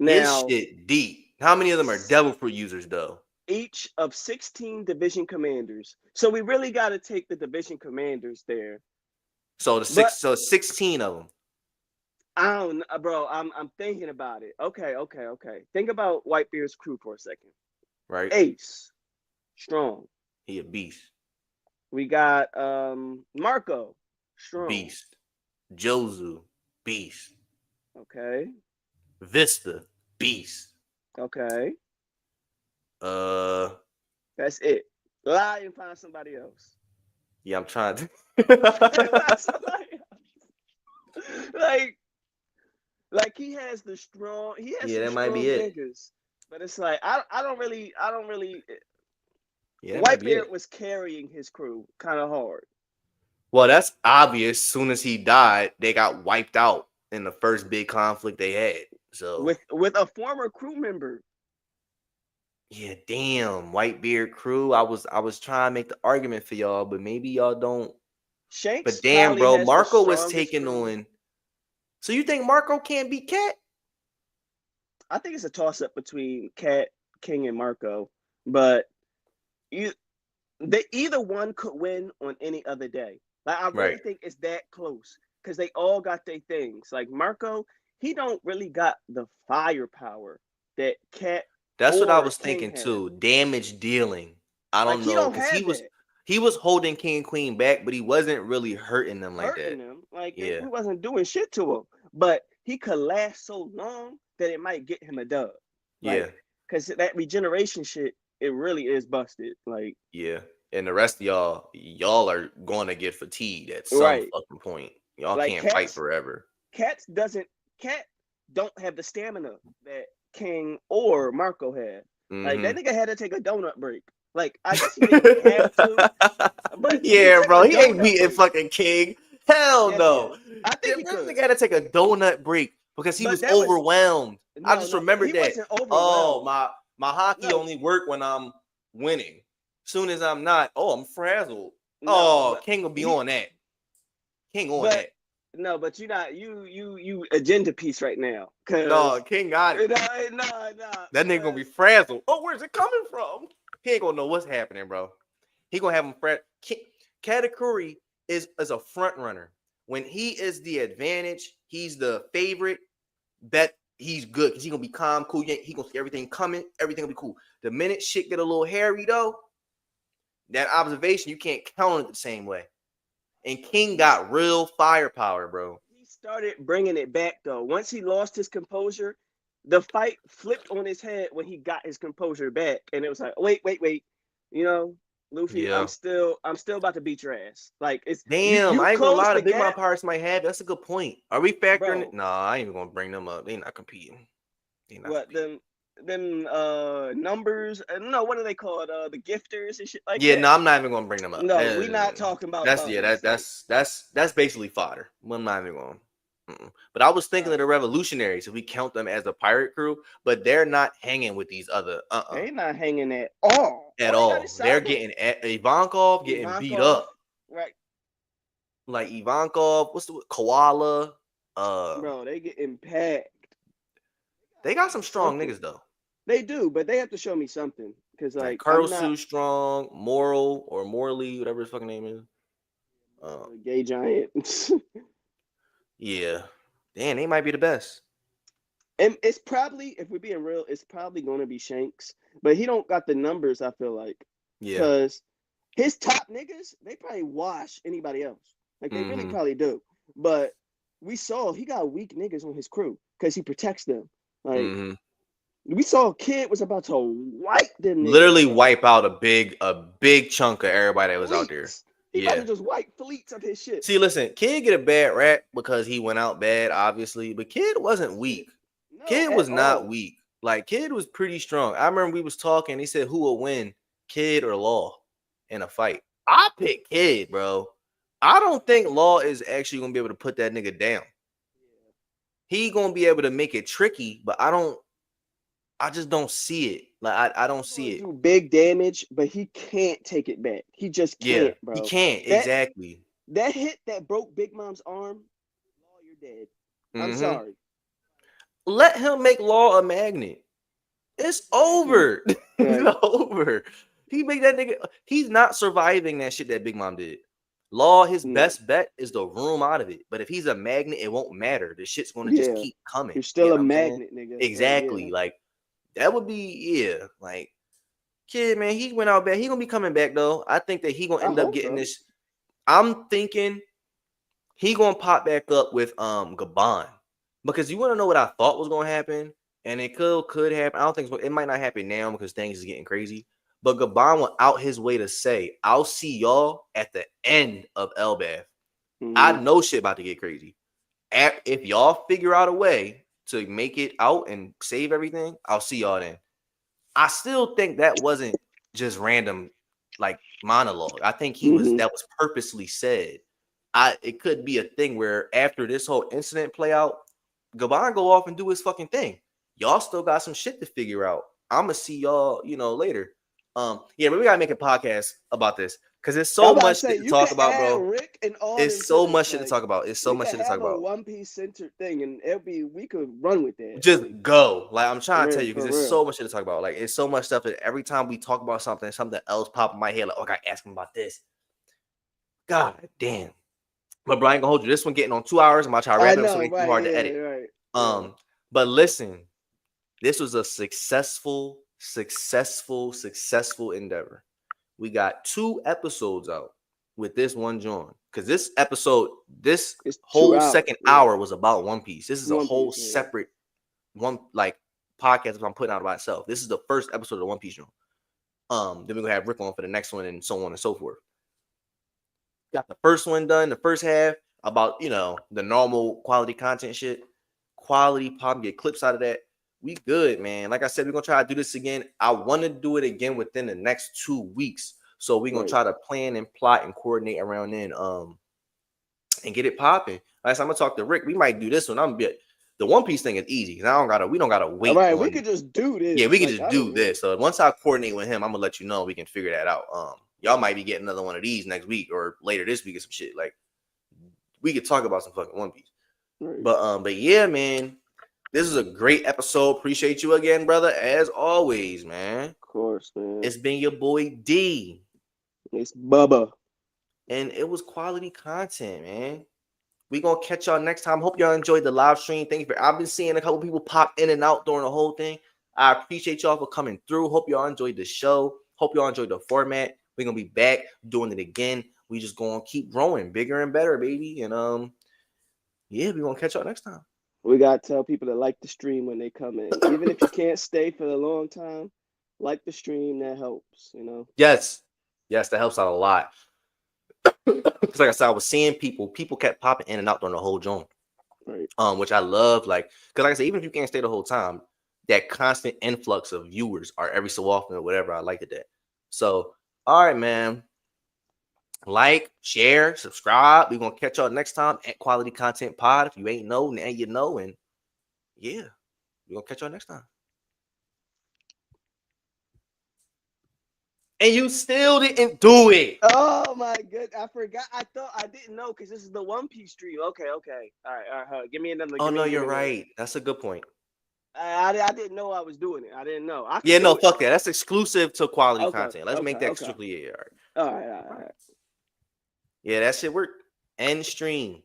His Now, shit deep. How many of them are Devil Fruit users though? each of 16 division commanders. So we really got to take the division commanders there. So so 16 of them. I don't know, bro. I'm thinking about it. Okay. Think about Whitebeard's crew for a second. Right. Ace, strong. He a beast. We got Marco, strong. Beast. Jozu, beast. Okay. Vista, beast. Okay. That's it. Lie and find somebody else. Yeah, I'm trying to. Find somebody else. Like he has the strong. He has some that might strong be it. niggas, but it's like I don't really. Yeah, Whitebeard was carrying his crew kind of hard. Well, that's obvious. Soon as he died, they got wiped out in the first big conflict they had. So with a former crew member. Yeah, damn, Whitebeard crew. I was trying to make the argument for y'all, but maybe y'all don't. Shanks, but damn, bro, has Marco the was taking crew. on. So you think Marco can't beat Cat? I think it's a toss up between Cat, King, and Marco, but either one could win on any other day. Like I really think it's that close because they all got their things. Like Marco, he don't really got the firepower that Cat. That's what I was King thinking had. too. Damage dealing. I don't know because that. he was holding King and Queen back, but he wasn't really hurting them like that. Like he wasn't doing shit to him. But he could last so long that it might get him a dub. Because that regeneration shit, it really is busted. Like and the rest of y'all are going to get fatigued at some fucking point. Y'all can't fight forever. Cat don't have the stamina that King or Marco had. Mm-hmm. Like that nigga had to take a donut break. Like I guess he didn't have to. But bro, he ain't beating fucking King. Hell no. I think that nigga had to take a donut break because he was overwhelmed. I just remembered that. Oh, my hockey only work when I'm winning. Soon as I'm not, I'm frazzled. King will be on that. King on that. No, but you're not you agenda piece right now. No, King got it. No. That nigga gonna be frazzled. Oh, where's it coming from? He ain't gonna know what's happening, bro. He gonna have him Katakuri is a front runner. When he is the advantage, he's the favorite. Bet he's good because he gonna be calm, cool. He gonna see everything coming. Everything will be cool. The minute shit get a little hairy though, that observation you can't count on it the same way. And King got real firepower, bro. He started bringing it back though. Once he lost his composure, the fight flipped on his head when he got his composure back, and it was like, wait. You know, Luffy, I'm still about to beat your ass. Like it's damn. I ain't gonna lie. The Big Mom Pirates might have. That's a good point. Are we factoring it? Nah, I ain't even gonna bring them up. They not competing. Them numbers? No, what are they called? The gifters and shit like that. Yeah, no, I'm not even gonna bring them up. No, we're not talking about. That's basically fodder. I'm not even going. But I was thinking of the revolutionaries if we count them as a pirate crew, but they're not hanging with these other. They're not hanging at all. They're getting Ivankov getting beat up. Right. Like Ivankov, what's the Koala? Bro, they getting packed. They got some strong Something. niggas though. They do, but they have to show me something because Like like I'm not Kurosu strong, Moral or Morley, whatever his fucking name is. a gay giant. Yeah. Damn, they might be the best. And it's probably, if we're being real, it's probably going to be Shanks, but he don't got the numbers. I feel like Yeah. because his top niggas, they probably wash anybody else. Like they really probably do. But we saw he got weak niggas on his crew because he protects them. Like we saw Kid was about to wipe them niggas. Literally wipe out a big chunk of everybody that was out there. He about to just wipe fleets of his shit. See, listen, Kid get a bad rap because he went out bad, obviously, but Kid wasn't weak. No, Kid was not all. weak. Like Kid was pretty strong. I remember we was talking. He said, "Who will win, Kid or Law, in a fight?" I pick Kid, bro. I don't think Law is actually gonna be able to put that nigga down. He gonna be able to make it tricky, but I just don't see it. Like I don't see it. Do big damage, but he can't take it back. He just can't, bro. He can't. Exactly. That hit that broke Big Mom's arm. Law, you're dead. I'm sorry. Let him make Law a magnet. It's over. It's over. He make that nigga. He's not surviving that shit that Big Mom did. Law, his best bet is the room out of it. But if he's a magnet, it won't matter. The shit's gonna just keep coming. You're still a magnet, nigga. Exactly. Like that would be like Kid, man. He went out bad. He gonna be coming back though. I think that he gonna end up getting this. I'm thinking he gonna pop back up with Gabon. Because you want to know what I thought was going to happen, and it could happen. I don't think it might not happen now because things is getting crazy. But Gabon went out his way to say, "I'll see y'all at the end of Elbath." I know shit about to get crazy. If y'all figure out a way to make it out and save everything, I'll see y'all then. I still think that wasn't just random like monologue. I think that was purposely said. It could be a thing where after this whole incident play out, Gabon go off and do his fucking thing. Y'all still got some shit to figure out. I'm gonna see y'all, later. But we gotta make a podcast about this because there's so much shit to talk about, bro. Rick and all it's so much shit to talk about. It's so much shit to talk about. One Piece centered thing, and we could run with that. Just go. Like I'm trying to tell you, because there's so much shit to talk about. Like it's so much stuff that every time we talk about something else pop in my head. Like, I gotta ask him about this. God damn. But Brian, gonna hold you. This one getting on 2 hours. I'm about to try to wrap it up so it's too hard to edit. But listen, this was a successful endeavor. We got 2 episodes out with this one joint. Because this episode, this whole second hour was about One Piece. This is a whole separate one like podcast I'm putting out by itself. This is the first episode of the One Piece joint. Then we're gonna have Rick on for the next one and so on and so forth. Got the first one done, the first half about the normal quality content shit. Quality pop, get clips out of that. We good, man. Like I said, we're gonna try to do this again. I want to do it again within the next 2 weeks. So we're gonna try to plan and plot and coordinate around then, and get it popping. Like I'm gonna talk to Rick. We might do this one. The One Piece thing is easy because we don't gotta wait. All right, we could just do this. Yeah, we can just do this. So once I coordinate with him, I'm gonna let you know we can figure that out. Y'all might be getting another one of these next week or later this week or some shit. Like we could talk about some fucking One Piece. Right. But yeah, man, this is a great episode. Appreciate you again, brother, as always, man. Of course, man. It's been your boy D. It's Bubba. And it was quality content, man. We gonna catch y'all next time. Hope y'all enjoyed the live stream. Thank you I've been seeing a couple people pop in and out during the whole thing. I appreciate y'all for coming through. Hope y'all enjoyed the show. Hope y'all enjoyed the format. We're gonna be back doing it again. We just gonna keep growing bigger and better, baby. And we're gonna catch y'all next time. We gotta tell people to like the stream when they come in. Even if you can't stay for a long time, like the stream, that helps, Yes, that helps out a lot. Because like I said, I was seeing people kept popping in and out during the whole joint. Right. Which I love, because like I said, even if you can't stay the whole time, that constant influx of viewers are every so often or whatever. I like it. So, all right, man. Like, share, subscribe. We're gonna catch y'all next time at Quality Content Pod. If you ain't know, now you know. And we're gonna catch y'all next time. And you still didn't do it. Oh my god, I forgot. I didn't know because this is the One Piece stream. Okay. All right. Give me another. Oh no, you're right. That's a good point. I didn't know I was doing it. I didn't know. I Yeah, can no, do it. fuck that. That's exclusive to quality Okay, content. Let's make okay, that okay. strictly. Yeah, all right. All right, all right, all right. Yeah, that shit work. End stream.